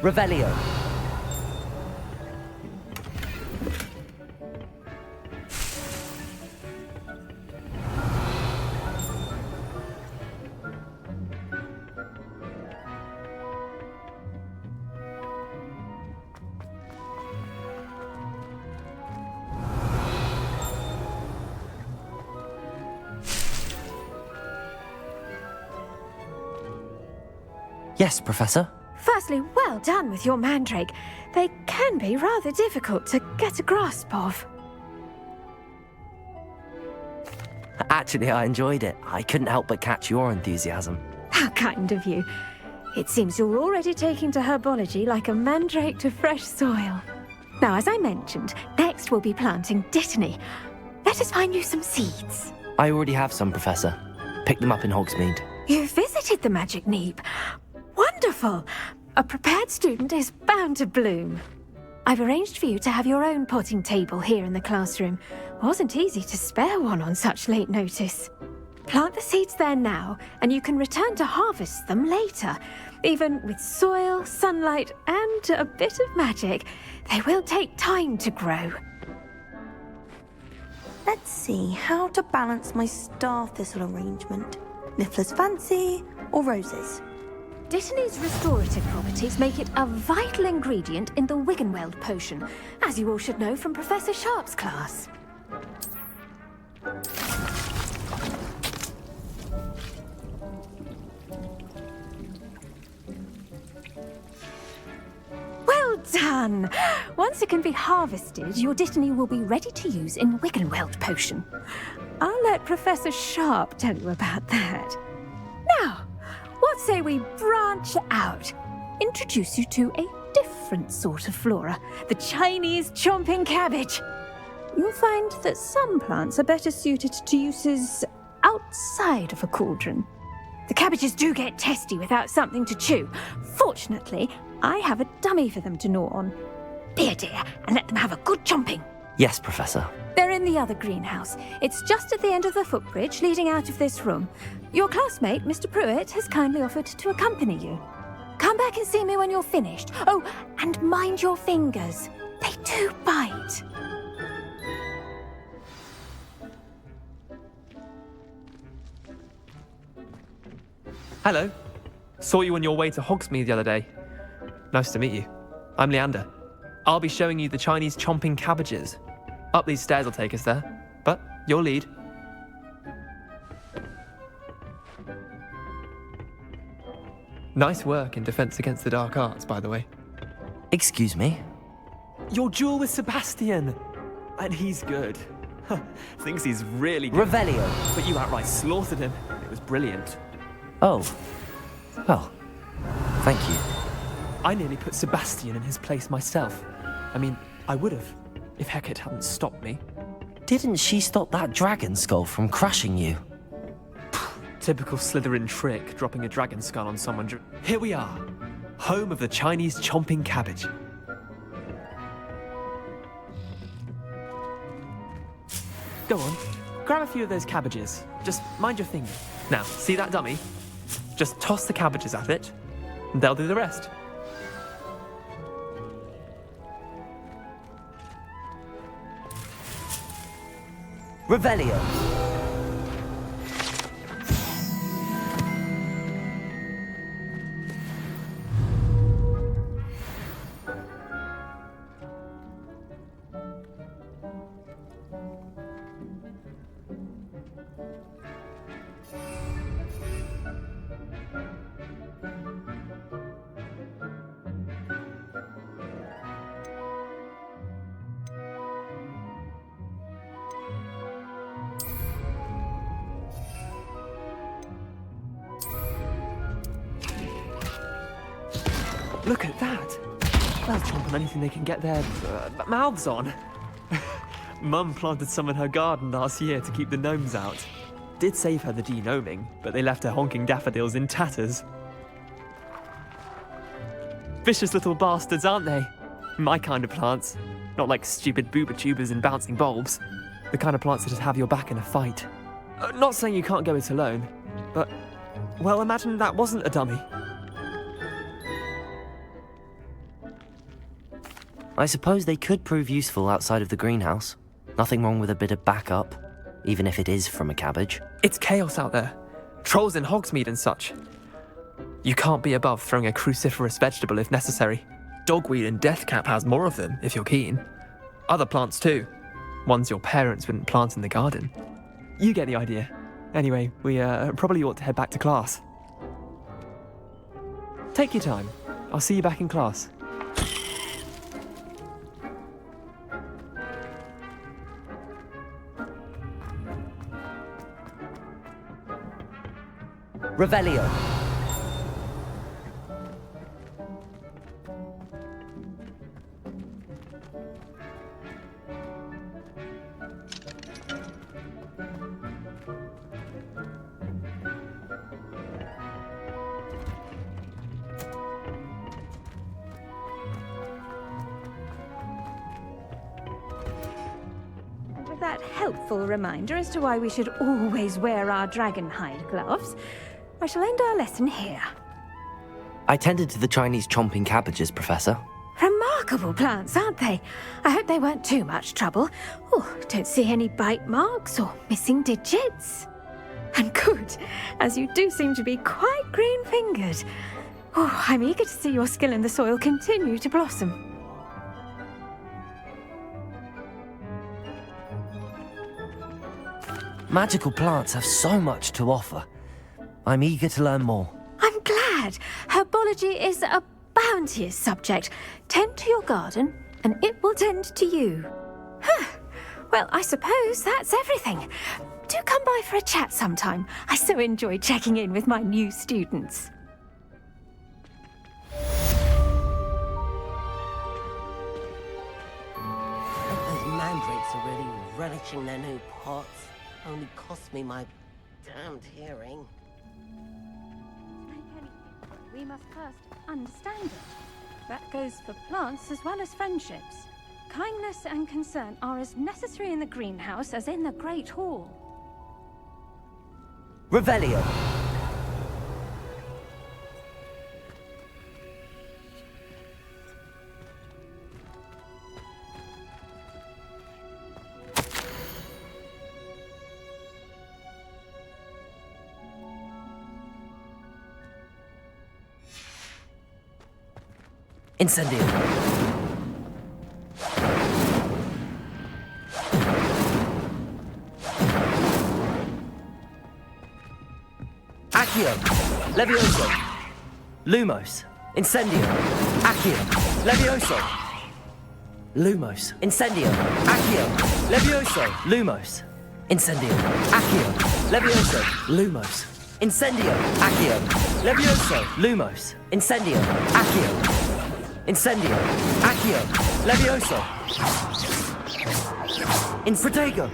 Revelio. Yes, Professor. Firstly, well done with your mandrake. They can be rather difficult to get a grasp of. Actually, I enjoyed it. I couldn't help but catch your enthusiasm. How kind of you. It seems you're already taking to herbology like a mandrake to fresh soil. Now, as I mentioned, next we'll be planting dittany. Let us find you some seeds. I already have some, Professor. Picked them up in Hogsmeade. You visited the Magic Neep. Wonderful! A prepared student is bound to bloom. I've arranged for you to have your own potting table here in the classroom. Wasn't easy to spare one on such late notice. Plant the seeds there now, and you can return to harvest them later. Even with soil, sunlight, and a bit of magic, they will take time to grow. Let's see how to balance my star thistle arrangement. Niffler's fancy or roses? Dittany's restorative properties make it a vital ingredient in the Wiggenweld potion, as you all should know from Professor Sharp's class. Well done! Once it can be harvested, your Dittany will be ready to use in Wiggenweld potion. I'll let Professor Sharp tell you about that. Now, what say we branch out? Introduce you to a different sort of flora, the Chinese chomping cabbage. You'll find that some plants are better suited to uses outside of a cauldron. The cabbages do get testy without something to chew. Fortunately, I have a dummy for them to gnaw on. Be a dear and let them have a good chomping. Yes, Professor. They're in the other greenhouse. It's just at the end of the footbridge leading out of this room. Your classmate, Mr. Pruitt, has kindly offered to accompany you. Come back and see me when you're finished. Oh, and mind your fingers. They do bite. Hello. Saw you on your way to Hogsmeade the other day. Nice to meet you. I'm Leander. I'll be showing you the Chinese chomping cabbages. Up these stairs will take us there, but your lead. Nice work in Defense Against the Dark Arts, by the way. Excuse me? Your duel with Sebastian! And he's good. Thinks he's really good. Revelio. But you outright slaughtered him. It was brilliant. Oh. Well, thank you. I nearly put Sebastian in his place myself. I mean, I would have, if Hecate hadn't stopped me. Didn't she stop that dragon skull from crushing you? Typical Slytherin trick, dropping a dragon skull on someone. Here we are, home of the Chinese chomping cabbage. Go on, grab a few of those cabbages. Just mind your finger. Now, see that dummy? Just toss the cabbages at it, and they'll do the rest. Revelio. Look at that! They'll chomp on anything they can get their mouths on. Mum planted some in her garden last year to keep the gnomes out. Did save her the de-gnoming, but they left her honking daffodils in tatters. Vicious little bastards, aren't they? My kind of plants. Not like stupid booba tubers and bouncing bulbs. The kind of plants that'd have your back in a fight. Not saying you can't go it alone, but, well, imagine that wasn't a dummy. I suppose they could prove useful outside of the greenhouse. Nothing wrong with a bit of backup, even if it is from a cabbage. It's chaos out there. Trolls in Hogsmeade and such. You can't be above throwing a cruciferous vegetable if necessary. Dogweed and deathcap has more of them, if you're keen. Other plants too. Ones your parents wouldn't plant in the garden. You get the idea. Anyway, we probably ought to head back to class. Take your time. I'll see you back in class. Revelio. With that helpful reminder as to why we should always wear our dragon hide gloves, I shall end our lesson here. I tended to the Chinese chomping cabbages, Professor. Remarkable plants, aren't they? I hope they weren't too much trouble. Oh, don't see any bite marks or missing digits. And good, as you do seem to be quite green-fingered. Oh, I'm eager to see your skill in the soil continue to blossom. Magical plants have so much to offer. I'm eager to learn more. I'm glad. Herbology is a bounteous subject. Tend to your garden, and it will tend to you. Huh. Well, I suppose that's everything. Do come by for a chat sometime. I so enjoy checking in with my new students. Those mandrakes are really relishing their new pots. Only cost me my damned hearing. We must first understand it. That goes for plants as well as friendships. Kindness and concern are as necessary in the greenhouse as in the Great Hall. Revelio. Incendio. Accio. Levioso. Lumos. Incendio. Accio. Levioso. Lumos. Incendio. Accio. Levioso. Lumos. Incendio. Accio. Levioso. Lumos. Incendio. Accio. Levioso. Lumos. Incendio. Accio. Incendio. Accio. Levioso. In Protego.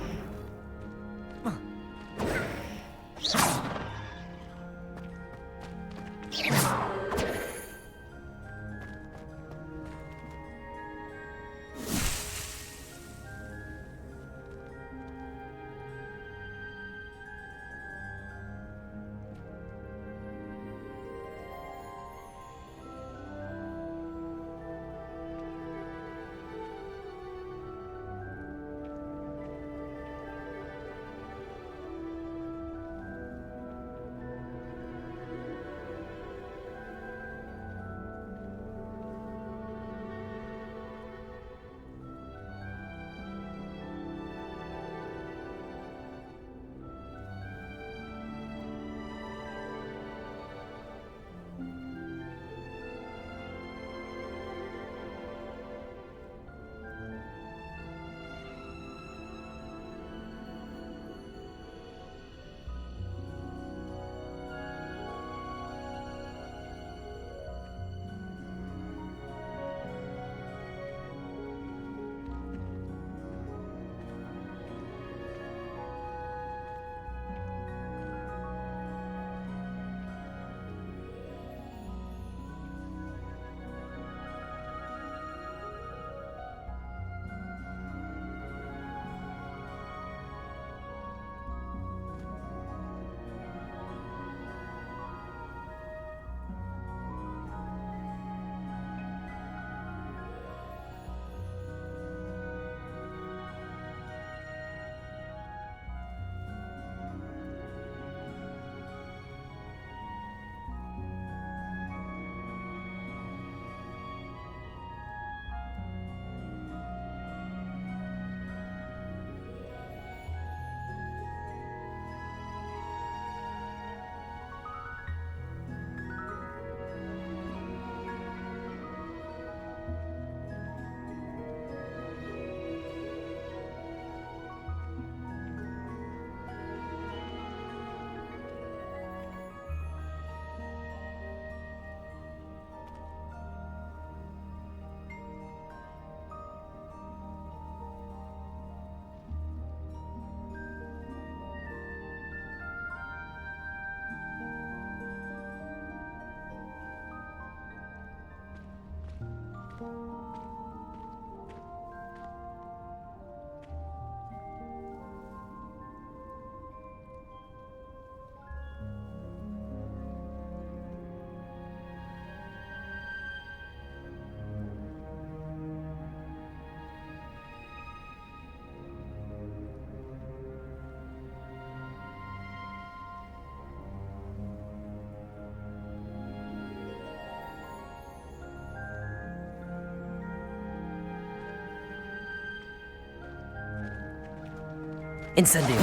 Incendio.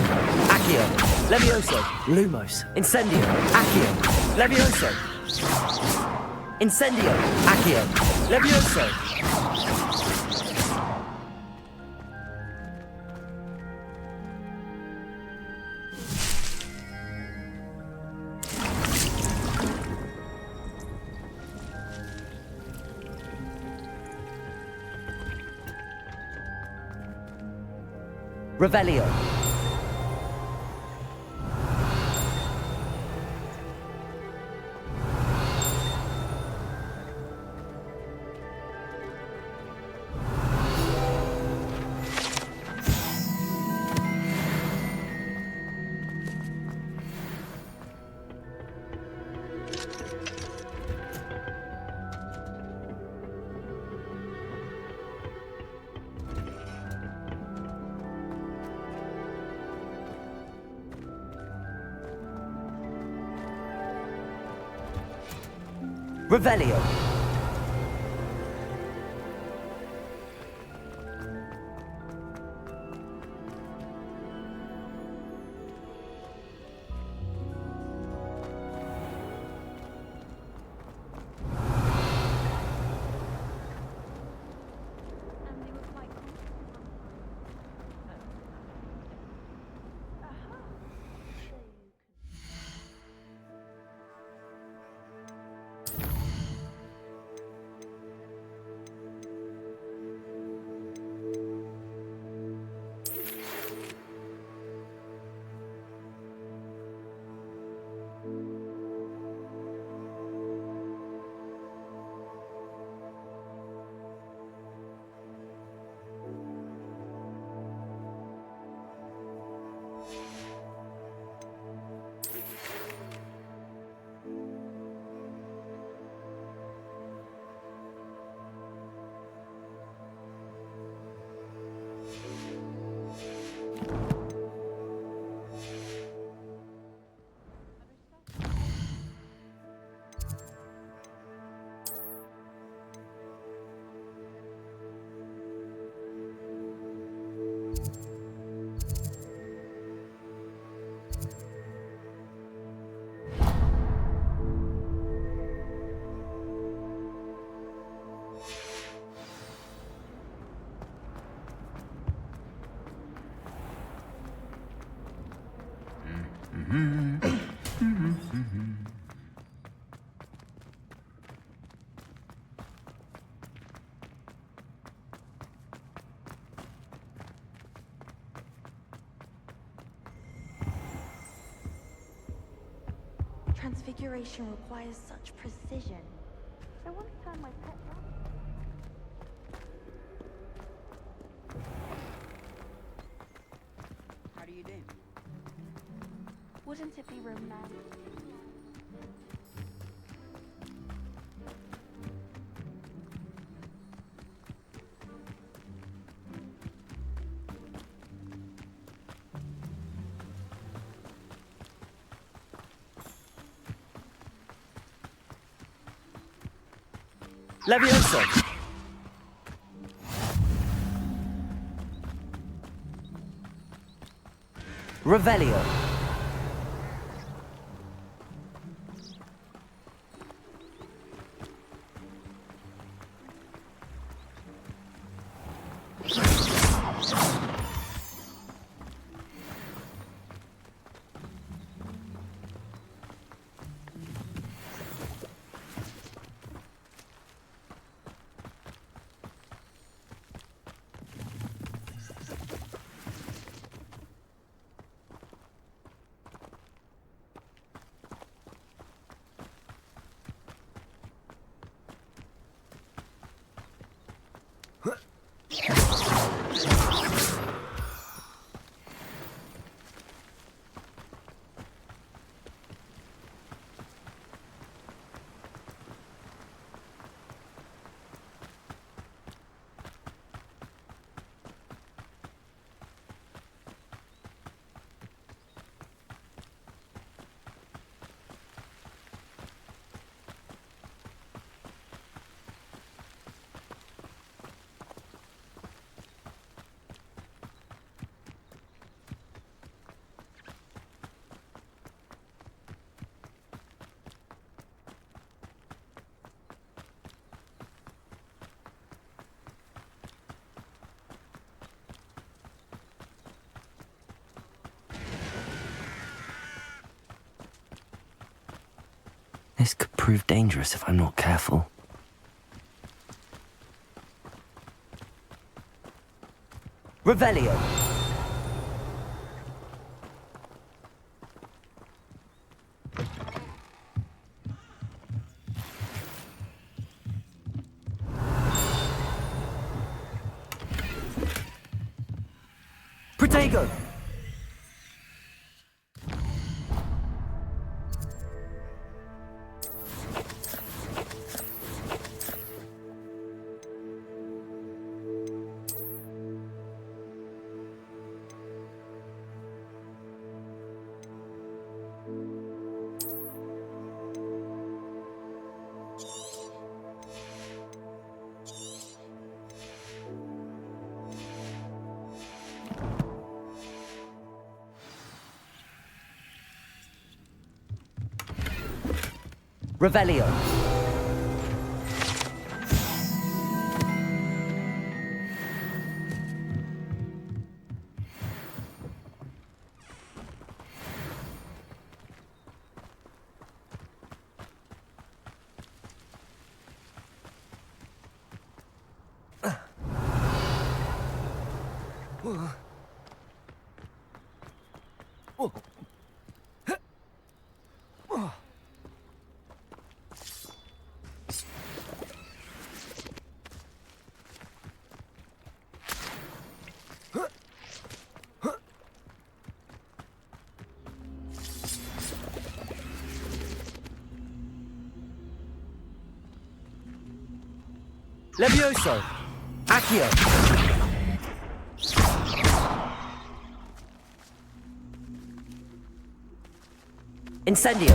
Accio. Levioso. Lumos. Incendio. Accio. Levioso. Incendio. Accio. Levioso. Revelio. Revelio. Transfiguration requires such precision. I want to turn my pet rabbit. How do you do? Wouldn't it be romantic? Levioso. Revelio. This could prove dangerous if I'm not careful. Revelio! Protego! Revelio. Levioso! Accio! Incendio!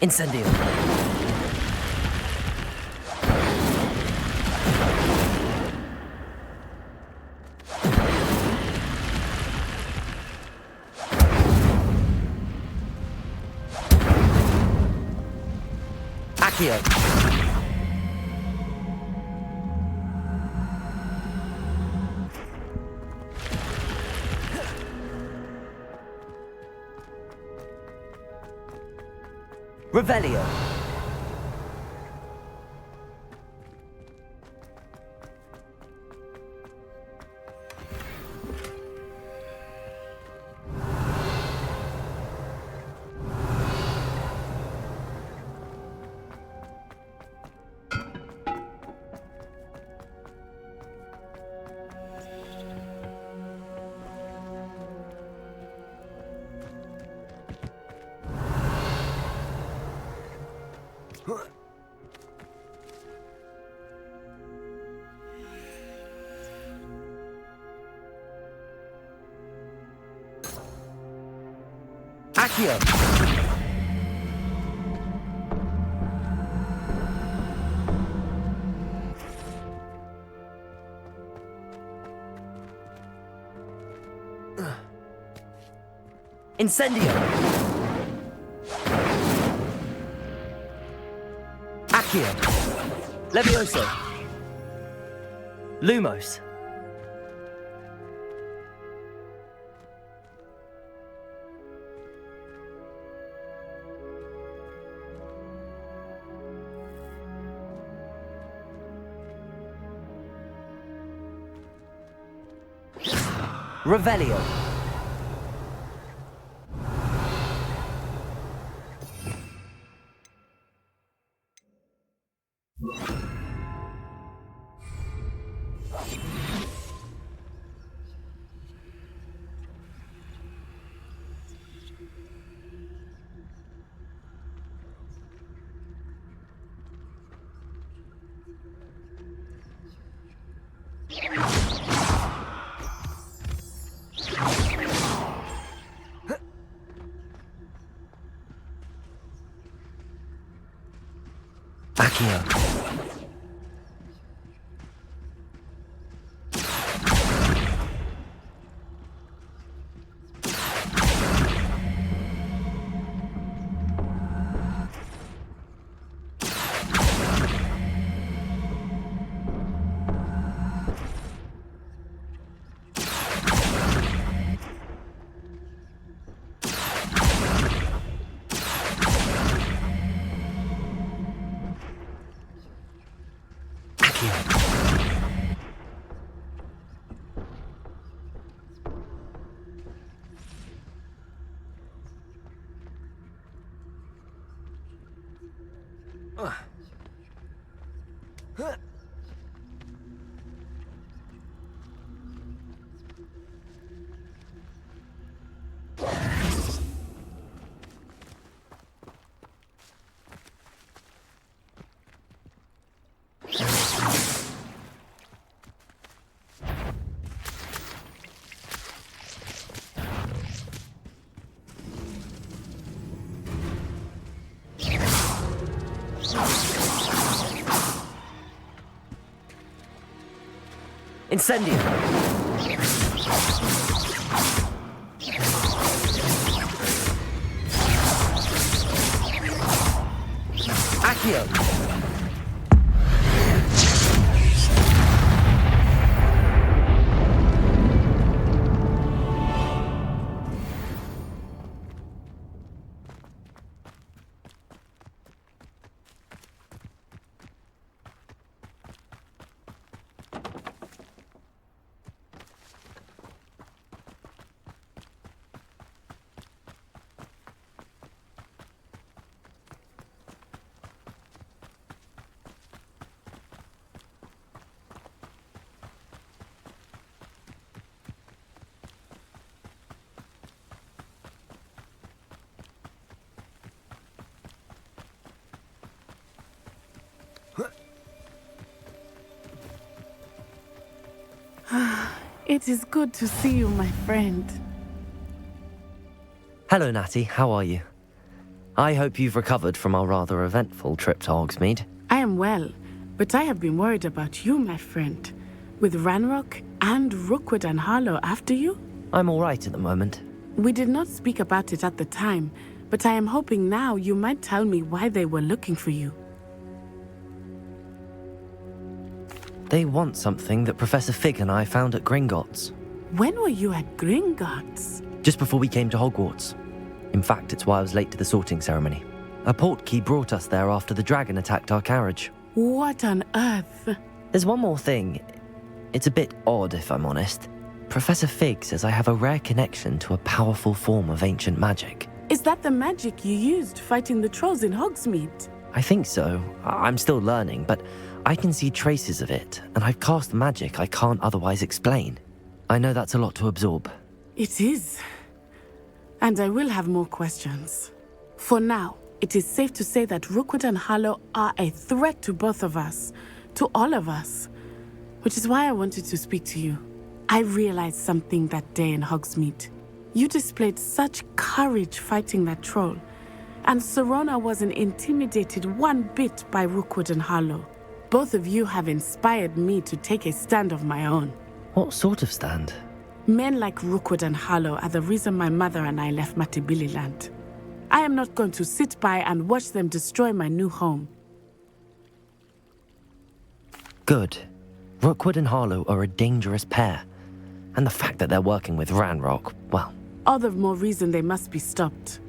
Incendio! Accio! Revelio! Accio! Incendio! Accio! Levioso! Lumos! Revelio. Accio. Accio. Incendio! Accio! It is good to see you, my friend. Hello, Natty. How are you? I hope you've recovered from our rather eventful trip to Hogsmeade. I am well, but I have been worried about you, my friend. With Ranrock and Rookwood and Harlow after you? I'm all right at the moment. We did not speak about it at the time, but I am hoping now you might tell me why they were looking for you. They want something that Professor Fig and I found at Gringotts. When were you at Gringotts? Just before we came to Hogwarts. In fact, it's why I was late to the sorting ceremony. A portkey brought us there after the dragon attacked our carriage. What on earth? There's one more thing. It's a bit odd, if I'm honest. Professor Fig says I have a rare connection to a powerful form of ancient magic. Is that the magic you used fighting the trolls in Hogsmeade? I think so. I'm still learning, but I can see traces of it, and I've cast magic I can't otherwise explain. I know that's a lot to absorb. It is. And I will have more questions. For now, it is safe to say that Rookwood and Harlow are a threat to both of us, to all of us, which is why I wanted to speak to you. I realized something that day in Hogsmeade. You displayed such courage fighting that troll, and Serona wasn't intimidated one bit by Rookwood and Harlow. Both of you have inspired me to take a stand of my own. What sort of stand? Men like Rookwood and Harlow are the reason my mother and I left Matabeleland. I am not going to sit by and watch them destroy my new home. Good. Rookwood and Harlow are a dangerous pair. And the fact that they're working with Ranrock, well... All the more reason they must be stopped.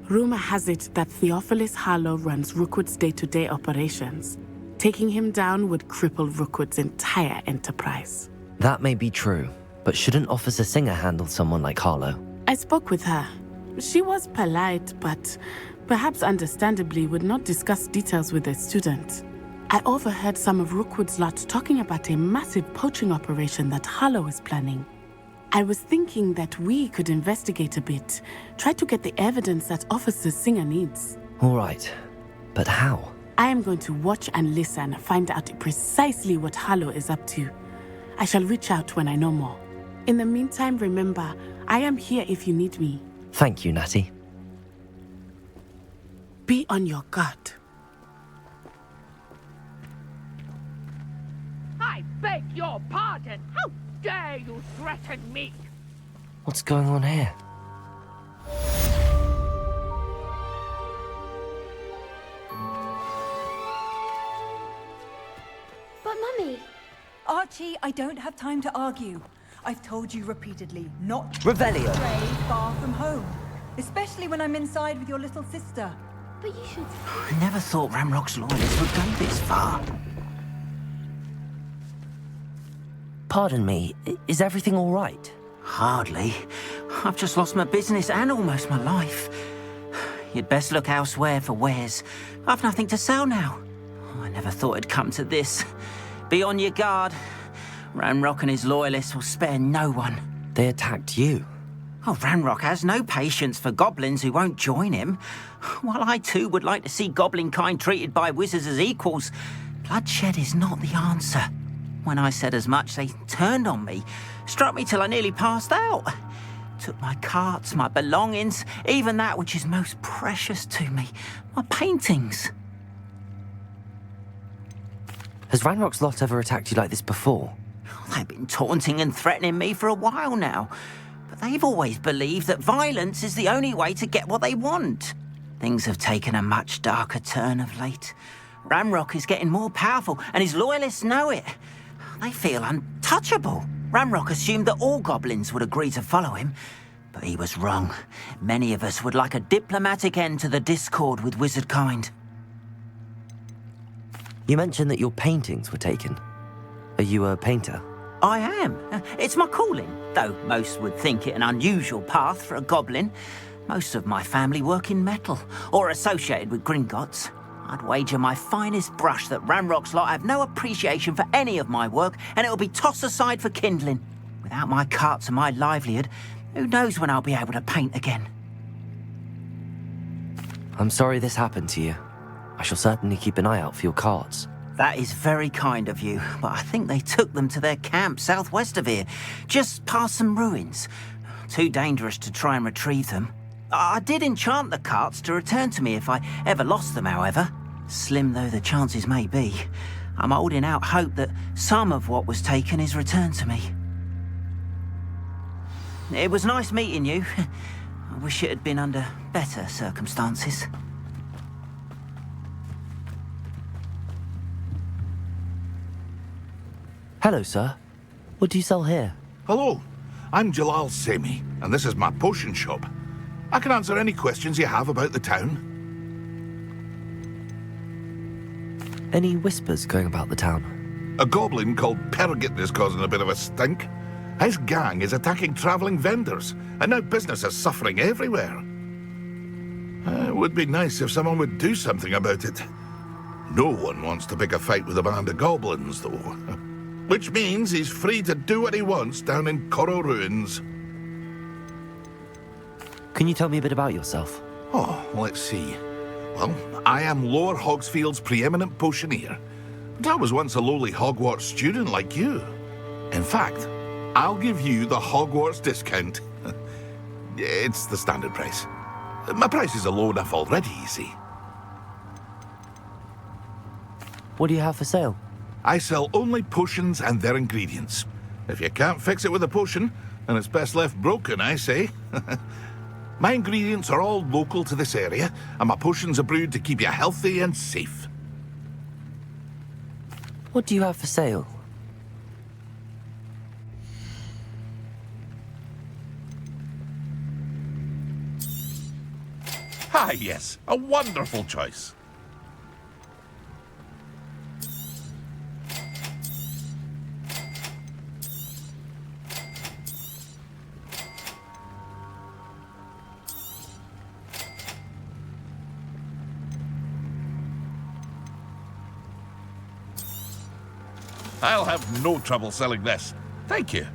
Rumor has it that Theophilus Harlow runs Rookwood's day-to-day operations. Taking him down would cripple Rookwood's entire enterprise. That may be true, but shouldn't Officer Singer handle someone like Harlow? I spoke with her. She was polite, but perhaps understandably would not discuss details with a student. I overheard some of Rookwood's lot talking about a massive poaching operation that Harlow is planning. I was thinking that we could investigate a bit, try to get the evidence that Officer Singer needs. All right, but how? I am going to watch and listen, find out precisely what Harlow is up to. I shall reach out when I know more. In the meantime, remember, I am here if you need me. Thank you, Natty. Be on your guard. I beg your pardon. How dare you threaten me? What's going on here? But Mummy... Archie, I don't have time to argue. I've told you repeatedly not to Revelio. stray far from home. Especially when I'm inside with your little sister. But you should... I never thought Ramrock's lawyers would go this far. Pardon me, is everything all right? Hardly. I've just lost my business and almost my life. You'd best look elsewhere for wares. I've nothing to sell now. I never thought it'd come to this. Be on your guard. Ranrock and his loyalists will spare no one. They attacked you? Oh, Ranrock has no patience for goblins who won't join him. While I too would like to see goblin kind treated by wizards as equals, bloodshed is not the answer. When I said as much, they turned on me, struck me till I nearly passed out. Took my carts, my belongings, even that which is most precious to me, my paintings. Has Ranrock's lot ever attacked you like this before? They've been taunting and threatening me for a while now, but they've always believed that violence is the only way to get what they want. Things have taken a much darker turn of late. Ranrock is getting more powerful, and his loyalists know it. They feel untouchable. Ranrock assumed that all goblins would agree to follow him, but he was wrong. Many of us would like a diplomatic end to the discord with wizard kind. You mentioned that your paintings were taken. Are you a painter? I am. It's my calling, though most would think it an unusual path for a goblin. Most of my family work in metal, or associated with Gringotts. I'd wager my finest brush that Ranrock's lot have no appreciation for any of my work, and it'll be tossed aside for kindling. Without my carts and my livelihood, who knows when I'll be able to paint again. I'm sorry this happened to you. I shall certainly keep an eye out for your carts. That is very kind of you, but I think they took them to their camp southwest of here, just past some ruins. Too dangerous to try and retrieve them. I did enchant the carts to return to me if I ever lost them, however. Slim though the chances may be, I'm holding out hope that some of what was taken is returned to me. It was nice meeting you. I wish it had been under better circumstances. Hello, sir. What do you sell here? Hello, I'm Jalal Semi, and this is my potion shop. I can answer any questions you have about the town. Any whispers going about the town? A goblin called Pergit is causing a bit of a stink. His gang is attacking travelling vendors, and now business is suffering everywhere. It would be nice if someone would do something about it. No one wants to pick a fight with a band of goblins, though. Which means he's free to do what he wants down in Coral Ruins. Can you tell me a bit about yourself? Oh, let's see. Well, I am Lower Hogsfield's preeminent potioneer. But I was once a lowly Hogwarts student like you. In fact, I'll give you the Hogwarts discount. It's the standard price. My prices are low enough already, you see. What do you have for sale? I sell only potions and their ingredients. If you can't fix it with a potion, then it's best left broken, I say. My ingredients are all local to this area, and my potions are brewed to keep you healthy and safe. What do you have for sale? Ah, yes, a wonderful choice. I'll have no trouble selling this. Thank you.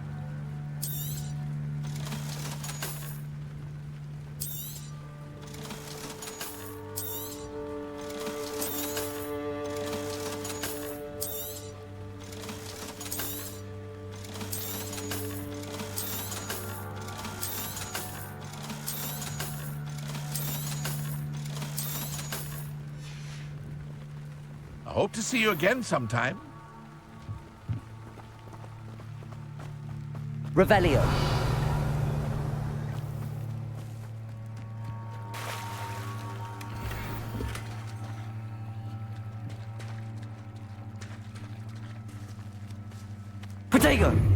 I hope to see you again sometime. Revelio. Protego!